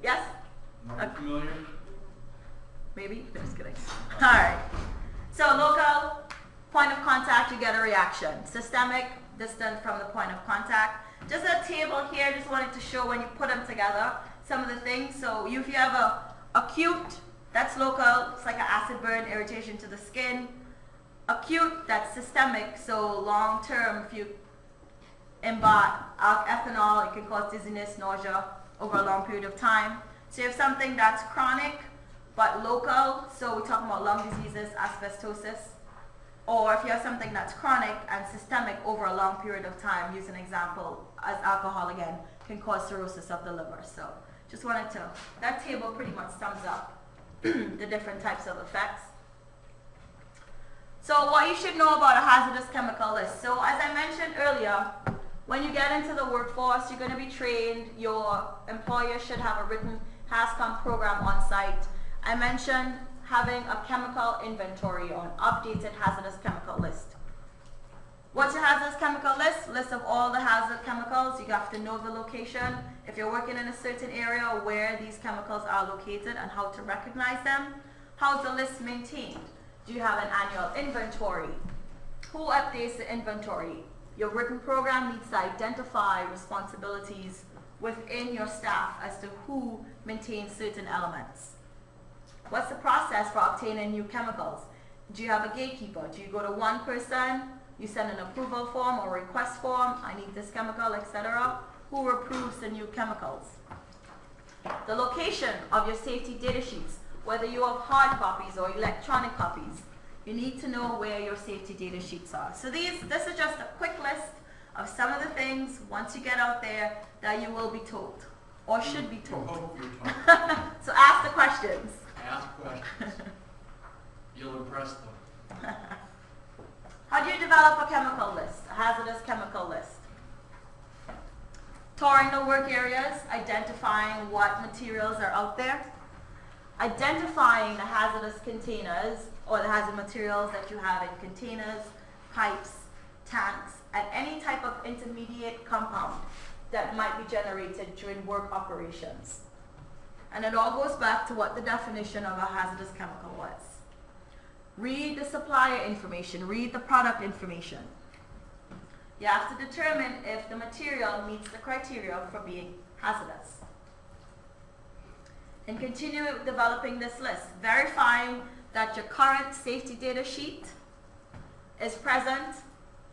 Yes? Not familiar? Maybe? Just kidding. Alright. So local, point of contact, you get a reaction. Systemic, distance from the point of contact. Just a table here, just wanted to show when you put them together, some of the things. So if you have a acute, that's local, it's like an acid burn, irritation to the skin. Acute, that's systemic, so long term, if you imbibe ethanol, it can cause dizziness, nausea over a long period of time. So you have something that's chronic, but local, so we're talking about lung diseases, asbestosis. Or if you have something that's chronic and systemic over a long period of time, use an example as alcohol again, can cause cirrhosis of the liver. So just wanted to, that table pretty much sums up the different types of effects. So what you should know about a hazardous chemical is, so as I mentioned earlier, when you get into the workforce, you're going to be trained, your employer should have a written HAZCOM program on site, I mentioned having a chemical inventory or an updated hazardous chemical list. What's your hazardous chemical list? List of all the hazard chemicals. You have to know the location. If you're working in a certain area, where these chemicals are located and how to recognize them. How's the list maintained? Do you have an annual inventory? Who updates the inventory? Your written program needs to identify responsibilities within your staff as to who maintains certain elements. What's the process for obtaining new chemicals? Do you have a gatekeeper? Do you go to one person? You send an approval form or request form, I need this chemical, etc. Who approves the new chemicals? The location of your safety data sheets, whether you have hard copies or electronic copies, you need to know where your safety data sheets are. So this is just a quick list of some of the things, once you get out there, that you will be told, or should be told. Hope you're told. So ask the questions. Ask questions. You'll impress them. How do you develop a chemical list, a hazardous chemical list? Touring the work areas, identifying what materials are out there, identifying the hazardous containers or the hazard materials that you have in containers, pipes, tanks, and any type of intermediate compound that might be generated during work operations. And it all goes back to what the definition of a hazardous chemical was. Read the supplier information, read the product information. You have to determine if the material meets the criteria for being hazardous. And continue developing this list, verifying that your current safety data sheet is present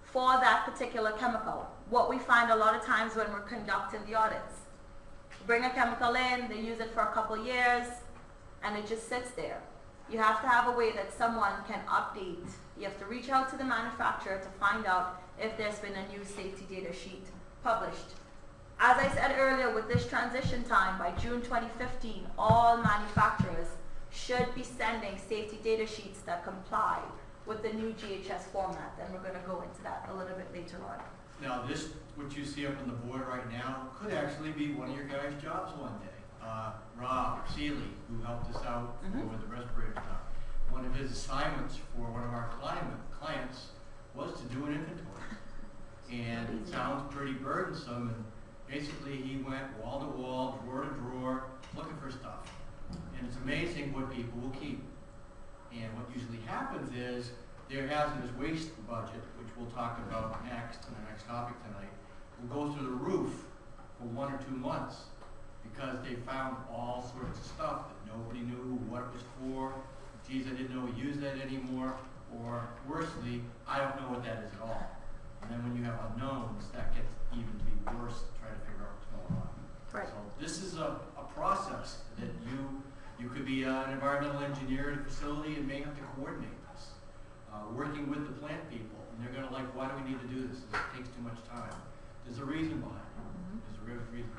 for that particular chemical. What we find a lot of times when we're conducting the audits. Bring a chemical in, they use it for a couple years, and it just sits there. You have to have a way that someone can update. You have to reach out to the manufacturer to find out if there's been a new safety data sheet published. As I said earlier, with this transition time, by June 2015, all manufacturers should be sending safety data sheets that comply with the new GHS format, and we're going to go into that a little bit later on. Now this, what you see up on the board right now, could actually be one of your guys' jobs one day. Rob Seeley, who helped us out over the respirator stuff, one of his assignments for one of our clients was to do an inventory. And it sounds pretty burdensome, and basically he went wall to wall, drawer to drawer, looking for stuff. And it's amazing what people will keep. And what usually happens is their hazardous waste budget, which we'll talk about next in our next topic tonight, will go through the roof for 1 or 2 months because they found all sorts of stuff that nobody knew what it was for. Geez, I didn't know we used that anymore. Or worstly, I don't know what that is at all. And then when you have unknowns, that gets even to be worse to try to figure out what's going on. Right. So this is a process that you could be an environmental engineer at a facility and may have to coordinate this. Working with the plant people, and they're going to like, why do we need to do this? It takes too much time. There's a reason behind it. There's a real reason.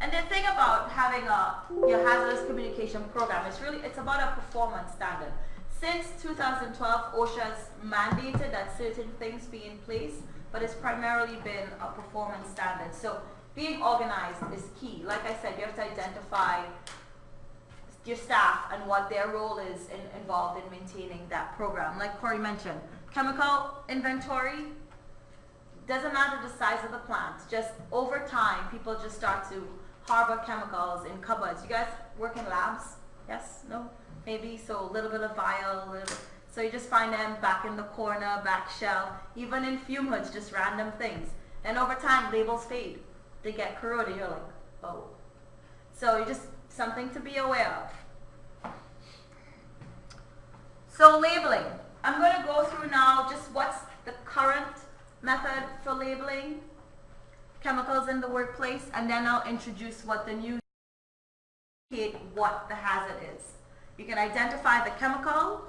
And the thing about having your hazardous communication program is really, it's about a performance standard. Since 2012, OSHA has mandated that certain things be in place, but it's primarily been a performance standard. So being organized is key. Like I said, you have to identify your staff and what their role is involved in maintaining that program. Like Corey mentioned, chemical inventory, doesn't matter the size of the plant, just over time people just start to harbor chemicals in cupboards. You guys work in labs? Yes? No? Maybe? So a little bit of vial, so you just find them back in the corner, back shelf, even in fume hoods, just random things. And over time labels fade. They get corroded, you're like, oh. So you just something to be aware of. So labeling. I'm going to go through now just what's the current method for labeling chemicals in the workplace, and then I'll introduce what the new what the hazard is. You can identify the chemical,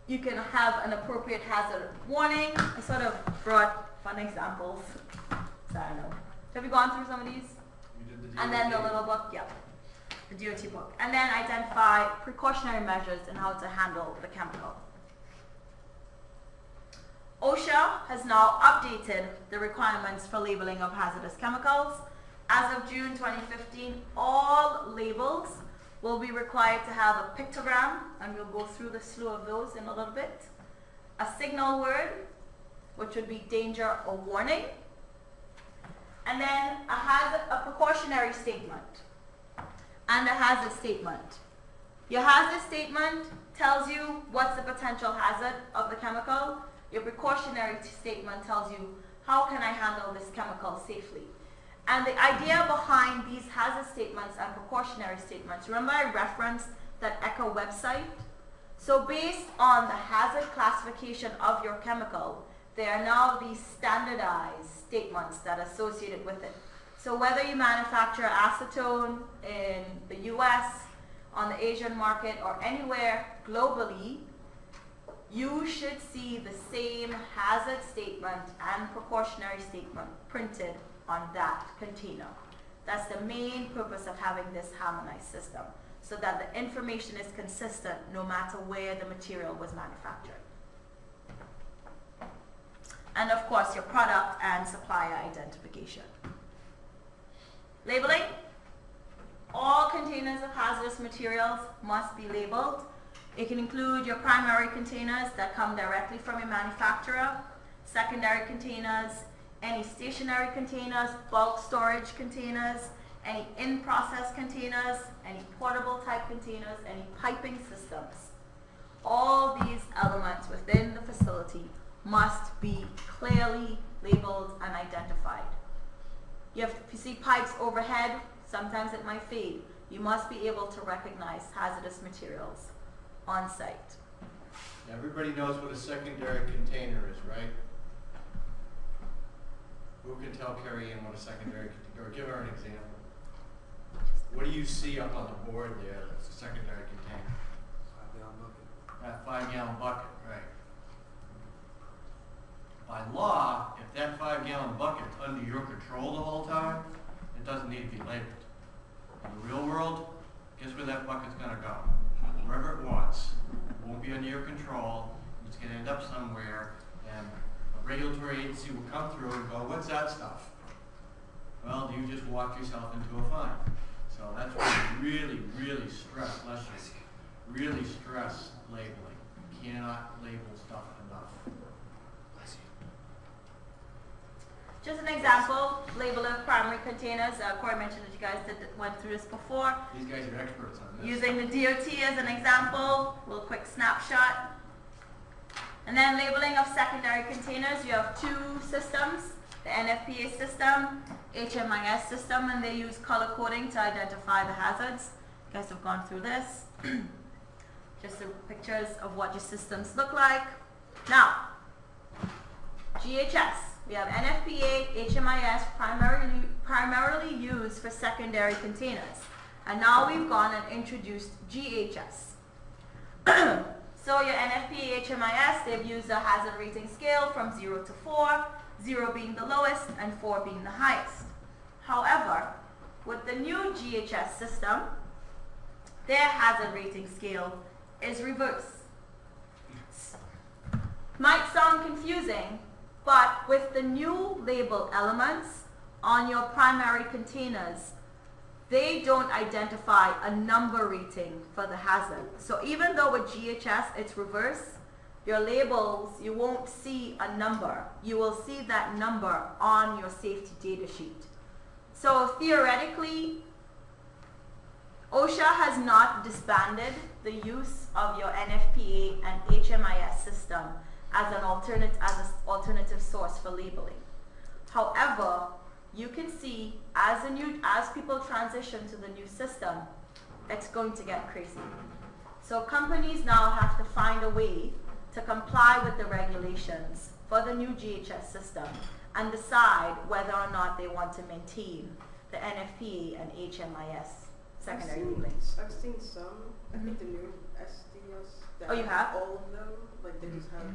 you can have an appropriate hazard warning. I sort of brought fun examples. So I don't know. Have you gone through some of these? We did the And then the little book, yeah. The DOT book. And then identify precautionary measures and how to handle the chemical. OSHA has now updated the requirements for labeling of hazardous chemicals. As of June 2015, all labels will be required to have a pictogram, and we'll go through the slew of those in a little bit, a signal word, which would be danger or warning, and then a precautionary statement and a hazard statement. Your hazard statement tells you what's the potential hazard of the chemical. Your precautionary statement tells you how can I handle this chemical safely. And the idea behind these hazard statements and precautionary statements, remember I referenced that ECHO website? So based on the hazard classification of your chemical, there are now these standardized statements that are associated with it. So whether you manufacture acetone in the US, on the Asian market, or anywhere globally, you should see the same hazard statement and precautionary statement printed on that container. That's the main purpose of having this harmonized system, so that the information is consistent no matter where the material was manufactured. And of course, your product and supplier identification. Labeling. All containers of hazardous materials must be labeled. It can include your primary containers that come directly from your manufacturer, secondary containers, any stationary containers, bulk storage containers, any in-process containers, any portable type containers, any piping systems. All these elements within the facility must be clearly labeled and identified. If you see pipes overhead, sometimes it might fade. You must be able to recognize hazardous materials on site. Everybody knows what a secondary container is, right? Who can tell Kerry Ann what a secondary container, or give her an example? What do you see up on the board there that's a secondary container? 5-gallon bucket. That 5-gallon bucket, right. By law, if that 5-gallon bucket's under your control the whole time, it doesn't need to be labeled. In the real world, guess where that bucket's gonna go? Wherever it wants. It won't be under your control. It's gonna end up somewhere, and a regulatory agency will come through and go, what's that stuff? Well, you just walked yourself into a fine. So that's why we really, really stress, really stress labeling. You cannot label stuff enough. Just an example, label of primary containers. Corey mentioned that you guys went through this before. These guys are experts on this. Using the DOT as an example, a little quick snapshot. And then labeling of secondary containers. You have two systems, the NFPA system, HMIS system, and they use color coding to identify the hazards. You guys have gone through this. Just the pictures of what your systems look like. Now, GHS. We have NFPA, HMIS, primarily used for secondary containers. And now we've gone and introduced GHS. So your NFPA, HMIS, they've used a hazard rating scale from 0 to 4, 0 being the lowest and 4 being the highest. However, with the new GHS system, their hazard rating scale is reversed. Might sound confusing, but with the new label elements on your primary containers, they don't identify a number rating for the hazard. So even though with GHS it's reversed, your labels, you won't see a number. You will see that number on your safety data sheet. So theoretically, OSHA has not disbanded the use of your NFPA and HMIS system as an alternative source for labeling. However, you can see as people transition to the new system, it's going to get crazy. So companies now have to find a way to comply with the regulations for the new GHS system and decide whether or not they want to maintain the NFPA and HMIS secondary labeling. I've seen some. I think the new SDS. That Oh, you have? all of them. Like they just have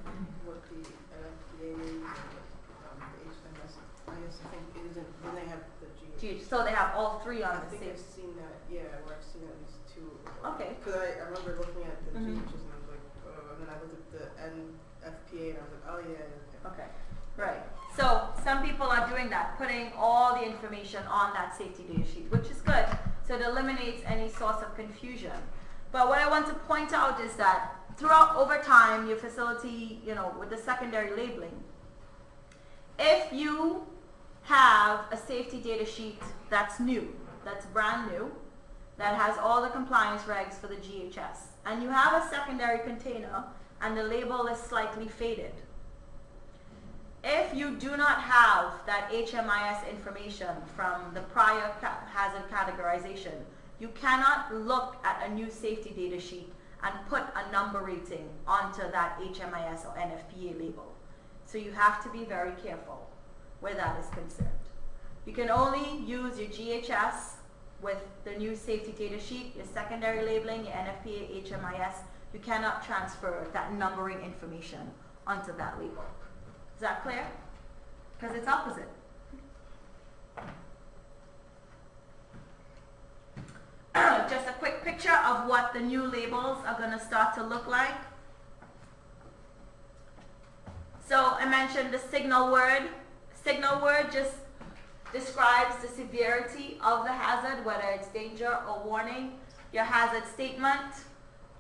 what the NFPA is and the HMS. I think it isn't. Then they have the GH. So they have all three on I the think same. I've seen that. Yeah, where I've seen at least two. Okay. Because I remember looking at the Mhm. GHs and I was like, and then I looked at the NFPA and I was like, oh yeah. Okay, right. So some people are doing that, putting all the information on that safety data sheet, which is good. So it eliminates any source of confusion. But what I want to point out is that throughout over time, your facility, with the secondary labeling, if you have a safety data sheet that's new, that's brand new, that has all the compliance regs for the GHS, and you have a secondary container and the label is slightly faded, if you do not have that HMIS information from the prior hazard categorization, you cannot look at a new safety data sheet and put a number rating onto that HMIS or NFPA label. So you have to be very careful where that is concerned. You can only use your GHS with the new safety data sheet, your secondary labeling, your NFPA, HMIS. You cannot transfer that numbering information onto that label. Is that clear? Because it's opposite. Just a quick picture of what the new labels are going to start to look like. So I mentioned the signal word. Signal word just describes the severity of the hazard, whether it's danger or warning. Your hazard statement,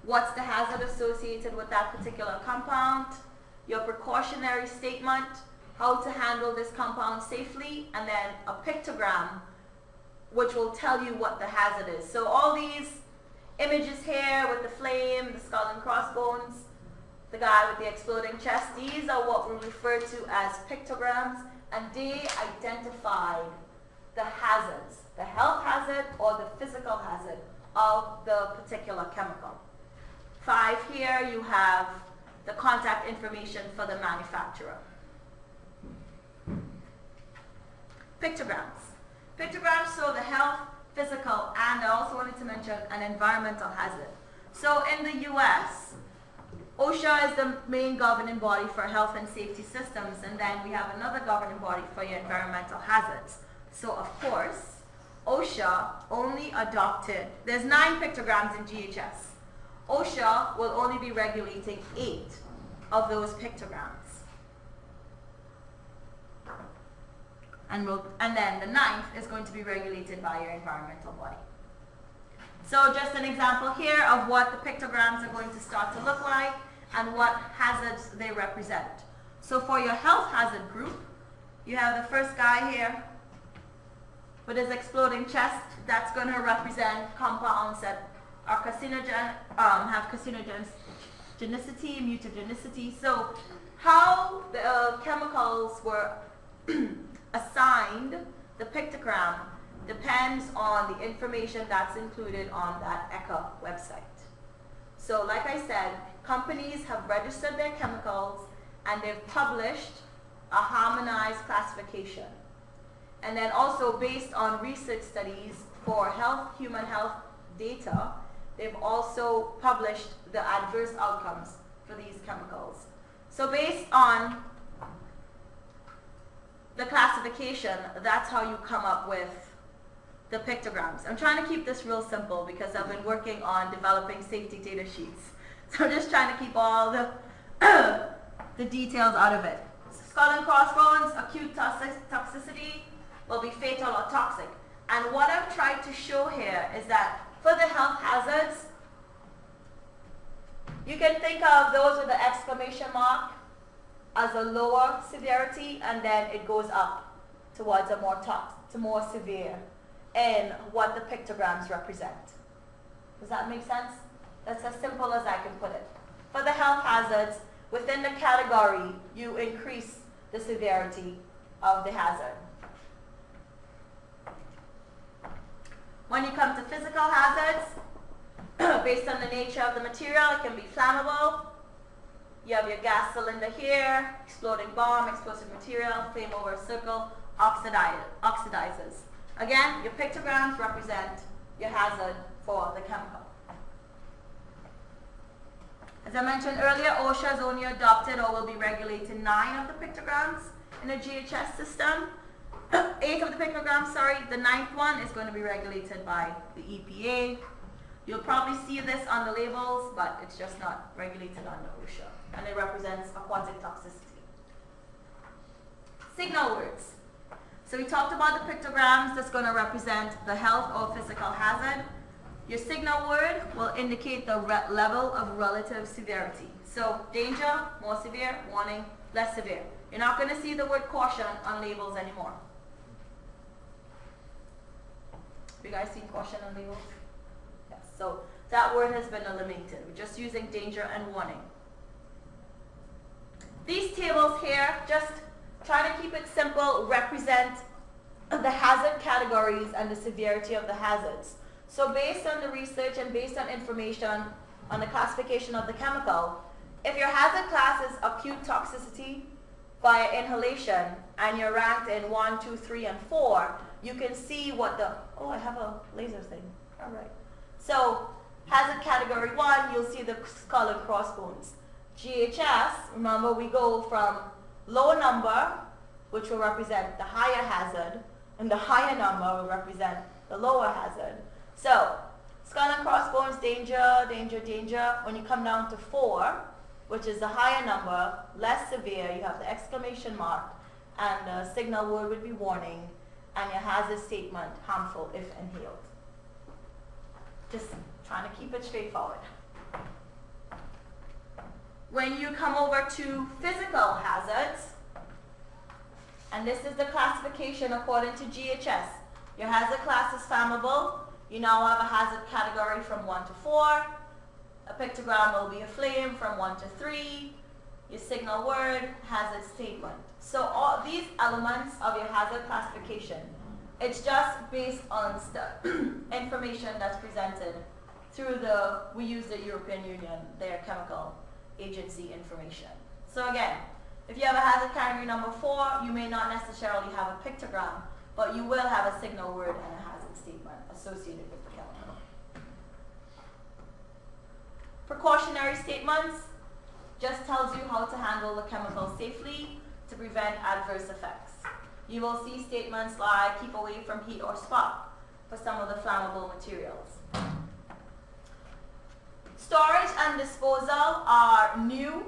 what's the hazard associated with that particular compound. Your precautionary statement, how to handle this compound safely, and then a pictogram which will tell you what the hazard is. So all these images here with the flame, the skull and crossbones, the guy with the exploding chest, these are what we refer to as pictograms, and they identify the hazards, the health hazard or the physical hazard of the particular chemical. 5 here, you have the contact information for the manufacturer. Pictograms. Pictograms show the health, physical, and I also wanted to mention an environmental hazard. So in the US, OSHA is the main governing body for health and safety systems, and then we have another governing body for your environmental hazards. So of course, OSHA only adopted, there's 9 pictograms in GHS. OSHA will only be regulating 8 of those pictograms. And then the 9th is going to be regulated by your environmental body. So just an example here of what the pictograms are going to start to look like and what hazards they represent. So for your health hazard group, you have the first guy here with his exploding chest. That's going to represent compounds that are carcinogen, have carcinogenicity, mutagenicity. So how the chemicals were assigned the pictogram depends on the information that's included on that ECHA website. So like I said, companies have registered their chemicals and they've published a harmonized classification. And then also based on research studies for health, human health data, they've also published the adverse outcomes for these chemicals. So based on the classification, that's how you come up with the pictograms. I'm trying to keep this real simple because I've been working on developing safety data sheets. So I'm just trying to keep all the the details out of it. Skull and crossbones, acute toxicity will be fatal or toxic. And what I've tried to show here is that for the health hazards, you can think of those with the exclamation mark as a lower severity, and then it goes up towards a more severe in what the pictograms represent. Does that make sense? That's as simple as I can put it. For the health hazards, within the category, you increase the severity of the hazard. When you come to physical hazards, based on the nature of the material, it can be flammable. You have your gas cylinder here, exploding bomb, explosive material, flame over a circle, oxidizers. Again, your pictograms represent your hazard for the chemical. As I mentioned earlier, OSHA has only adopted or will be regulating 9 of the pictograms in the GHS system. 8 of the pictograms, sorry. The 9th one is going to be regulated by the EPA. You'll probably see this on the labels, but it's just not regulated under OSHA. And it represents aquatic toxicity. Signal words. So we talked about the pictograms that's going to represent the health or physical hazard. Your signal word will indicate the level of relative severity. So danger, more severe, warning, less severe. You're not going to see the word caution on labels anymore. You guys seen caution on labels? Yes. So that word has been eliminated. We're just using danger and warning. These tables here, just try to keep it simple, represent the hazard categories and the severity of the hazards. So based on the research and based on information on the classification of the chemical, if your hazard class is acute toxicity via inhalation and you're ranked in 1, 2, 3, and 4, you can see what the, oh, I have a laser thing. All right. So hazard category 1, you'll see the skull and crossbones. GHS, remember we go from low number, which will represent the higher hazard, and the higher number will represent the lower hazard. So, skull and crossbones, danger, danger, danger. When you come down to 4, which is the higher number, less severe, you have the exclamation mark, and the signal word would be warning, and your hazard statement, harmful if inhaled. Just trying to keep it straightforward. When you come over to physical hazards, and this is the classification according to GHS. Your hazard class is flammable. You now have a hazard category from 1 to 4. A pictogram will be a flame from 1 to 3. Your signal word, hazard statement. So all these elements of your hazard classification, it's just based on information that's presented through we use the European Union, their chemical agency information. So again, if you have a hazard category number 4, you may not necessarily have a pictogram, but you will have a signal word and a hazard statement associated with the chemical. Precautionary statements just tells you how to handle the chemical safely to prevent adverse effects. You will see statements like keep away from heat or spark for some of the flammable materials. Storage and disposal are new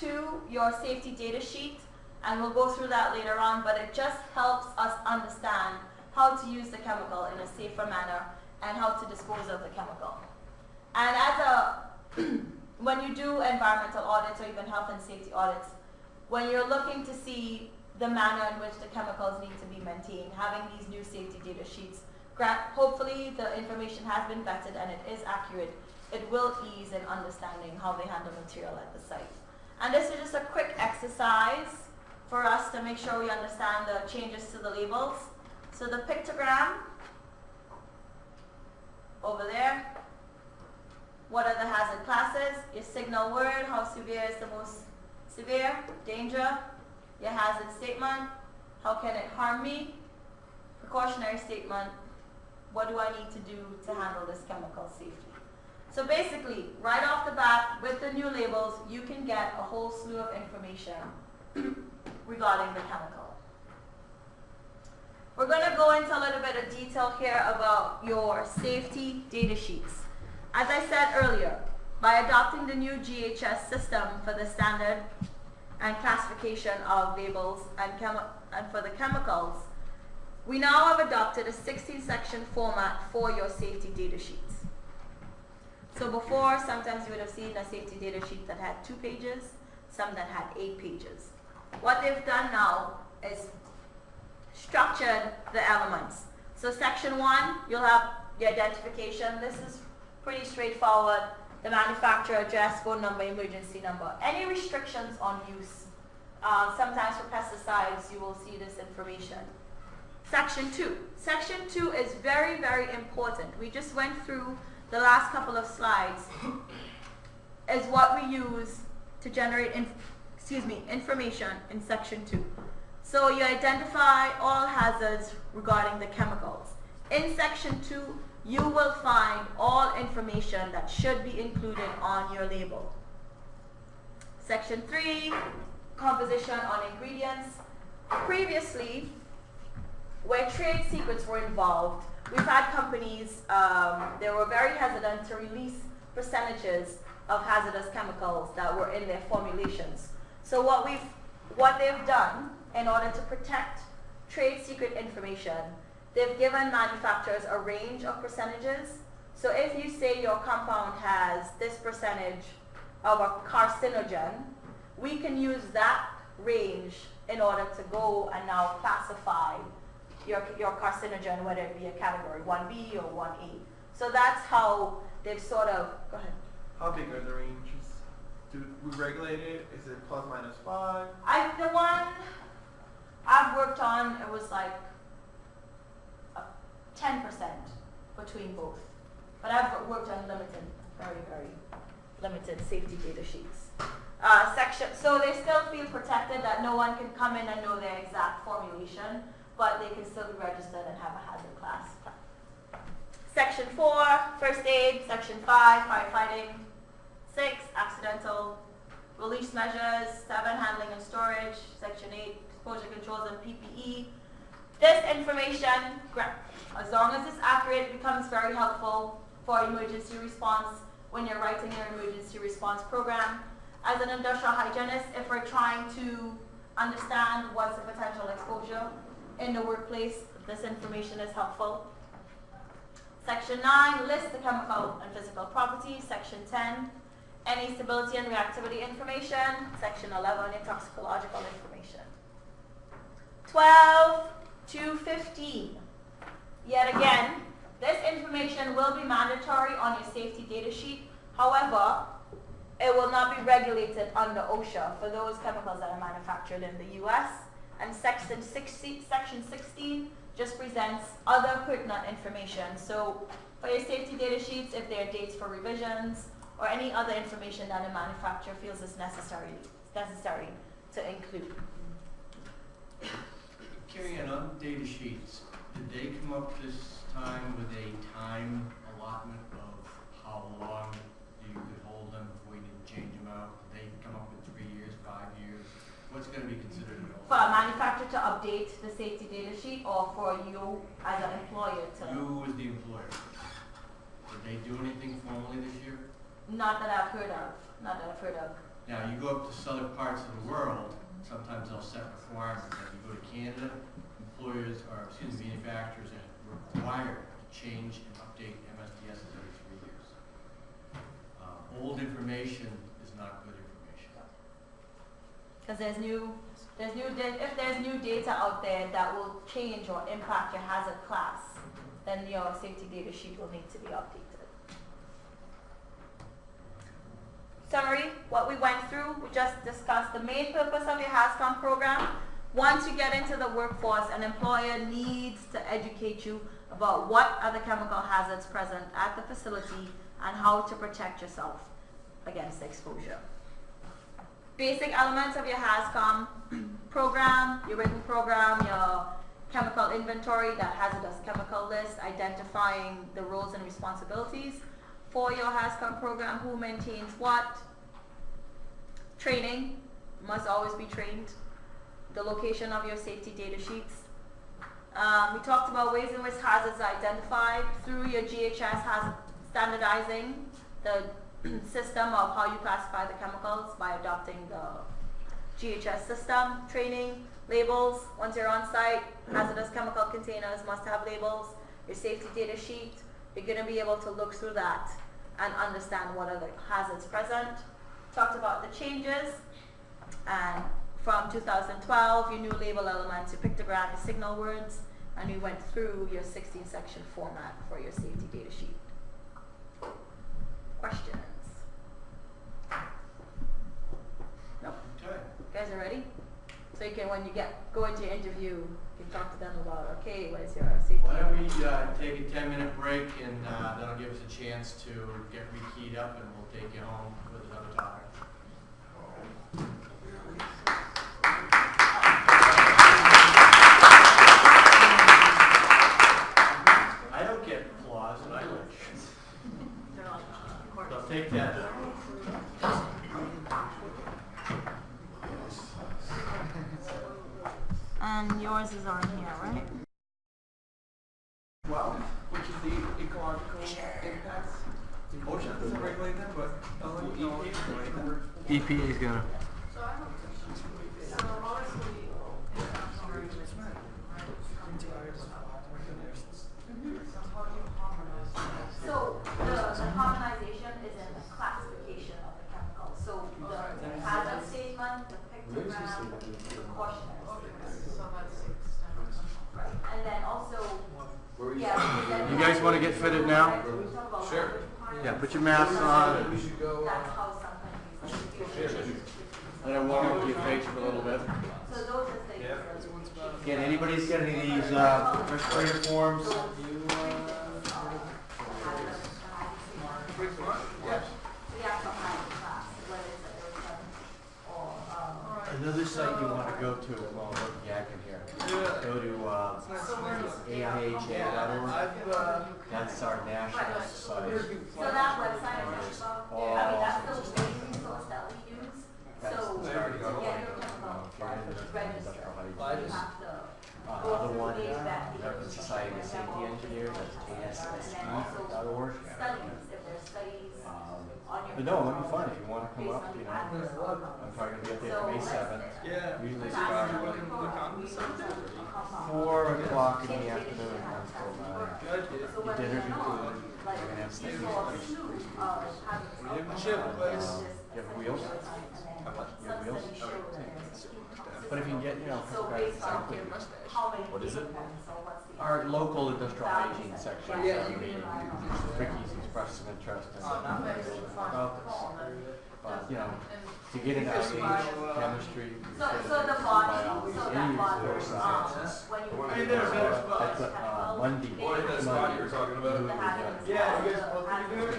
to your safety data sheet, and we'll go through that later on, but it just helps us understand how to use the chemical in a safer manner and how to dispose of the chemical. And when you do environmental audits or even health and safety audits, when you're looking to see the manner in which the chemicals need to be maintained, having these new safety data sheets, hopefully the information has been vetted and it is accurate, it will ease in understanding how they handle material at the site. And this is just a quick exercise for us to make sure we understand the changes to the labels. So the pictogram over there, what are the hazard classes? Your signal word, how severe is the most severe, danger. Your hazard statement, how can it harm me? Precautionary statement, what do I need to do to handle this chemical safely? So basically, right off the bat, with the new labels, you can get a whole slew of information regarding the chemical. We're going to go into a little bit of detail here about your safety data sheets. As I said earlier, by adopting the new GHS system for the standard and classification of labels and for the chemicals, we now have adopted a 16-section format for your safety data sheets. So before, sometimes you would have seen a safety data sheet that had 2 pages, some that had 8 pages. What they've done now is structured the elements. So section 1, you'll have the identification. This is pretty straightforward. The manufacturer, address, phone number, emergency number. Any restrictions on use. Sometimes for pesticides, you will see this information. Section 2. Section 2 is very, very important. We just went through the last couple of slides. Is what we use to generate information in section 2. So you identify all hazards regarding the chemicals. In section 2, you will find all information that should be included on your label. Section 3, composition on ingredients. Previously, where trade secrets were involved, we've had companies, they were very hesitant to release percentages of hazardous chemicals that were in their formulations. So what they've done in order to protect trade secret information, they've given manufacturers a range of percentages. So if you say your compound has this percentage of a carcinogen, we can use that range in order to go and now classify your carcinogen, whether it be a category 1B or 1A. So that's how they've sort of, go ahead. How big are the ranges? Do we regulate it? Is it plus minus 5? The one I've worked on, it was like 10% between both. But I've worked on limited, very, very limited safety data sheets. So they still feel protected that no one can come in and know their exact formulation, but they can still be registered and have a hazard class. Section 4, first aid. Section 5, firefighting. 6, accidental release measures. 7, handling and storage. Section 8, exposure controls and PPE. This information, as long as it's accurate, becomes very helpful for emergency response when you're writing your emergency response program. As an industrial hygienist, if we're trying to understand what's the potential exposure in the workplace, this information is helpful. Section 9 lists the chemical and physical properties. Section 10, any stability and reactivity information. Section 11, your toxicological information. 12 to 15. Yet again, this information will be mandatory on your safety data sheet. However, it will not be regulated under OSHA for those chemicals that are manufactured in the US. And section 16 just presents other pertinent information. So for your safety data sheets, if there are dates for revisions or any other information that a manufacturer feels is necessary to include. Kerry, on data sheets, did they come up this time with a time allotment of how long you could hold them before you need to change them out? Did they come up with 3 years, 5 years? What's going to be considered an old? For a manufacturer to update the safety data sheet, or for you as an employer to? You as the employer. Did they do anything formally this year? Not that I've heard of. Not that I've heard of. Now, you go up to southern parts of the world, sometimes they'll set requirements. If you go to Canada, manufacturers are required to change and update MSDSs every 3 years. Old information is not good information. Because if there's new data out there that will change or impact your hazard class, then your safety data sheet will need to be updated. Summary, what we went through, we just discussed the main purpose of your HazCom program. Once you get into the workforce, an employer needs to educate you about what are the chemical hazards present at the facility and how to protect yourself against exposure. Basic elements of your HazCom program, your written program, your chemical inventory, that hazardous chemical list, identifying the roles and responsibilities for your HazCom program, who maintains what. Training, must always be trained. The location of your safety data sheets. We talked about ways in which hazards are identified through your GHS standardizing the system of how you classify the chemicals by adopting the GHS system. Training, labels, once you're on site, hazardous chemical containers must have labels. Your safety data sheet, you're going to be able to look through that and understand what are the hazards present. Talked about the changes, and from 2012, your new label elements, your pictogram, your signal words, and we went through your 16-section format for your safety data sheet. Questions? Nope. Okay. You guys are ready? So you can, when you go into your interview, you can talk to them about, okay, what is your safety? Why don't we take a 10-minute break, and that'll give us a chance to get rekeyed up, and we'll take you home with another topic. I don't get applause, and I like it. So take that. And yours is on here, right? Well, which is the ecological impacts? OSHA doesn't regulate them, but EPA regulate them. EPA is gonna. So I have a question. So honestly, want to get fitted now? Sure. Yeah, put your masks on. We should go. That's how some countries Let it warm up your face for a little bit. So those are things. Yeah. Again, anybody's got any of these respirator forms? We have to hide the class, whether it's a person or, Another site you want to go to while we're yakking here. Go to AIHA.org. That's our national site. so that website I talked about, I mean, that's the main resource that we use. So to get your chemical register, you have to go Other through one, ASVAB, American Society of Safety Engineers, that's ASSE.org. studies, if there's studies on your. But no, it'll be fun if you want to come up, you know. I'm probably going to be up there for May 7th. Yeah. Usually start at like 4 o'clock in the afternoon until 9. Your dinner's included. You're going to have steak. You have wheels? You have wheels? But if you can get, you know, What is it? our local industrial hygiene section. Ricky's expressed some interest in about this. But, you know, to get into chemistry, So the body, biology, so any that body, of those sciences. when you. I mean, there's better spots. That's what, Monday. Boy, that spot you were talking about. Yeah, you guys both can do it.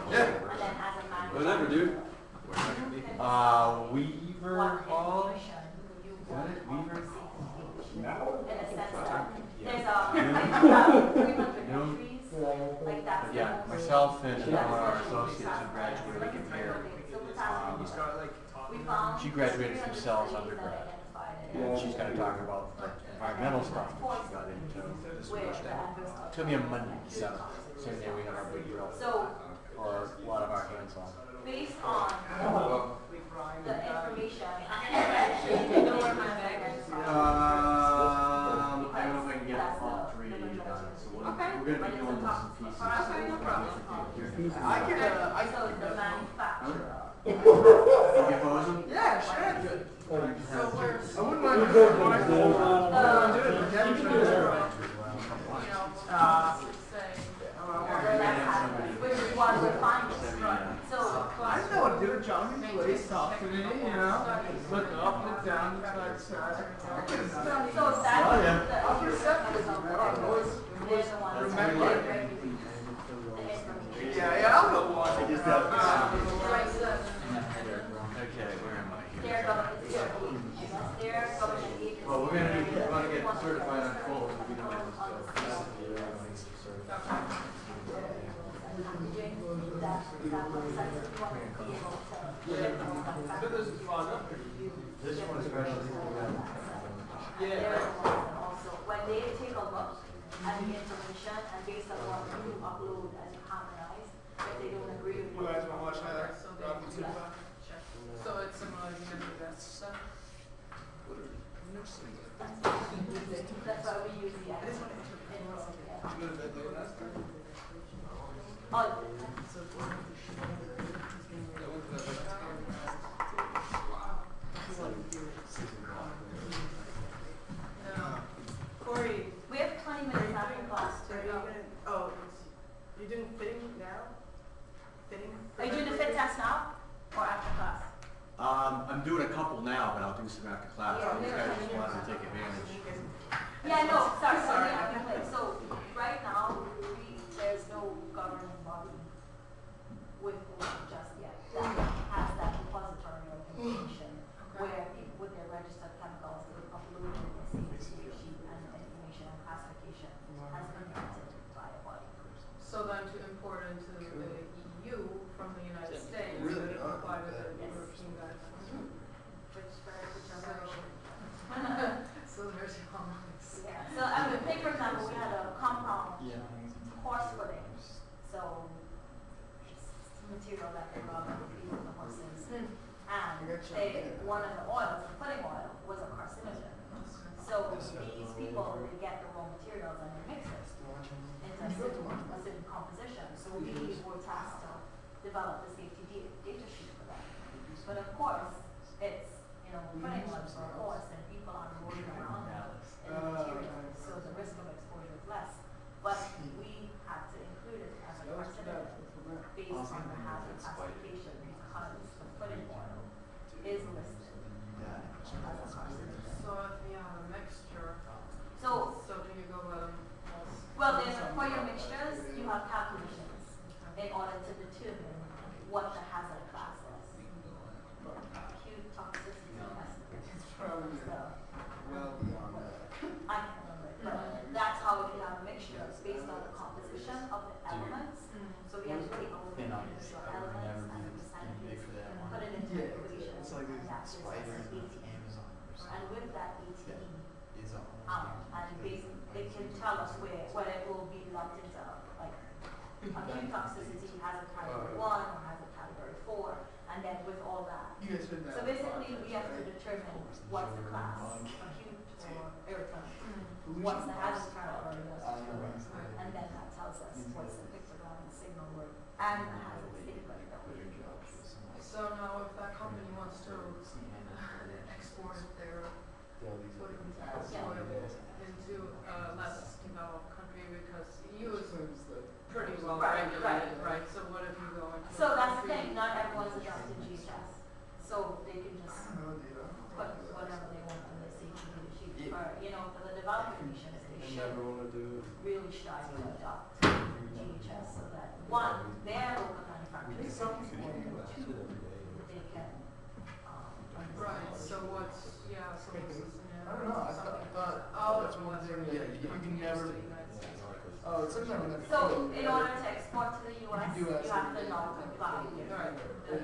Yeah. And then as a man. Whatever, dude. Weaver Hall? What is Weaver? In a sense that there's a, like 300 entries, like that's. But yeah, myself and one of our associates who graduated from here, We found. she graduated from Cells undergrad. And she's going to talk about the environmental stuff that she got into. Took me a Monday, the 7th. Same day we got our big drill. So Or a lot of our hands on. based on the information. I don't know if I can get all three done. So we're going to be doing this in pieces. I can, So the manufacturer. You get those? yeah, sure. So where's, I wouldn't mind doing it. I wouldn't do it. Demonstrate. Which is one we're finding. So. I know what to do. John plays talk to me, you know. Look up, look down, look side. So that's the. I'm receptive. They're the ones that Remember. regulate the information. Yeah, I'll go watch it. Okay, where am I here? They're government agencies. Well, we're going to get certified on full. So we don't have this This one especially. Also, when they take a look at the information and based on what you upload and you harmonize, if they don't agree with You what guys you want to watch that? so it's similar to the best stuff? that's why we use the Go to bed late last night. Oh, Corey, we have 20 minutes after class. so you're gonna, oh, you're doing fitting now? Fitting? Are you doing the fit test now or after class? I'm doing a couple now, but I'll do some after class. These guys just wanted to take advantage. Yeah, no, sorry. So right now, there's no governing body with just yet that has that repository of information where people with their registered chemicals would upload their safety sheet and information and classification has been granted by a body. So then to import into the EU from the United States, Really would it not. comply with the Yes. European guidelines? Which are very So there's your homeworks. Yeah, so I mean, take for example, we had a compound horse footing. So it's material that they rub on the feet of the horses. And one of the oils, the footing oil, was a carcinogen. So these people, they get the raw materials and they mix it into a certain composition. So we were tasked to develop the safety data sheet for that. But of course, it's, footing oil for a horse and people are rolling around in the material, so the risk of exposure is less. But we have You guys heard that. So basically, we have to determine what's the class, acute or irritant, what's the hazard or industrial, and then that tells us what's the pictogram and signal word and the hazard statement that we can use. So now if that company wants to export their soil into a less developed country, because EU is pretty well regulated, right? So what if you go into So that's the thing, not everyone's adopted GHS, so they can just put whatever they want on their CTD sheet. For, you know, for the developing nations, they should really strive to adopt GHS so that, one, their local manufacturers they can, right, so what's so what's the scenario? I don't know, I thought that's one thing that you can never, oh, it's something like that. so in order to export to the US, you have to non-comply with Right. So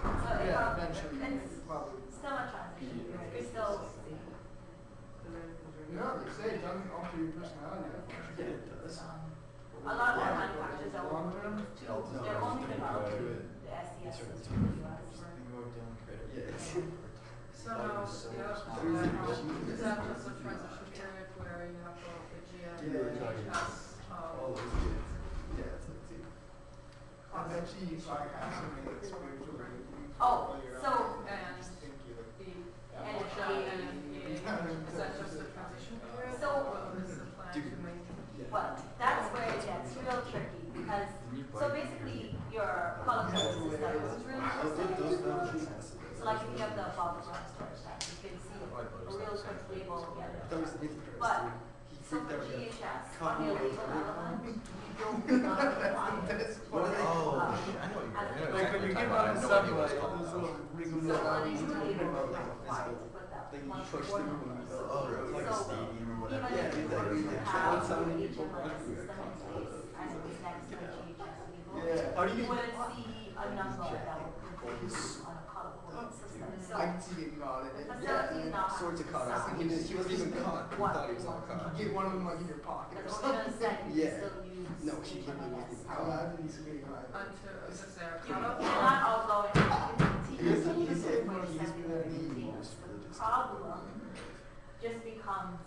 Yeah, eventually, it's probably. still a transition period, you're still, No, they say it doesn't alter your personality that much. Yeah, it does. a lot of our manufacturers are Long term? they're only developing the SDSs for the US. So now, is that just a transition period where you have to the GHS? Yeah, it's like, and actually, you probably have so many spiritual realities. Oh, so, And Thank you. the And OSHA the- and EPA, is that just a transition period? So- Or is the plan to make? well, that's where it gets real tricky because, so basically your color code system is really specific. So like if you have the bubble storage tank, you can see a real quick label, but, so for GHS, on your label element, you don't modify it. Like when you get on the subway, those little wriggly So on lines. these labels, you're required to put that one before number. So even if you were to have the HMIS system in place and it was next to the GHS label, you wouldn't see a number that would confuse you on a color coded system. So I can see getting caught in the it. facility's not Sorts of caught up. He wasn't even caught. He thought he was not caught. Get one of them like in your pocket or Because something. OSHA said you Yeah. can still use No, she can't even HMIS. use I imagine he's getting high. Until, is there a You're cutoff? not outgoing. He's- The he's getting money, he's been there. problem just becomes,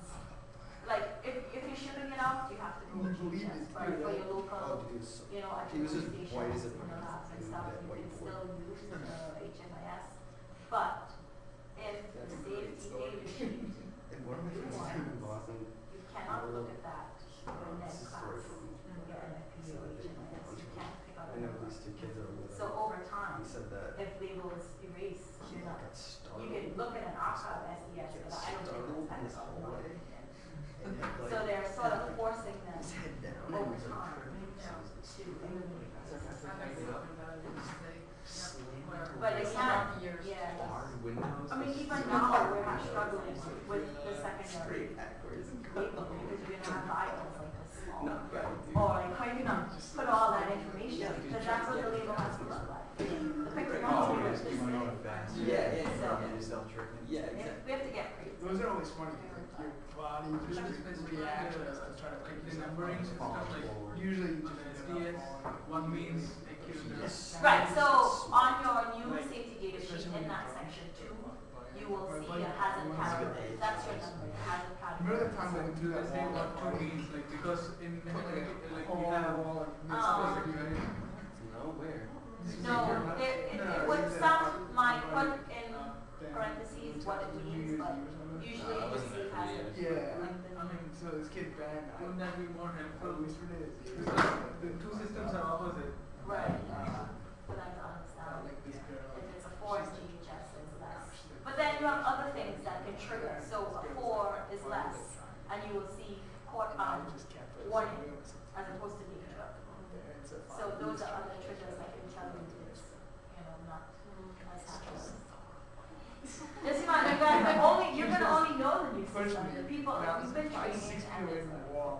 like, if you're shipping it out, you have to go with Believe GHS, it, but yeah. for your local, Oh, dude, so- you know, at he was your just stations, white as a you know, labs and dude, stuff, that you white can board. still use the HMIS. But if the safety data sheet, And what am I supposed to do in Boston? you cannot look at that and then class and get an FPO HMIS. You can't pick out I a know number. these two kids are with So over time, He said that if label is erased, he you're not, got startled. you can look at an archive SDS, but I don't think that's ethical. And had, like, So they're sort of forcing them his head down. over and he was like, time "Crap." to eliminate this. I think something that is where. But it can't, Years. yeah. Hard windows. I mean, even now, we're struggling with the secondary Straight backwards. label because you're gonna have files like this small. Not bad, dude. Or like, how you gonna put all that information, because that's what the label has to look like. The picture Oh, is the same. Yeah, So, yeah, exactly. we have to get creative. Those are always funny, like your body just reacts to try to pick The this up. numbering and stuff like Usually you just SDS, one means acute. Right, so on your new safety data sheet in that section 2, you will see a hazard category. That's your number, your hazard Remember the time category. when we threw that Say thing what up? two means, like, because in, like, we Oh, have wall, like, mixed Um, up, right? No, where? No, it would some might put in parentheses what it means, but usually you just see hazard. Yeah, Like the I mean, so this kid banned. wouldn't that be more helpful? At least for this. Because the two systems are opposite. Right, for them to understand. Like this girl. If it's a 4 GHS is less. But then you have other things that can trigger. So a 4 is less, and you will see court warning as opposed to being triggered. So those are other triggers that can tell you it's, you know, not as happening. Just imagine, you're gonna only know the new system. The people, we've been I training 6 feet and away from the wall,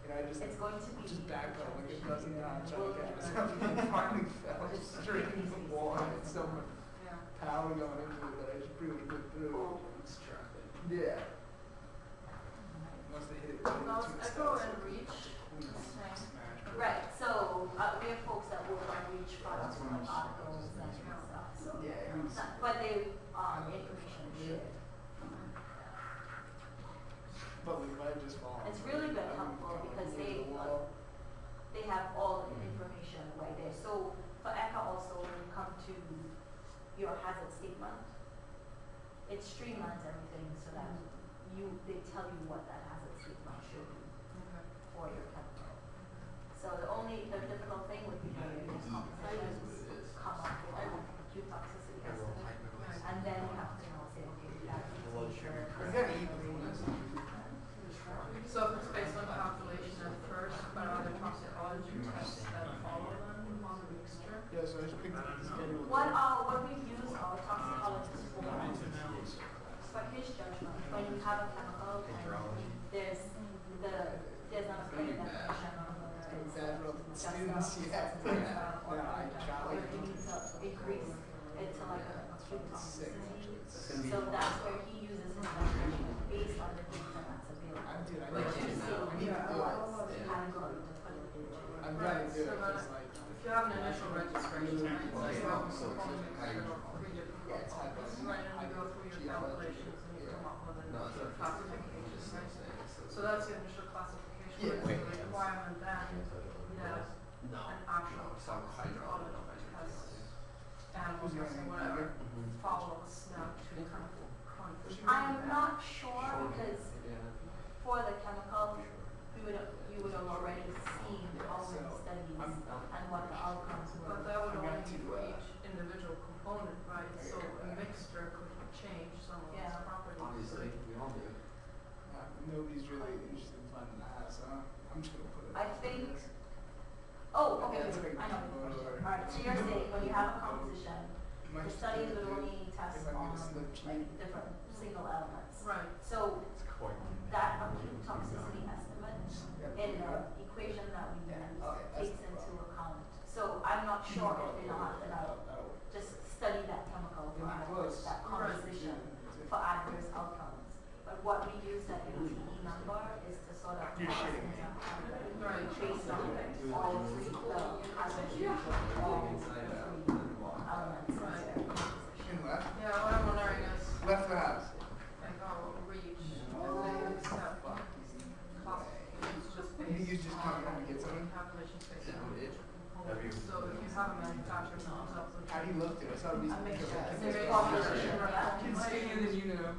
and I just it's going to be. just backpedal like a dozen times trying to catch myself, and finally fell straight into the wall, and it's so much Yeah. power going into it that I just pretty much went through. Yeah. Once they hit it, Now, it's Echo and Reach. Right, so we have folks that work on reach products from articles and stuff, so. Yeah, But we might just fall. It's really been helpful because they have all the information right there. So for ECHA also, when you come to your hazard statement, it streamlines everything so that they tell you what that hazard statement should be for your chemical. So the difficult thing with people in these competitions come up with an acute toxicity estimate, and then you have to say, okay, we got to make sure. So if it's based on calculation at first, but are there toxicology tests that follow them on the mixture? Yeah, so I just picked up the schedule. What we use our toxicologists for his judgment, when you have a chemical and there's not a clear definition on whether it's just or you need to increase it to like a acute toxicity. So that's where he uses his definition based on the data that's available. Which is what category to put it into. I'm trying to do it, So it's like, if you have an initial registration, right, so you have a component mixture of 3 different components, right, and you go through your calculations and you come up with an initial classification, right? So that's the initial classification, Yeah. right? So the requirement then that an actual toxicology test, animal testing, whatever, follows now to kind of confirm. I'm not sure because for the chemical, you would have already seen how many studies and what the outcomes were. But that would only be for each individual component, right? So a mixture could change some of its properties. Obviously, we all do. nobody's really interested in finding the house, so I'm just gonna put it. I think, oh, okay, That's a big I know. photo. Alright, so you're saying when you have a composition, Might the just studies do would it only test if I'm on gonna slip like different single elements. Right. So that acute toxicity estimate in the equation that we use takes into account. So I'm not sure if they're not gonna just study that chemical for adverse, that composition for adverse outcomes. But what we use that ATE number is to sort of based on all three, the concentration of all three elements in their composition. In left? Yeah, what I'm wondering is, Left the house. like, how reach, if they accept classifications just You think based you just on come home and get something? calculations based on each component. So if you have a manufacturer that comes up with How do you look at it? So we A mixture. Maybe Composition, right, yeah. formulation. than you know.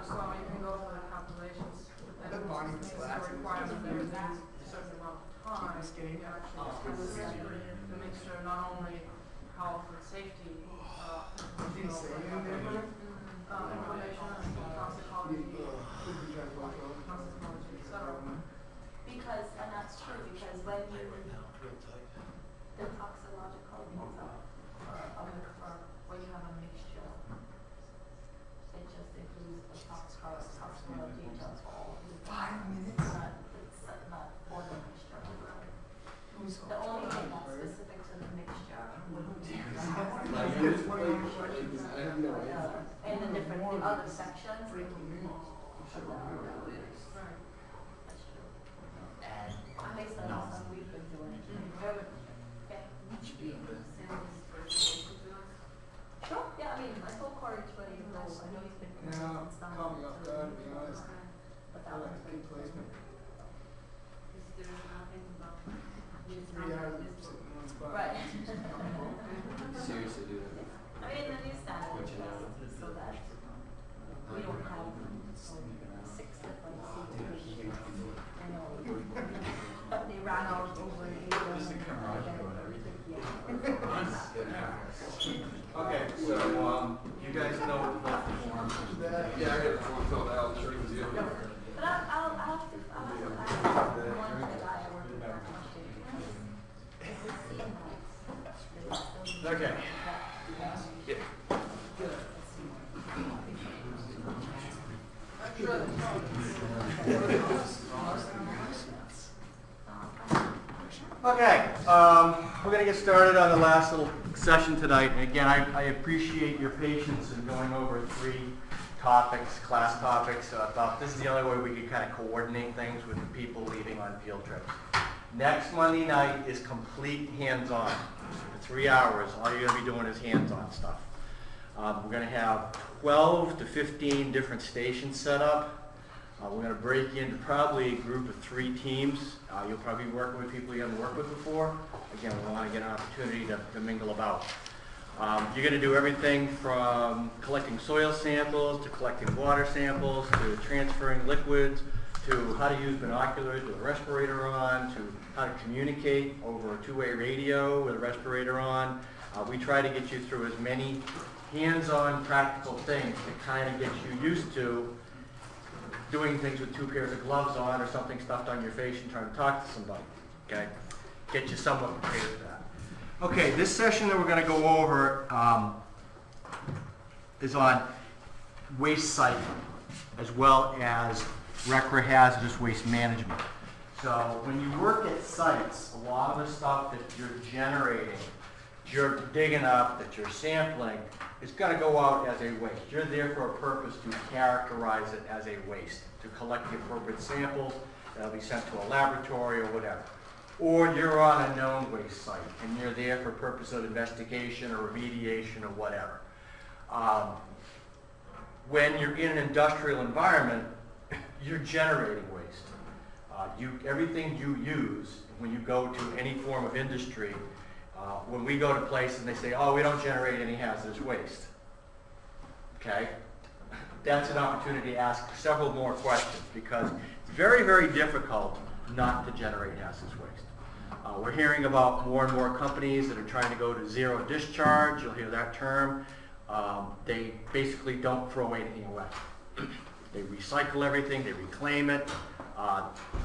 So you can go through the calculations, but then That Bonnie it's a glasses. requirement that within a certain amount of time, Keep it skinny. you actually test the mixture, not only health and safety, Did you say anything? information and toxicology, toxicology, et cetera. Because, and that's true, because when you, the toxicological data, when you have a mixture, it just includes the toxicology data for all the 5 minutes? It's not for the mixture. The only thing that's specific to the mixture would be in the different, the other sections. Right. That's true. Based on what we've been doing. Okay. Sure, yeah, I mean, I told Corey to let you know, I know he's been. No, caught me off guard, to be honest. But that I one's like pretty good placement. Is there nothing about? 3 hours sitting in one spot. Right. Seriously, dude. I mean, the new standard is so that we don't have 6 different CTs. I know. But they ran out over Okay, so, you guys know what the form is. Yeah, I got the form filled out, sure it was you. But I'll have to, one of the guy I work with that much to Okay. I'm sure Okay, we're going to get started on the last little session tonight. And again, I appreciate your patience in going over 3 topics, class topics. I thought this is the only way we could kind of coordinate things with the people leaving on field trips. Next Monday night is complete hands-on. For 3 hours, all you're going to be doing is hands-on stuff. We're going to have 12 to 15 different stations set up. We're going to break into probably a group of 3 teams. You'll probably be working with people you haven't worked with before. Again, we want to get an opportunity to mingle about. You're going to do everything from collecting soil samples, to collecting water samples, to transferring liquids, to how to use binoculars with a respirator on, to how to communicate over a 2-way radio with a respirator on. We try to get you through as many hands-on practical things to kind of get you used to doing things with 2 pairs of gloves on or something stuffed on your face and trying to talk to somebody, okay? Get you somewhat prepared for that. Okay, this session that we're going to go over is on waste cycling as well as hazardous waste management. So when you work at sites, a lot of the stuff that you're generating, you're digging up, that you're sampling, is going to go out as a waste. You're there for a purpose to characterize it as a waste, to collect the appropriate samples that'll be sent to a laboratory or whatever. Or you're on a known waste site and you're there for purpose of investigation or remediation or whatever. When you're in an industrial environment, you're generating waste. Everything you use when you go to any form of industry, when we go to places and they say, oh, we don't generate any hazardous waste. Okay? That's an opportunity to ask several more questions because it's very, very difficult not to generate hazardous waste. We're hearing about more and more companies that are trying to go to zero discharge. You'll hear that term. They basically don't throw anything away. They recycle everything, they reclaim it,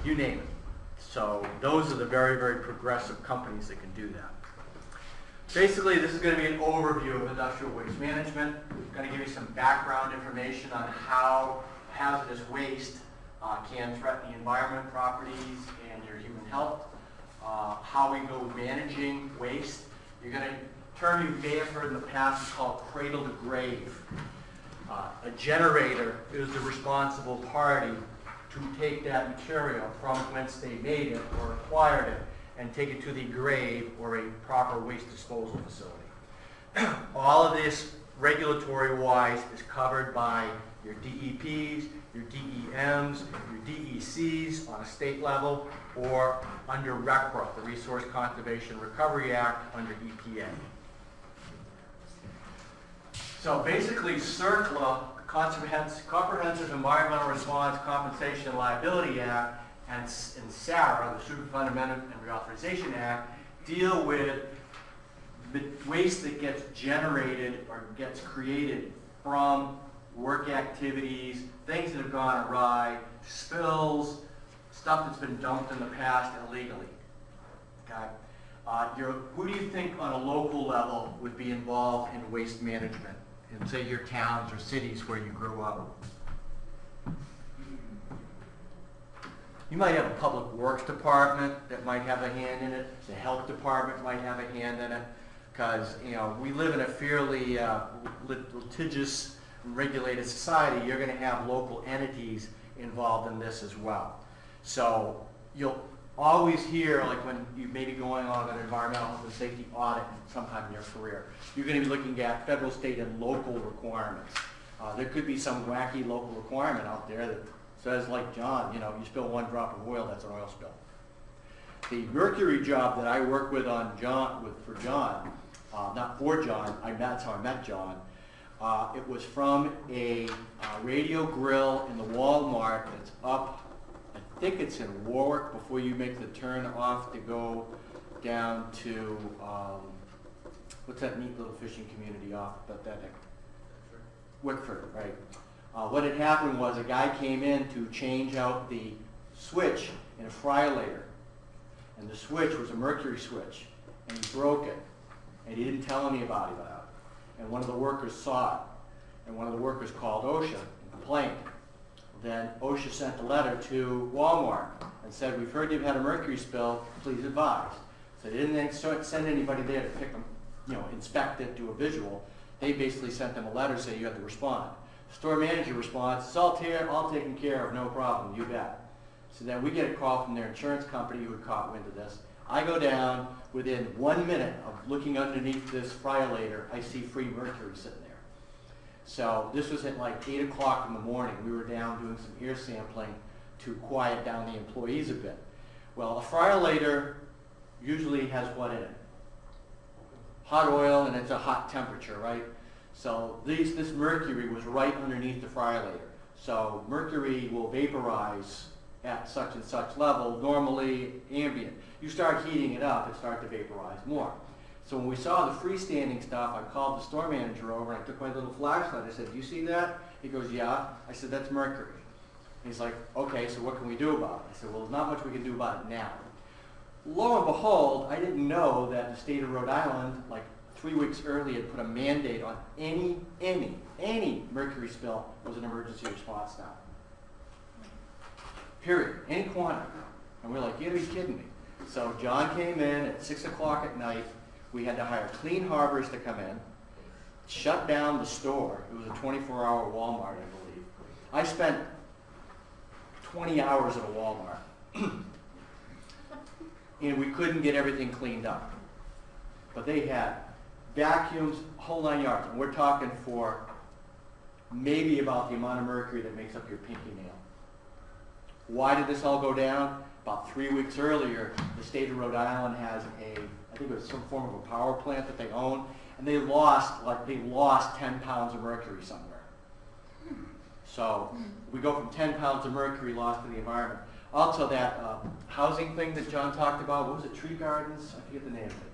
you name it. So those are the very, very progressive companies that can do that. Basically, this is going to be an overview of industrial waste management. I'm going to give you some background information on how hazardous waste can threaten the environment, properties, and your human health. How we go managing waste. You're going to, term you may have heard in the past is called cradle to grave. A generator is the responsible party to take that material from whence they made it or acquired it and take it to the grave or a proper waste disposal facility. All of this regulatory-wise is covered by your DEPs, your DEMs, your DECs on a state level, or under RCRA, the Resource Conservation Recovery Act under EPA. So basically CERCLA, Comprehensive Environmental Response Compensation and Liability Act, and SARA, the Superfund Amendment and Reauthorization Act, deal with the waste that gets generated or gets created from work activities, things that have gone awry, spills, stuff that's been dumped in the past illegally. Okay? Who do you think on a local level would be involved in waste management in, say, your towns or cities where you grew up? You might have a public works department that might have a hand in it. The health department might have a hand in it, because we live in a fairly litigious, regulated society. You're going to have local entities involved in this as well. So you'll always hear, like when you may be going on an environmental health and safety audit sometime in your career, you're going to be looking at federal, state, and local requirements. There could be some wacky local requirement out there that says, like John, you spill 1 drop of oil, that's an oil spill. The mercury job that I work with on for John, not for John, that's how I met John. It was from a radio grill in the Walmart that's up, I think it's in Warwick, before you make the turn off to go down to, what's that neat little fishing community off Bethesda? Wickford, right. What had happened was a guy came in to change out the switch in a fryolator. And the switch was a mercury switch. And he broke it. And he didn't tell anybody about it. And one of the workers saw it. And one of the workers called OSHA and complained. Then OSHA sent a letter to Walmart and said, we've heard you've had a mercury spill, please advise. So they didn't send anybody there to pick them, inspect it, do a visual. They basically sent them a letter saying you had to respond. Store manager responds, it's all taken care of, no problem, you bet. So then we get a call from their insurance company who had caught wind of this. I go down, within 1 minute of looking underneath this fryolator, I see free mercury sitting there. So this was at like 8 o'clock in the morning. We were down doing some air sampling to quiet down the employees a bit. Well, a fryer-lator usually has what in it? Hot oil, and it's a hot temperature, right? So this mercury was right underneath the fryer-lator. So mercury will vaporize at such and such level, normally ambient. You start heating it up, it starts to vaporize more. So when we saw the freestanding stuff, I called the store manager over and I took my little flashlight. I said, "Do you see that?" He goes, "Yeah." I said, "That's mercury." He's like, "Okay, so what can we do about it?" I said, "Well, there's not much we can do about it now." Lo and behold, I didn't know that the state of Rhode Island, like 3 weeks earlier, had put a mandate on any mercury spill was an emergency response now. Period. Any quantity. And we're like, "You gotta be kidding me." So John came in at 6 o'clock at night. We had to hire Clean Harbors to come in, shut down the store. It was a 24-hour Walmart, I believe. I spent 20 hours at a Walmart. And we couldn't get everything cleaned up. But they had vacuums, whole 9 yards. And we're talking for maybe about the amount of mercury that makes up your pinky nail. Why did this all go down? About 3 weeks earlier, the state of Rhode Island has I think it was some form of a power plant that they own, and they lost 10 pounds of mercury somewhere. So we go from 10 pounds of mercury lost to the environment. Also that housing thing that John talked about, what was it, Tree Gardens? I forget the name of it.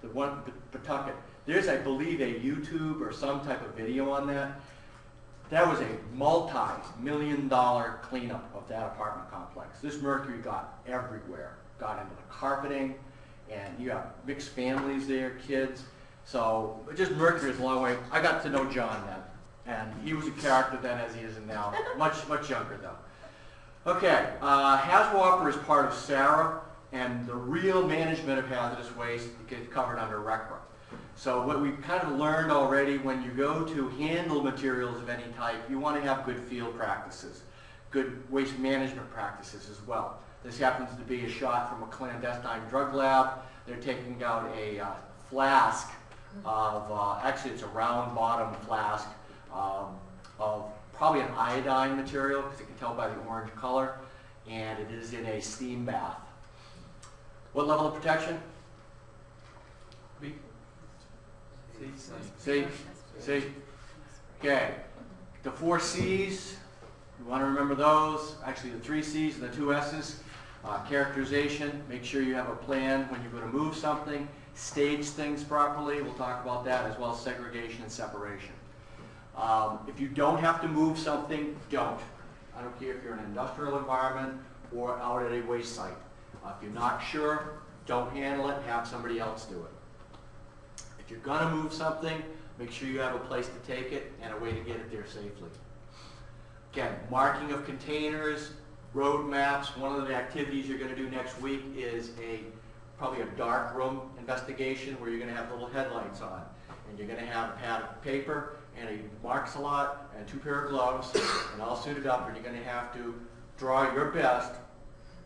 The one, Pawtucket. There's, I believe, a YouTube or some type of video on that. That was a multi-million-dollar cleanup of that apartment complex. This mercury got everywhere. Got into the carpeting, and you have mixed families there, kids. So just mercury is a long way. I got to know John then, and he was a character then as he is now. Much younger though. Okay, Hazwoper is part of SARA, and the real management of hazardous waste gets covered under RECRA. So what we've kind of learned already, when you go to handle materials of any type, you want to have good field practices, good waste management practices as well. This happens to be a shot from a clandestine drug lab. They're taking out a flask of, actually it's a round bottom flask of probably an iodine material, because you can tell by the orange color, and it is in a steam bath. What level of protection? B? C? C? Okay. The 4 C's, you want to remember those. Actually, the 3 C's and the 2 S's. Characterization, make sure you have a plan when you're going to move something. Stage things properly, we'll talk about that, as well as segregation and separation. If you don't have to move something, don't. I don't care if you're in an industrial environment or out at a waste site. If you're not sure, don't handle it, have somebody else do it. If you're going to move something, make sure you have a place to take it and a way to get it there safely. Again, marking of containers, road maps. One of the activities you're going to do next week is probably a dark room investigation where you're going to have little headlights on. And you're going to have a pad of paper and a mark-a-lot and 2 pair of gloves and all suited up, and you're going to have to draw your best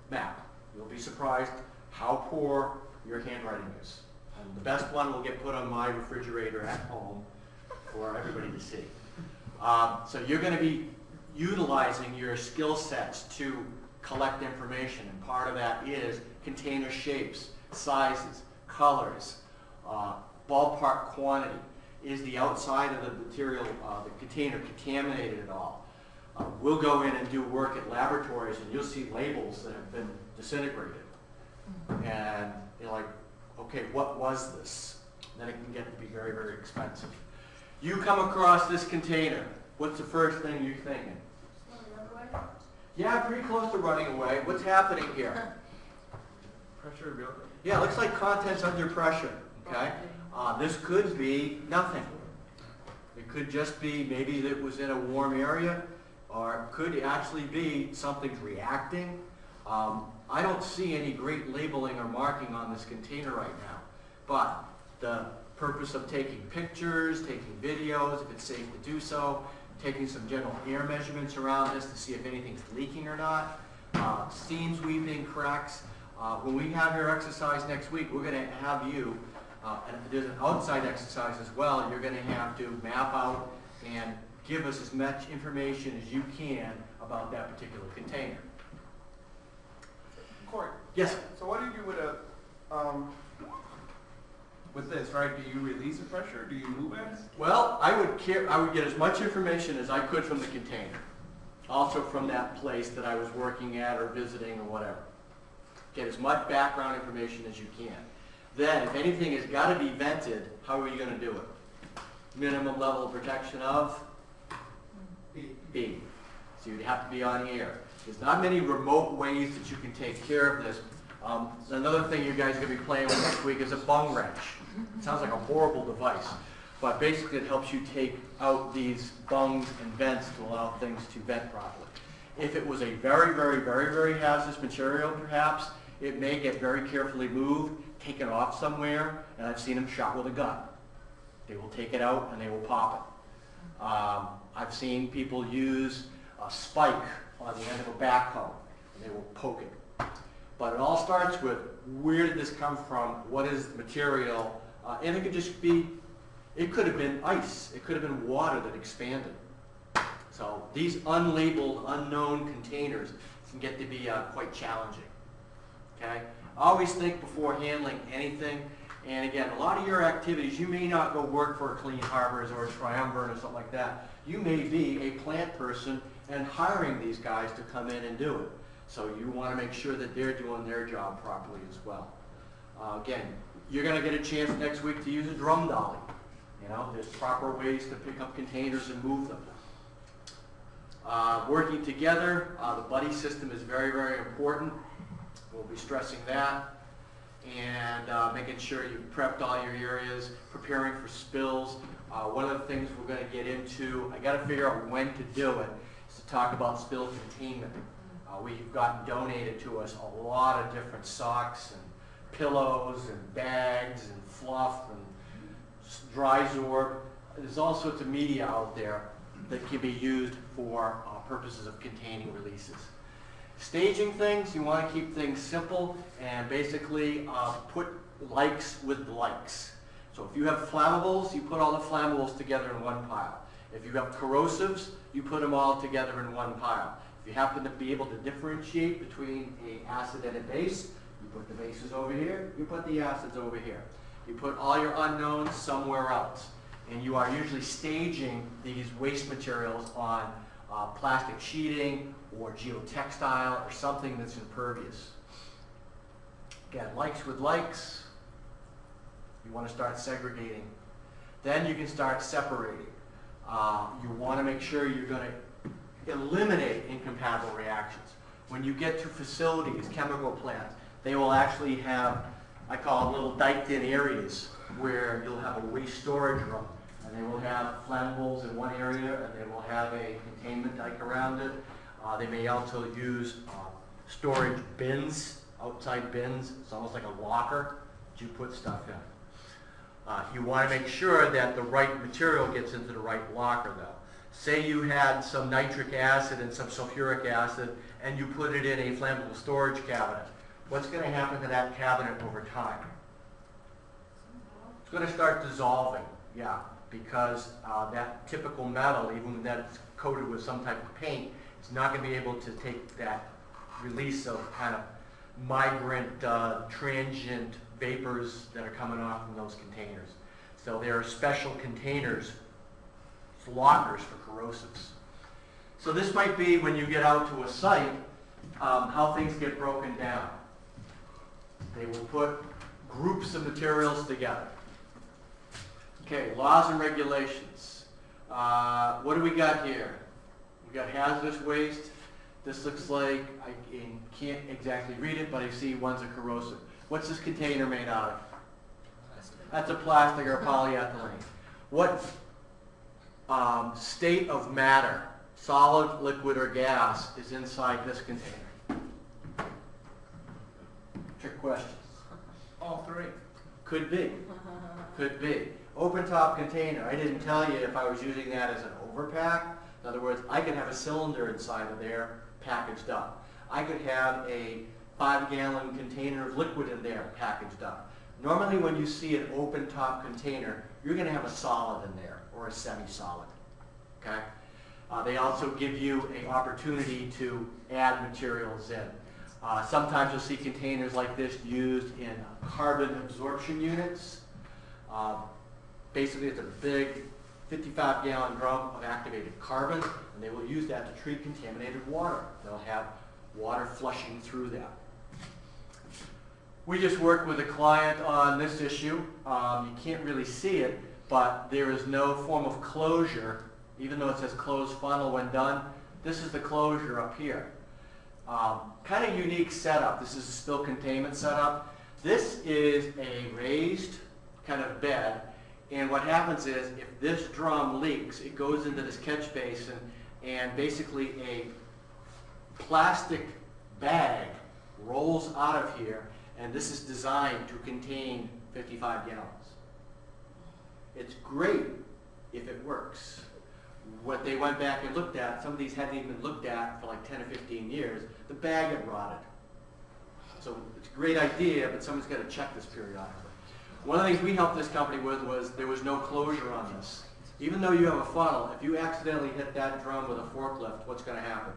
map. You'll be surprised how poor your handwriting is. And the best one will get put on my refrigerator at home for everybody to see. So you're going to be utilizing your skill sets to collect information, and part of that is container shapes, sizes, colors, ballpark quantity. Is the outside of the material, the container, contaminated at all? We'll go in and do work at laboratories, and you'll see labels that have been disintegrated. And you're like, okay, what was this? Then it can get to be very, very expensive. You come across this container, what's the first thing you're thinking? Yeah, pretty close to running away. What's happening here? Pressure building. Yeah, it looks like contents under pressure, okay? This could be nothing. It could just be maybe that it was in a warm area, or it could actually be something's reacting. I don't see any great labeling or marking on this container right now, but the purpose of taking pictures, taking videos, if it's safe to do so, taking some general air measurements around this to see if anything's leaking or not, seam sweeping, cracks. When we have your exercise next week, we're going to have you, and there's an outside exercise as well, you're going to have to map out and give us as much information as you can about that particular container. Corey. Yes? So what do you do with a, with this, right? Do you release the pressure? Do you move it? Well, I would get as much information as I could from the container. Also from that place that I was working at or visiting or whatever. Get as much background information as you can. Then, if anything has got to be vented, how are you going to do it? Minimum level of protection of? B. So you'd have to be on air. There's not many remote ways that you can take care of this. Another thing you guys are going to be playing with next week is a bung wrench. It sounds like a horrible device, but basically it helps you take out these bungs and vents to allow things to vent properly. If it was a very, very, very, very hazardous material, perhaps, it may get very carefully moved, taken off somewhere, and I've seen them shot with a gun. They will take it out and they will pop it. I've seen people use a spike on the end of a backhoe, and they will poke it. But it all starts with, where did this come from? What is the material? And it could just be, it could have been ice. It could have been water that expanded. So these unlabeled, unknown containers can get to be quite challenging. Okay? Always think before handling anything. And again, a lot of your activities, you may not go work for a Clean Harbors or a Triumvirate or something like that. You may be a plant person and hiring these guys to come in and do it. So you want to make sure that they're doing their job properly as well. Again, you're going to get a chance next week to use a drum dolly. You know, there's proper ways to pick up containers and move them. Working together, the buddy system is very, very important. We'll be stressing that. And making sure you've prepped all your areas, preparing for spills. One of the things we're going to get into, I got to figure out when to do it, is to talk about spill containment. We've gotten donated to us a lot of different socks and pillows and bags and fluff and dry zorb. There's all sorts of media out there that can be used for purposes of containing releases. Staging things, you want to keep things simple and basically put likes with likes. So if you have flammables, you put all the flammables together in one pile. If you have corrosives, you put them all together in one pile. If you happen to be able to differentiate between an acid and a base, you put the bases over here, you put the acids over here. You put all your unknowns somewhere else. And you are usually staging these waste materials on plastic sheeting or geotextile or something that's impervious. Again, likes with likes. You want to start segregating. Then you can start separating. You want to make sure you're going to eliminate incompatible reactions. When you get to facilities, chemical plants, they will actually have, I call them little diked in areas where you'll have a waste storage room. And they will have flammables in one area, and they will have a containment dike around it. They may also use storage bins, outside bins. It's almost like a locker that you put stuff in. You want to make sure that the right material gets into the right locker, though. Say you had some nitric acid and some sulfuric acid, and you put it in a flammable storage cabinet. What's going to happen to that cabinet over time? It's going to start dissolving, yeah, because that typical metal, even when that's coated with some type of paint, it's not going to be able to take that release of kind of migrant, transient vapors that are coming off from those containers. So there are special containers, lockers for corrosives. So this might be when you get out to a site, how things get broken down. They will put groups of materials together. Okay, laws and regulations. What do we got here? We got hazardous waste. This looks like, I can't exactly read it, but I see one's a corrosive. What's this container made out of? That's a plastic or a polyethylene. What state of matter, solid, liquid, or gas, is inside this container? Trick questions. All three. Could be. Could be. Open top container. I didn't tell you if I was using that as an overpack. In other words, I could have a cylinder inside of there packaged up. I could have a 5-gallon container of liquid in there packaged up. Normally when you see an open top container, you're going to have a solid in there or a semi-solid. okay? They also give you an opportunity to add materials in. Sometimes you'll see containers like this used in carbon absorption units. Basically, it's a big 55-gallon drum of activated carbon, and they will use that to treat contaminated water. They'll have water flushing through that. We just worked with a client on this issue. You can't really see it, but there is no form of closure, even though it says closed funnel when done. This is the closure up here. Kind of unique setup. This is a spill containment setup. This is a raised kind of bed, and what happens is if this drum leaks, it goes into this catch basin, and basically a plastic bag rolls out of here, and this is designed to contain 55 gallons. It's great if it works. What they went back and looked at, some of these hadn't even been looked at for like 10 or 15 years, the bag had rotted. So it's a great idea, but someone's got to check this periodically. One of the things we helped this company with was there was no closure on this. Even though you have a funnel, if you accidentally hit that drum with a forklift, what's going to happen?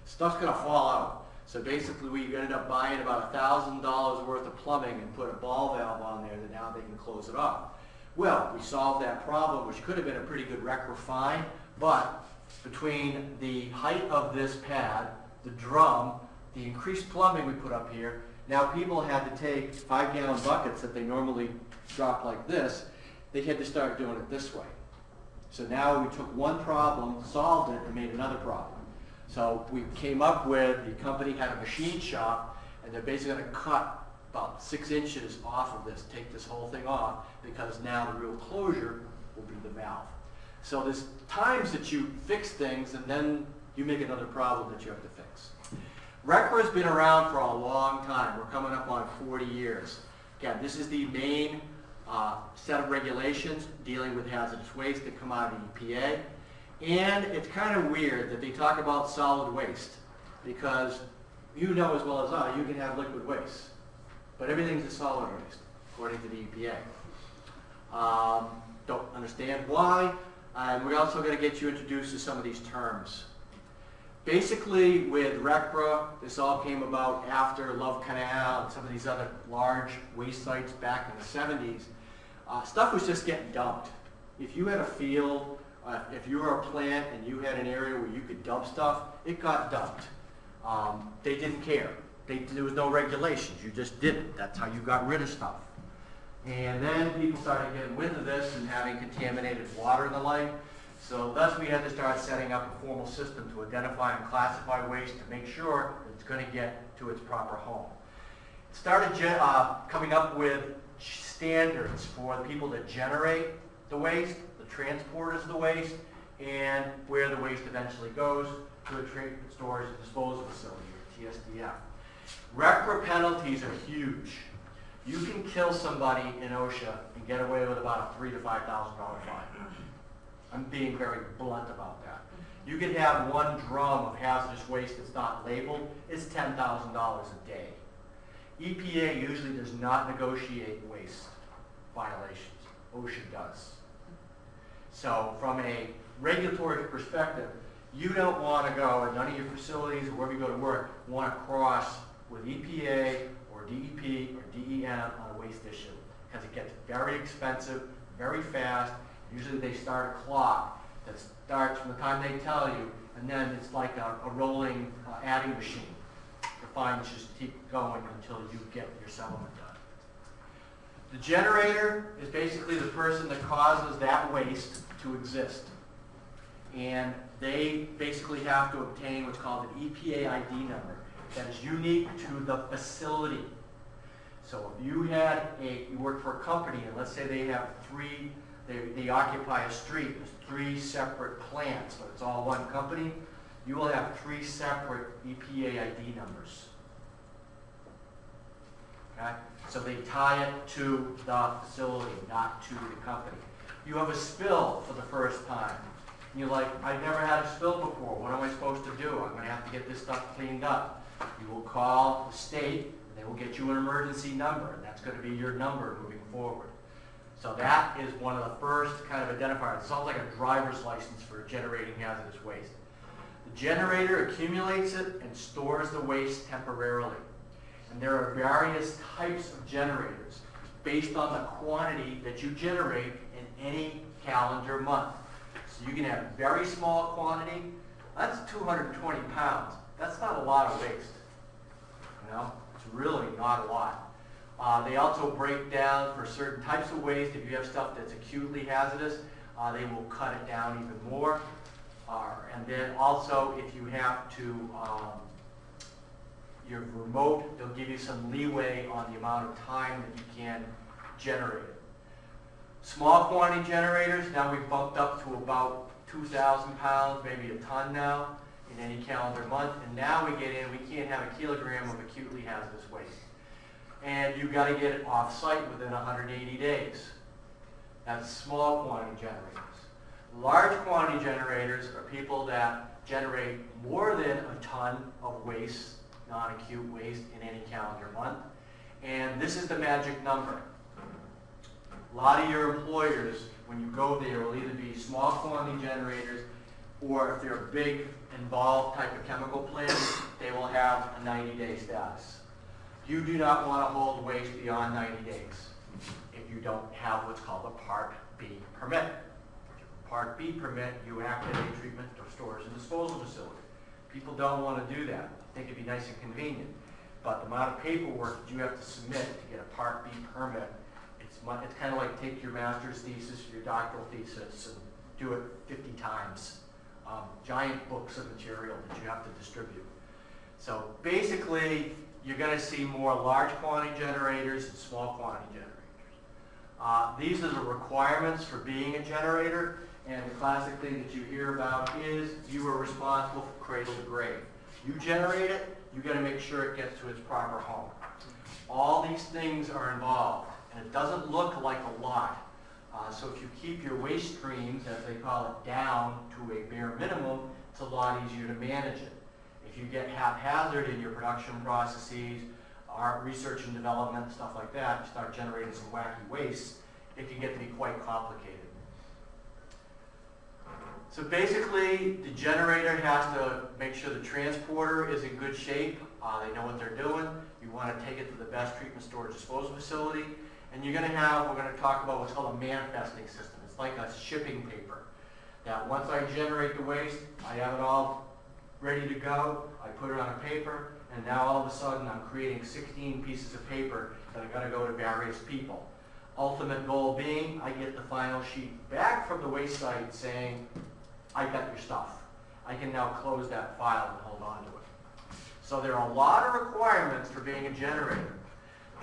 Stuff's going to fall out. So basically we ended up buying about $1,000 worth of plumbing and put a ball valve on there that now they can close it off. Well, we solved that problem, which could have been a pretty good wreck refine, but between the height of this pad, the drum, the increased plumbing we put up here, now people had to take 5-gallon buckets that they normally drop like this, they had to start doing it this way. So now we took one problem, solved it, and made another problem. So we came up with, the company had a machine shop, and they're basically going to cut about 6 inches off of this, take this whole thing off, because now the real closure will be the valve. So there's times that you fix things, and then you make another problem that you have to fix. RECRA has been around for a long time. We're coming up on 40 years. Again, this is the main set of regulations dealing with hazardous waste that come out of the EPA. And it's kind of weird that they talk about solid waste, because you know as well as I, you can have liquid waste, but everything's a solid waste, according to the EPA. Don't understand why, and we're also going to get you introduced to some of these terms. Basically, with RECRA, this all came about after Love Canal and some of these other large waste sites back in the 70s. Stuff was just getting dumped. If you had a field, if you were a plant and you had an area where you could dump stuff, it got dumped. They didn't care. There was no regulations. You just did it. That's how you got rid of stuff. And then people started getting wind of this and having contaminated water and the like. So thus we had to start setting up a formal system to identify and classify waste to make sure that it's going to get to its proper home. Started coming up with standards for the people that generate the waste, the transporters of the waste, and where the waste eventually goes to a treatment, storage, and disposal facility, or TSDF. RECRA penalties are huge. You can kill somebody in OSHA and get away with about a $3,000 to $5,000 fine. I'm being very blunt about that. You could have one drum of hazardous waste that's not labeled, it's $10,000 a day. EPA usually does not negotiate waste violations. OSHA does. So from a regulatory perspective, you don't want to go, and none of your facilities or wherever you go to work, want to cross with EPA or DEP or DEM on a waste issue, because it gets very expensive, very fast. Usually they start a clock that starts from the time they tell you, and then it's like a rolling adding machine. The fines just keep going until you get your settlement done. The generator is basically the person that causes that waste to exist. And they basically have to obtain what's called an EPA ID number that is unique to the facility. So if you had you work for a company, and let's say they have they occupy a street, there's 3 separate plants, but it's all one company, you will have 3 separate EPA ID numbers. Okay? So they tie it to the facility, not to the company. You have a spill for the first time. And you're like, I've never had a spill before. What am I supposed to do? I'm going to have to get this stuff cleaned up. You will call the state, and they will get you an emergency number, and that's going to be your number moving forward. So that is one of the first kind of identifiers. It's almost like a driver's license for generating hazardous waste. The generator accumulates it and stores the waste temporarily. And there are various types of generators based on the quantity that you generate in any calendar month. So you can have very small quantity. That's 220 pounds. That's not a lot of waste. You know, it's really not a lot. They also break down for certain types of waste. If you have stuff that's acutely hazardous, they will cut it down even more. And then also, if you have to, you're remote, they'll give you some leeway on the amount of time that you can generate it. Small quantity generators, now we've bumped up to about 2,000 pounds, maybe a ton now in any calendar month. And now we get in, we can't have a kilogram of acutely hazardous waste. And you've got to get it off-site within 180 days. That's small quantity generators. Large quantity generators are people that generate more than a ton of waste, non-acute waste, in any calendar month. And this is the magic number. A lot of your employers, when you go there, will either be small quantity generators, or if they're a big, involved type of chemical plant, they will have a 90-day status. You do not want to hold waste beyond 90 days if you don't have what's called a Part B permit. Part B permit, you activate treatment or storage and disposal facility. People don't want to do that. They think it'd be nice and convenient. But the amount of paperwork that you have to submit to get a Part B permit, it's kind of like take your master's thesis or your doctoral thesis and do it 50 times. Giant books of material that you have to distribute. So basically, you're going to see more large quantity generators and small quantity generators. These are the requirements for being a generator, and the classic thing that you hear about is you are responsible for cradle to grave. You generate it, you got to make sure it gets to its proper home. All these things are involved, and it doesn't look like a lot. So if you keep your waste streams, as they call it, down to a bare minimum, it's a lot easier to manage it. If you get haphazard in your production processes, research and development, stuff like that, you start generating some wacky waste, it can get to be quite complicated. So basically, the generator has to make sure the transporter is in good shape. They know what they're doing. You want to take it to the best treatment storage disposal facility. And you're going to have, we're going to talk about what's called a manifesting system. It's like a shipping paper. That once I generate the waste, I have it all ready to go. I put it on a paper, and now all of a sudden I'm creating 16 pieces of paper that are going to go to various people. Ultimate goal being, I get the final sheet back from the waste site saying, I got your stuff. I can now close that file and hold on to it. So there are a lot of requirements for being a generator.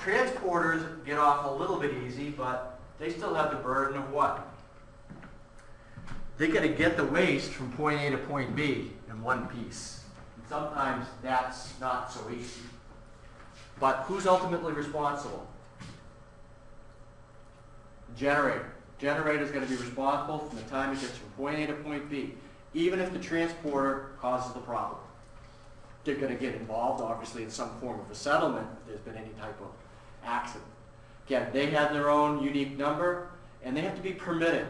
Transporters get off a little bit easy, but they still have the burden of what? They got to get the waste from point A to point B in one piece. And sometimes that's not so easy. But who's ultimately responsible? The generator. The generator is going to be responsible from the time it gets from point A to point B, even if the transporter causes the problem. They're going to get involved, obviously, in some form of a settlement if there's been any type of accident. Again, they have their own unique number, and they have to be permitted.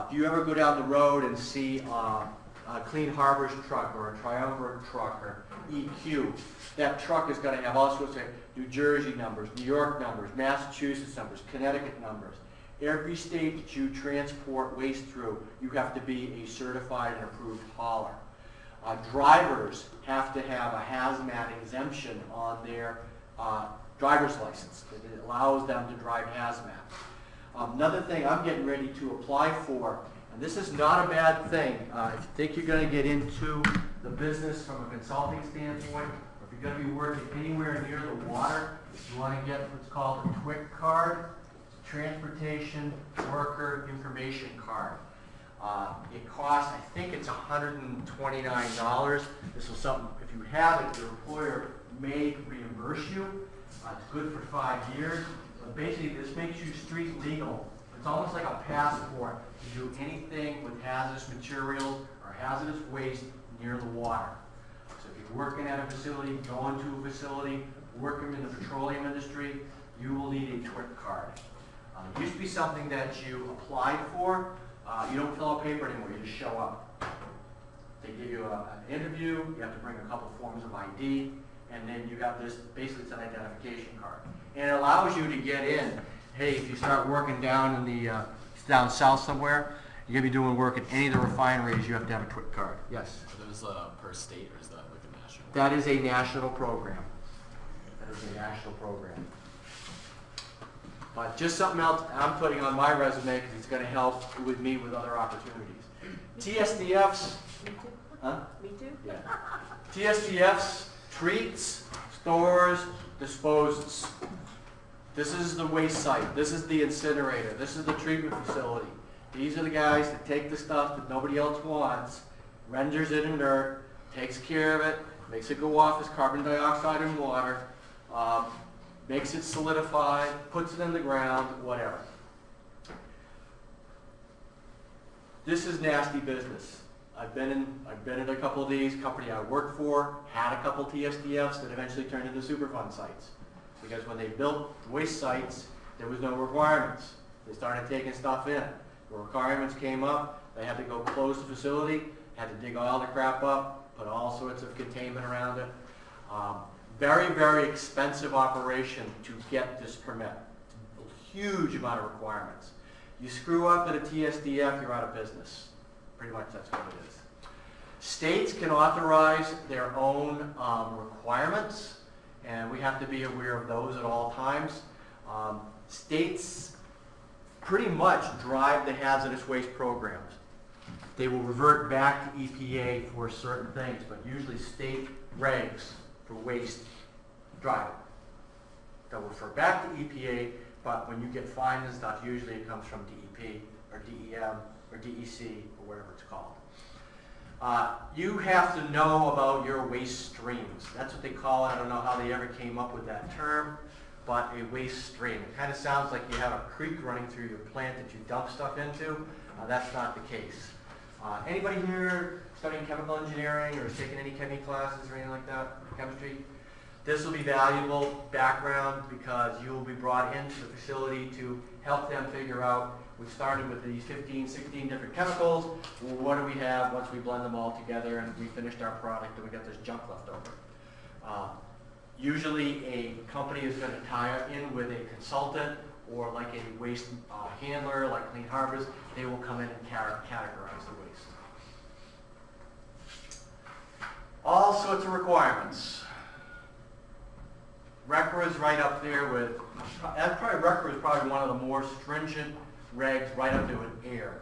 If you ever go down the road and see a Clean Harbors truck or a Triumvirate truck or EQ, that truck is going to have all sorts of New Jersey numbers, New York numbers, Massachusetts numbers, Connecticut numbers. Every state that you transport waste through, you have to be a certified and approved hauler. Drivers have to have a hazmat exemption on their driver's license. It allows them to drive hazmat. Another thing I'm getting ready to apply for, and this is not a bad thing, if you think you're going to get into the business from a consulting standpoint, or if you're going to be working anywhere near the water, you want to get what's called a TWIC card, Transportation Worker Information Card. It costs, I think it's $129. This is something, if you have it, your employer may reimburse you. It's good for 5 years. But basically, this makes you street legal. It's almost like a passport to do anything with hazardous materials or hazardous waste near the water. So if you're working at a facility, going to a facility, working in the petroleum industry, you will need a TWIC card. It used to be something that you applied for. You don't fill out paper anymore, you just show up. They give you an interview, you have to bring a couple forms of ID, and then you got this, basically it's an identification card. And it allows you to get in. Hey, if you start working down in the, down south somewhere, you're gonna be doing work at any of the refineries, you have to have a TWIC card. Yes? Are those per state or is that like a national? That is a national program. That is a national program. But just something else I'm putting on my resume because it's going to help with me with other opportunities. TSDFs. Me too. Huh? Me too. Yeah. TSDFs, treats, stores, disposes. This is the waste site. This is the incinerator. This is the treatment facility. These are the guys that take the stuff that nobody else wants, renders it inert, takes care of it, makes it go off as carbon dioxide and water, makes it solidify, puts it in the ground, whatever. This is nasty business. I've been in a couple of these. Company I worked for had a couple TSDFs that eventually turned into Superfund sites. Because when they built waste sites, there was no requirements. They started taking stuff in. The requirements came up, they had to go close the facility, had to dig all the crap up, put all sorts of containment around it. Very, very expensive operation to get this permit. A huge amount of requirements. You screw up at a TSDF, you're out of business. Pretty much that's what it is. States can authorize their own requirements, and we have to be aware of those at all times. States pretty much drive the hazardous waste programs. They will revert back to EPA for certain things, but usually state regs for waste drive it. They'll refer back to EPA, but when you get fined and stuff, usually it comes from DEP or DEM or DEC or whatever it's called. You have to know about your waste streams. That's what they call it. I don't know how they ever came up with that term, but a waste stream. It kind of sounds like you have a creek running through your plant that you dump stuff into. That's not the case. Anybody here studying chemical engineering or taking any chemistry classes or anything like that? Chemistry? This will be valuable background because you will be brought into the facility to help them figure out, we started with these 15, 16 different chemicals. Well, what do we have once we blend them all together and we finished our product and we got this junk left over? Usually a company is going to tie in with a consultant or like a waste handler like Clean Harbors. They will come in and categorize the waste. All sorts of requirements. RECRA is right up there with, RECRA is probably one of the more stringent regs right up there with air.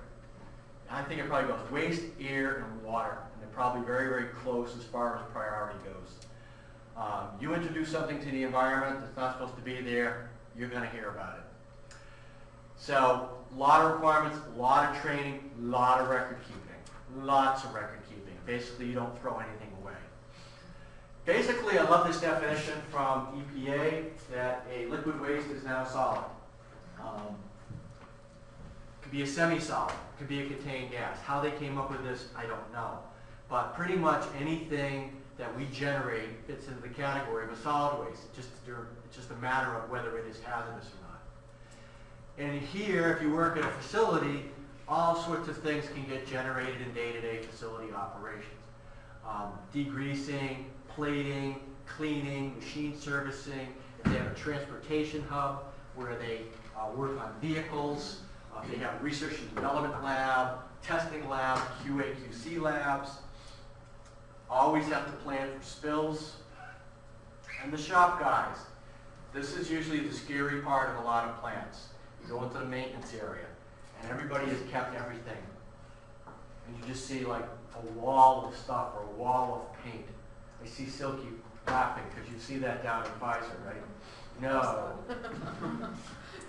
I think it probably goes waste, air, and water. And they're probably very, very close as far as priority goes. You introduce something to the environment that's not supposed to be there, you're going to hear about it. So, a lot of requirements, a lot of training, a lot of record keeping. Lots of record keeping. Basically, you don't throw anything away. Basically, I love this definition from EPA that a liquid waste is now solid. Could be a semi-solid, could be a contained gas. How they came up with this, I don't know. But pretty much anything that we generate fits into the category of a solid waste. It's just a matter of whether it is hazardous or not. And here, if you work at a facility, all sorts of things can get generated in day-to-day facility operations. Degreasing, plating, cleaning, machine servicing. If they have a transportation hub where they work on vehicles, if they have a research and development lab, testing lab, QA, QC labs. Always have to plan for spills. And the shop guys. This is usually the scary part of a lot of plants. You go into the maintenance area and everybody has kept everything. And you just see like a wall of stuff or a wall of paint. I see Silky laughing because you see that down in Pfizer, right? No,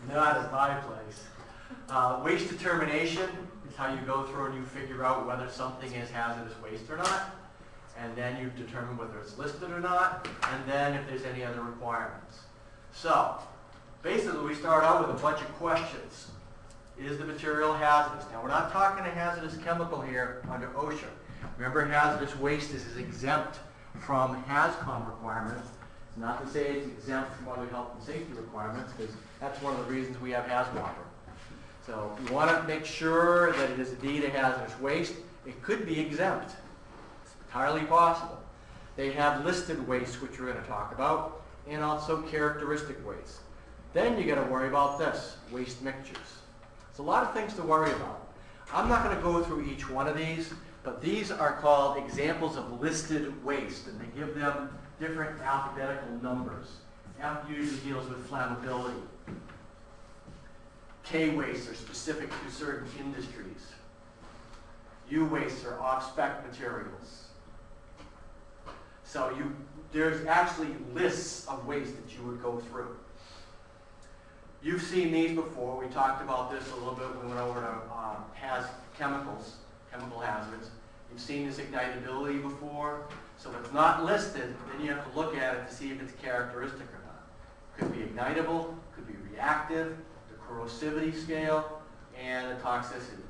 not at my place. Waste determination is how you go through and you figure out whether something is hazardous waste or not. And then you determine whether it's listed or not, and then if there's any other requirements. So, basically we start out with a bunch of questions. Is the material hazardous? Now we're not talking a hazardous chemical here under OSHA. Remember, hazardous waste is exempt from HAZCOM requirements, It's not to say it's exempt from other health and safety requirements, because that's one of the reasons we have Hazwoper. So you want to make sure that it is indeed a hazardous waste. It could be exempt. It's entirely possible. They have listed waste, which we're going to talk about, and also characteristic waste. Then you got to worry about this, waste mixtures. It's a lot of things to worry about. I'm not going to go through each one of these, but these are called examples of listed waste, and they give them different alphabetical numbers. F usually deals with flammability. K wastes are specific to certain industries. U wastes are off-spec materials. So there's actually lists of waste that you would go through. You've seen these before. We talked about this a little bit when we went over to chemical hazards. You've seen this ignitability before. So if it's not listed, then you have to look at it to see if it's characteristic or not. Could be ignitable, could be reactive, the corrosivity scale, and the toxicity.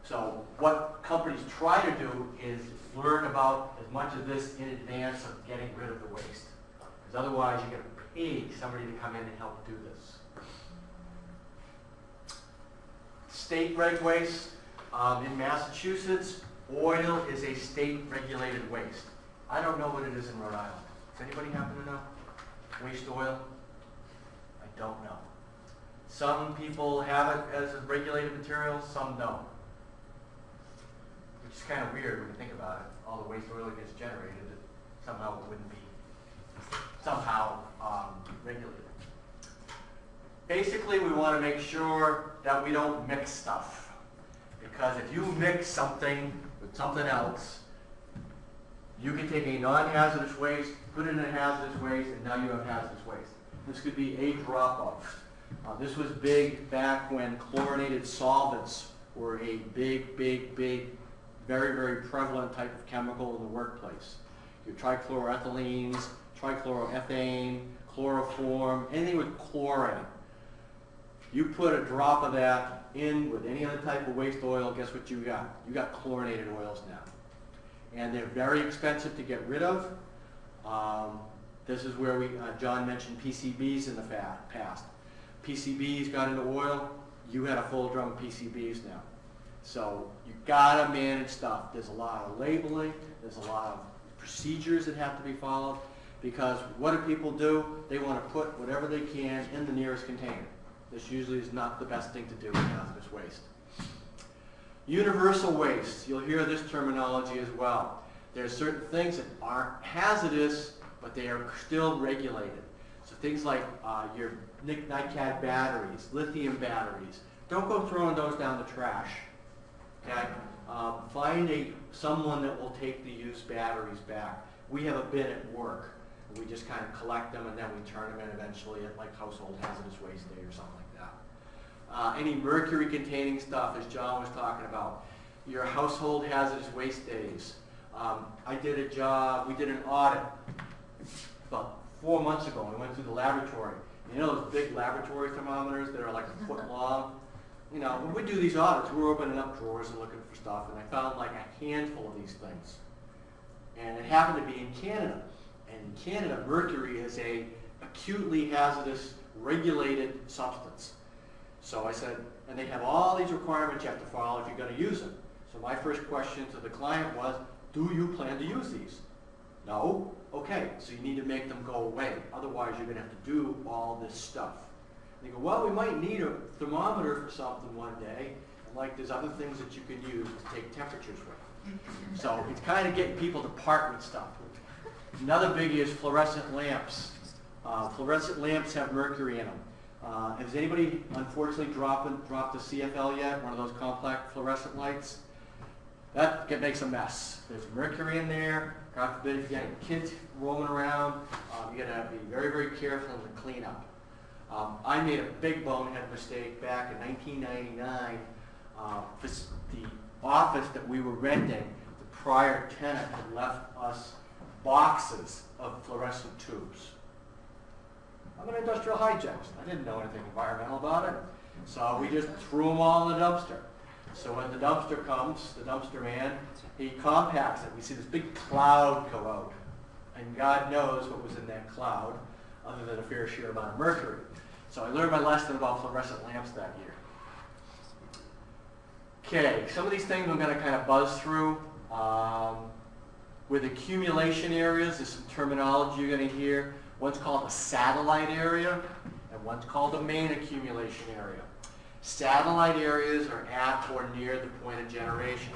So what companies try to do is learn about as much of this in advance of getting rid of the waste. Because otherwise you're going to pay somebody to come in and help do this. State reg waste. In Massachusetts, oil is a state-regulated waste. I don't know what it is in Rhode Island. Does anybody happen to know? Waste oil? I don't know. Some people have it as a regulated material, some don't. Which is kind of weird when you think about it. All the waste oil that gets generated, somehow it wouldn't be somehow regulated. Basically, we want to make sure that we don't mix stuff. Because if you mix something with something else, you can take a non-hazardous waste, put it in a hazardous waste, and now you have hazardous waste. This could be a drop-off. This was big back when chlorinated solvents were a big, very, very prevalent type of chemical in the workplace. Your trichloroethylenes, trichloroethane, chloroform, anything with chlorine. You put a drop of that in with any other type of waste oil, guess what you got? You got chlorinated oils now. And they're very expensive to get rid of. This is where John mentioned PCBs in the past. PCBs got into oil, you had a full drum of PCBs now. So you gotta manage stuff. There's a lot of labeling, there's a lot of procedures that have to be followed, because what do people do? They want to put whatever they can in the nearest container. This usually is not the best thing to do with hazardous waste. Universal waste, you'll hear this terminology as well. There are certain things that aren't hazardous, but they are still regulated. So things like your NiCad batteries, lithium batteries, don't go throwing those down the trash. Okay? Find someone that will take the used batteries back. We have a bin at work. We just kind of collect them and then we turn them in eventually at like Household Hazardous Waste Day or something like that. Any mercury containing stuff, as John was talking about. Your Household Hazardous Waste Days. I did a job, we did an audit about 4 months ago. We went through the laboratory. You know those big laboratory thermometers that are like a foot long? You know, when we do these audits, we're opening up drawers and looking for stuff, and I found like a handful of these things. And it happened to be in Canada. And in Canada, mercury is a acutely hazardous, regulated substance. So I said, and they have all these requirements you have to follow if you're going to use them. So my first question to the client was, do you plan to use these? No? Okay, so you need to make them go away. Otherwise, you're going to have to do all this stuff. And they go, well, we might need a thermometer for something one day. And like, there's other things that you can use to take temperatures with. So it's kind of getting people to part with stuff. Another biggie is fluorescent lamps. Fluorescent lamps have mercury in them. Has anybody unfortunately dropped a CFL yet? One of those compact fluorescent lights? That makes a mess. There's mercury in there. God forbid if you got kids roaming around, you got to be very, very careful in the cleanup. I made a big bonehead mistake back in 1999. The office that we were renting, the prior tenant had left us boxes of fluorescent tubes. I'm an industrial hygienist. I didn't know anything environmental about it. So we just threw them all in the dumpster. So when the dumpster comes, the dumpster man, he compacts it. We see this big cloud go out. And God knows what was in that cloud, other than a fair share amount of mercury. So I learned my lesson about fluorescent lamps that year. Okay, some of these things I'm going to kind of buzz through. With accumulation areas, there's some terminology you're going to hear. One's called a satellite area, and one's called a main accumulation area. Satellite areas are at or near the point of generation.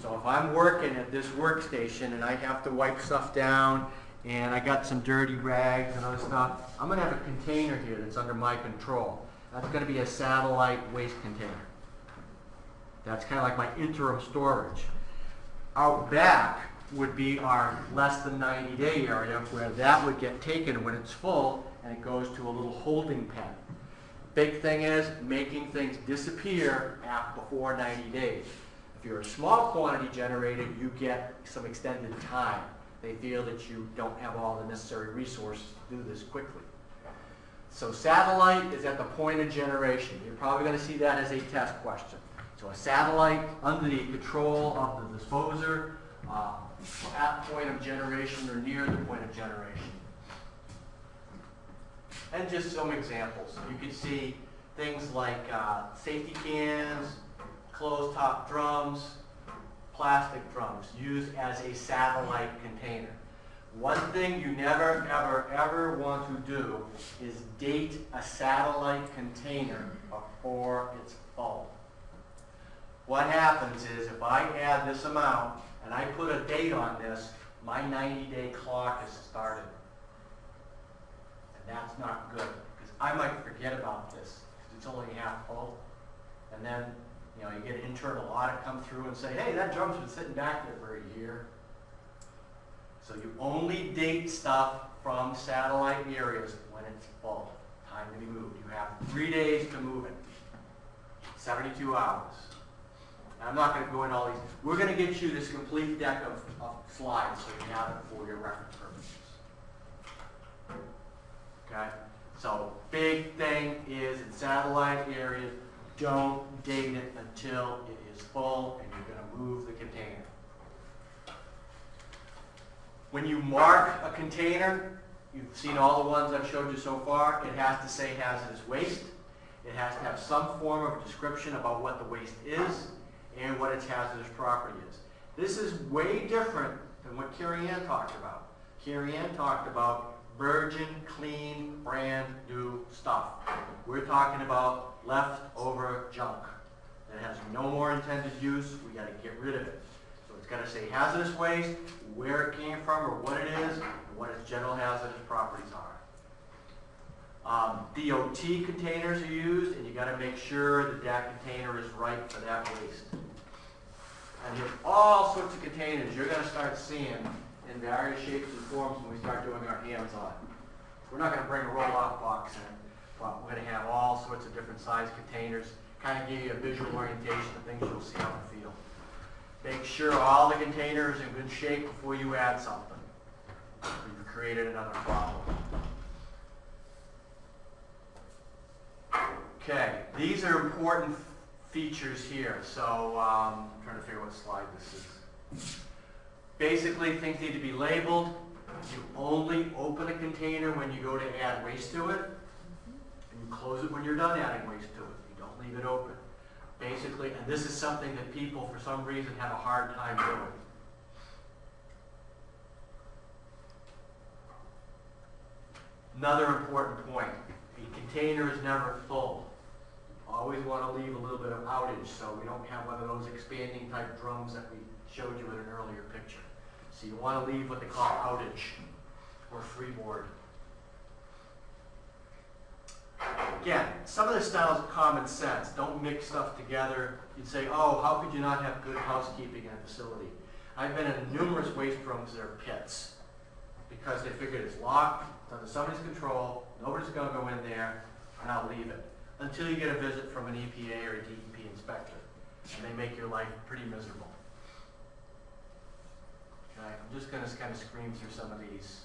So if I'm working at this workstation and I have to wipe stuff down and I got some dirty rags and other stuff, I'm going to have a container here that's under my control. That's going to be a satellite waste container. That's kind of like my interim storage. Out back would be our less than 90-day area where that would get taken when it's full and it goes to a little holding pen. Big thing is making things disappear before 90 days. If you're a small quantity generator, you get some extended time. They feel that you don't have all the necessary resources to do this quickly. So satellite is at the point of generation. You're probably going to see that as a test question. So a satellite under the control of the disposer at point of generation or near the point of generation. And just some examples. You can see things like safety cans, closed top drums, plastic drums used as a satellite container. One thing you never, ever, ever want to do is date a satellite container before it's full. What happens is if I add this amount and I put a date on this, my 90-day clock is started. And that's not good, because I might forget about this, because it's only half full. And then, you get an internal audit come through and say, hey, that drum's been sitting back there for a year. So you only date stuff from satellite areas when it's full. Time to be moved. You have 3 days to move it. 72 hours. And I'm not going to go into all these. We're going to get you this complete deck of slides so you have it for your reference purposes. Okay? So big thing is in satellite areas, don't date it until it is full and you're going to move the container. When you mark a container, you've seen all the ones I've showed you so far, it has to say hazardous waste. It has to have some form of description about what the waste is and what its hazardous property is. This is way different than what Kerry Ann talked about. Kerry Ann talked about virgin, clean, brand new stuff. We're talking about leftover junk that has no more intended use. We got to get rid of it. So it's got to say hazardous waste, where it came from or what it is, and what its general hazardous properties are. DOT containers are used, and you got to make sure that that container is right for that waste. And there's all sorts of containers you're going to start seeing in various shapes and forms when we start doing our hands-on. We're not going to bring a roll-off box in, but we're going to have all sorts of different size containers, kind of give you a visual orientation of things you'll see out in the field. Make sure all the containers are in good shape before you add something. You've created another problem. Okay, these are important features here. So I'm trying to figure out what slide this is. Basically, things need to be labeled. You only open a container when you go to add waste to it, and you close it when you're done adding waste to it. You don't leave it open. Basically, and this is something that people, for some reason, have a hard time doing. Another important point, a container is never full. You always want to leave a little bit of outage so we don't have one of those expanding type drums that we showed you in an earlier picture. So you want to leave what they call outage or freeboard. Again, some of this style is common sense. Don't mix stuff together. You'd say, oh, how could you not have good housekeeping in a facility? I've been in numerous waste rooms that are pits because they figured it's locked, it's under somebody's control, nobody's going to go in there, and I'll leave it. Until you get a visit from an EPA or a DEP inspector, and they make your life pretty miserable. Okay, I'm just going to kind of scream through some of these.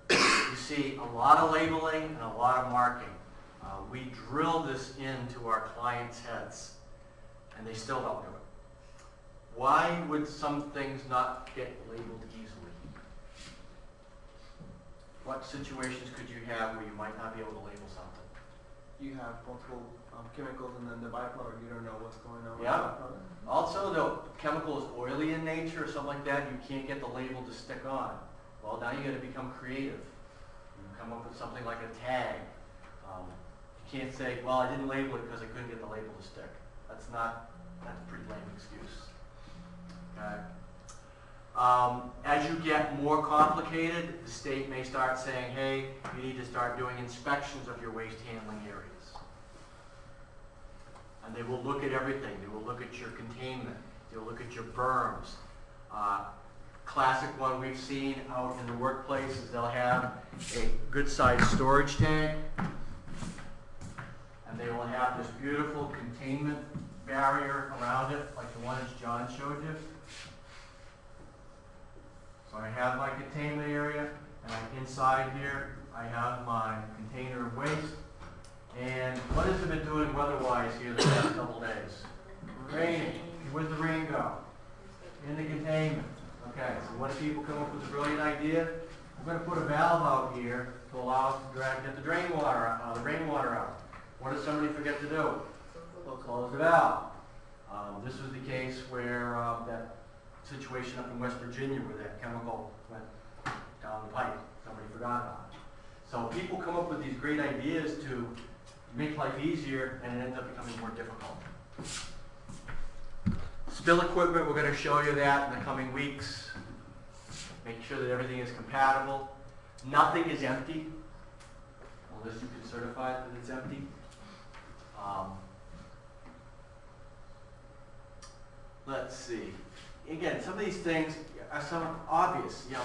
You see a lot of labeling and a lot of marking. We drill this into our clients' heads, and they still don't do it. Why would some things not get labeled easily? What situations could you have where you might not be able to label something? You have multiple chemicals and then the byproduct, you don't know what's going on with the Yeah. byproduct. Also, the chemical is oily in nature or something like that, you can't get the label to stick on. Well, now you got to become creative. You come up with something like a tag. You can't say, well, I didn't label it because I couldn't get the label to stick. That's a pretty lame excuse. Okay. As you get more complicated, the state may start saying, hey, you need to start doing inspections of your waste handling areas. And they will look at everything. They will look at your containment. They will look at your berms. Classic one we've seen out in the workplace is they'll have a good-sized storage tank, and they will have this beautiful containment barrier around it, like the one that John showed you. So I have my containment area, and inside here I have my container of waste. And what has it been doing weather-wise here the past couple days? Raining. Where'd the rain go? In the containment. Okay, so what if people come up with a brilliant idea? We're going to put a valve out here to allow us to get the rainwater out. What does somebody forget to do? They'll close the valve. This was the case where that situation up in West Virginia where that chemical went down the pipe. Somebody forgot about it. So people come up with these great ideas to make life easier, and it ends up becoming more difficult. Spill equipment, we're going to show you that in the coming weeks. Make sure that everything is compatible. Nothing is empty, unless you can certify that it's empty. Let's see. Again, some of these things are somewhat obvious. You know,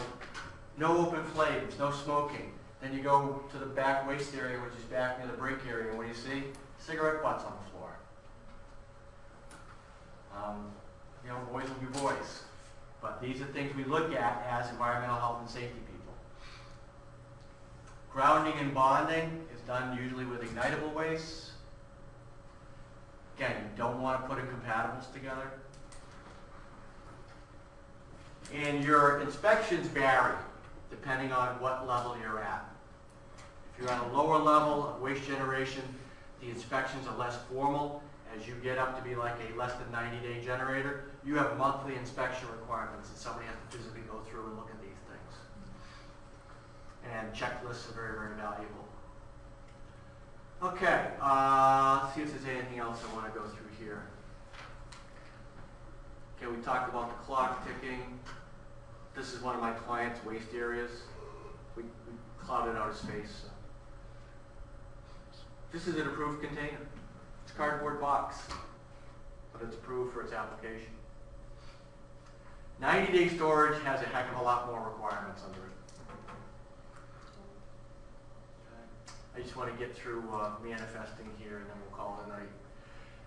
no open flames, no smoking. Then you go to the back waste area, which is back near the break area, and what do you see? Cigarette butts on the floor. You know, boys will be boys. But these are things we look at as environmental health and safety people. Grounding and bonding is done usually with ignitable waste. Again, you don't want to put incompatibles together. And your inspections vary depending on what level you're at. If you're at a lower level of waste generation, the inspections are less formal. As you get up to be like a less than 90-day generator, you have monthly inspection requirements and somebody has to physically go through and look at these things. And checklists are very, very valuable. Okay, let's see if there's anything else I want to go through here. Okay, we talked about the clock ticking. This is one of my clients' waste areas. We clouded out his face. So. This is an approved container. It's a cardboard box, but it's approved for its application. 90-day storage has a heck of a lot more requirements under it. Okay. I just want to get through manifesting here and then we'll call it a night.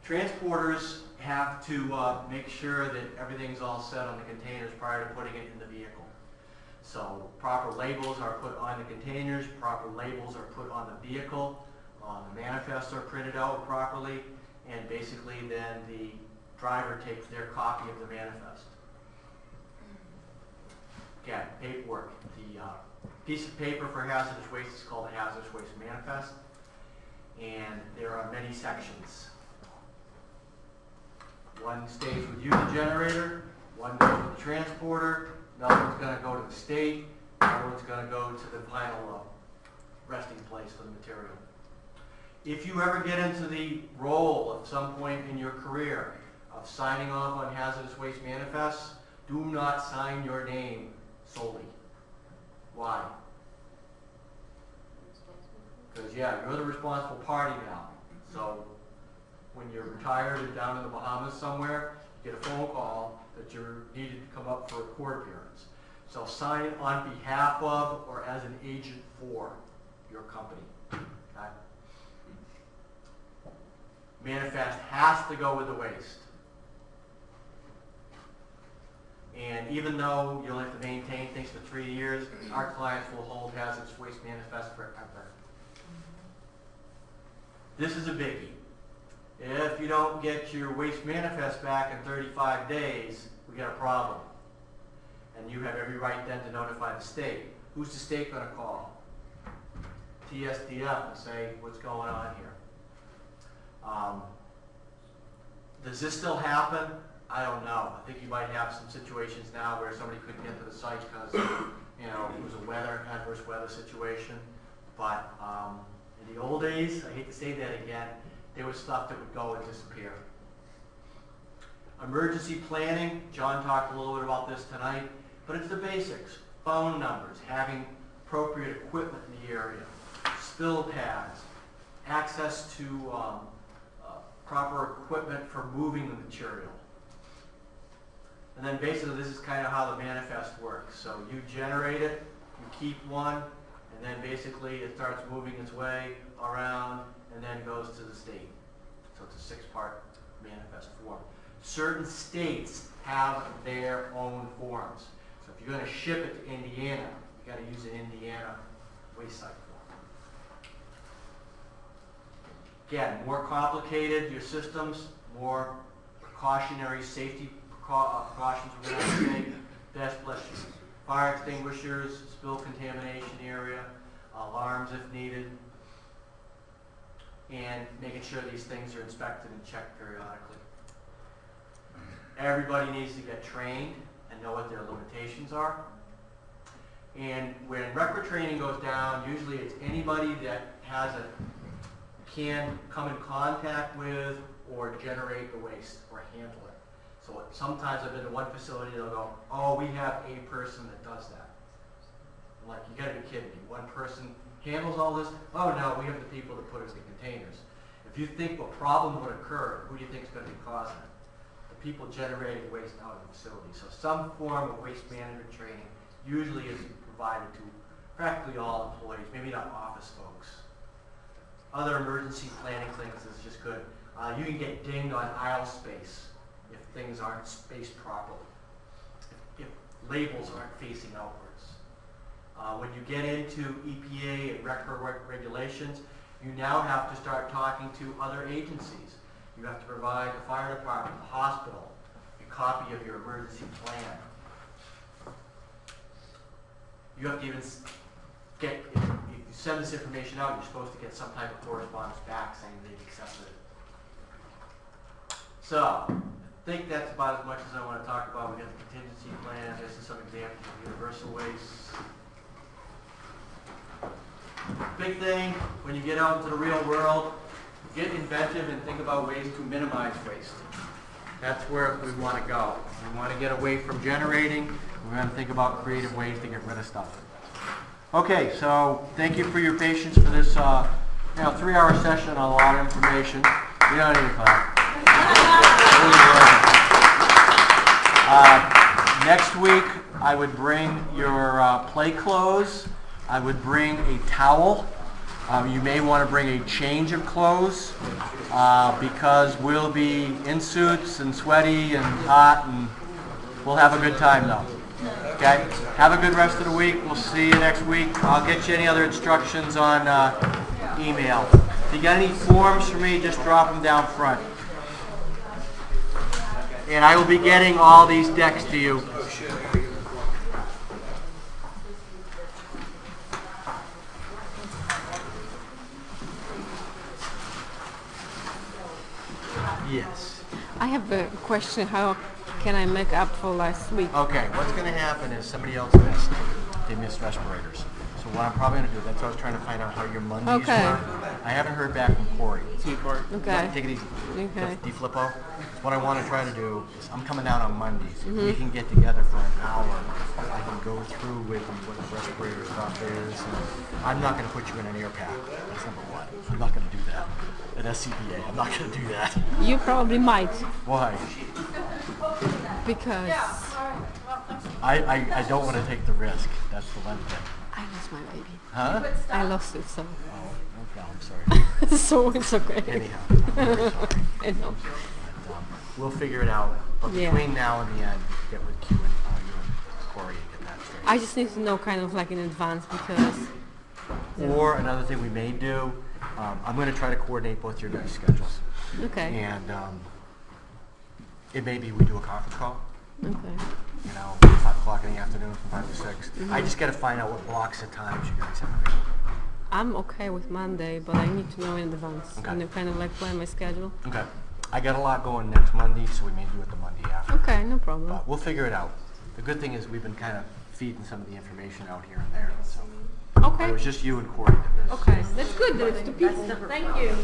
Transporters have to make sure that everything's all set on the containers prior to putting it in the vehicle. So proper labels are put on the containers, proper labels are put on the vehicle, the manifests are printed out properly, and basically then the driver takes their copy of the manifest. Again, paperwork. The piece of paper for hazardous waste is called a hazardous waste manifest, and there are many sections. One stays with you, the generator, one goes with the transporter, another one's going to go to the state, another one's going to go to the final resting place for the material. If you ever get into the role at some point in your career of signing off on hazardous waste manifests, do not sign your name solely. Why? Because, yeah, you're the responsible party now. So when you're retired and down in the Bahamas somewhere, you get a phone call that you're needed to come up for a court appearance. So sign on behalf of or as an agent for your company. Okay? Manifest has to go with the waste. And even though you'll have to maintain things for 3 years, our clients will hold hazardous waste manifest forever. This is a biggie. If you don't get your waste manifest back in 35 days, we got a problem. And you have every right then to notify the state. Who's the state going to call? TSDF and say, what's going on here? Does this still happen? I don't know. I think you might have some situations now where somebody couldn't get to the site because, you know, it was a adverse weather situation. But in the old days, I hate to say that again, there was stuff that would go and disappear. Emergency planning, John talked a little bit about this tonight, but it's the basics. Phone numbers, having appropriate equipment in the area, spill pads, access to proper equipment for moving the material. And then basically this is kind of how the manifest works. So you generate it, you keep one, and then basically it starts moving its way around and then goes to the state. So it's a 6-part manifest form. Certain states have their own forms. So if you're going to ship it to Indiana, you got to use an Indiana waste site form. Again, more complicated your systems, more precautionary safety precautions we're going to take. Best fire extinguishers, spill contamination area, alarms if needed, and making sure these things are inspected and checked periodically. Everybody needs to get trained and know what their limitations are. And when record training goes down, usually it's anybody that can come in contact with or generate the waste or handle it. So sometimes I've been to one facility, they'll go, oh, we have a person that does that. I'm like, you gotta be kidding me. One person handles all this? Oh no, we have the people that put it in the containers. If you think a problem would occur, who do you think is going to be causing it? The people generating waste out of the facility. So some form of waste management training usually is provided to practically all employees, maybe not office folks. Other emergency planning things is just good. You can get dinged on aisle space if things aren't spaced properly, if labels aren't facing outwards. When you get into EPA and record regulations, you now have to start talking to other agencies. You have to provide the fire department, the hospital, a copy of your emergency plan. You have to even get, if you send this information out, you're supposed to get some type of correspondence back saying they've accepted it. So, I think that's about as much as I want to talk about. We got the contingency plan. This is some examples of universal waste. Big thing, when you get out into the real world, get inventive and think about ways to minimize waste. That's where we want to go. We want to get away from generating. We want to think about creative ways to get rid of stuff. Okay, so thank you for your patience for this 3-hour session on a lot of information. You don't need to clap. Next week, I would bring your play clothes. I would bring a towel. You may want to bring a change of clothes because we'll be in suits and sweaty and hot, and we'll have a good time though. Okay? Have a good rest of the week. We'll see you next week. I'll get you any other instructions on email. If you got any forms for me, just drop them down front. And I will be getting all these decks to you. Yes. I have a question. How can I make up for last week? Okay, what's going to happen is somebody else missed. They missed respirators. So what I'm probably going to do, that's what I was trying to find out how your Mondays were. I haven't heard back from Corey. Okay. Take it easy. Okay. D-Flippo. What I want to try to do is I'm coming down on Mondays. If we can get together for an hour, I can go through with you what the respirator stuff is. And I'm not going to put you in an air pack. That's number one. I'm not going to do that. At SCBA, I'm not going to do that. You probably might. Why? Because I don't want to take the risk. That's the one thing. I lost my baby. Huh? I lost it, so. Oh, no problem. Sorry. So it's okay. Anyhow, I'm very sorry. I know. But, we'll figure it out. But between now and the end, get with Q and you and Corey and get that straight. I just need to know kind of like in advance because. Or another thing we may do, I'm going to try to coordinate both your guys' schedules. Okay. And it may be we do a conference call. Okay. You know, 5 o'clock in the afternoon from 5 to 6. I just got to find out what blocks of times you guys have. I'm okay with Monday, but I need to know in advance. Okay. And kind of like plan my schedule. Okay. I got a lot going next Monday, so we may do it the Monday after. Okay, no problem. But we'll figure it out. The good thing is we've been kind of feeding some of the information out here and there. So Okay. it was just you and Corey that was. Okay, that's good that it's two people. Thank you.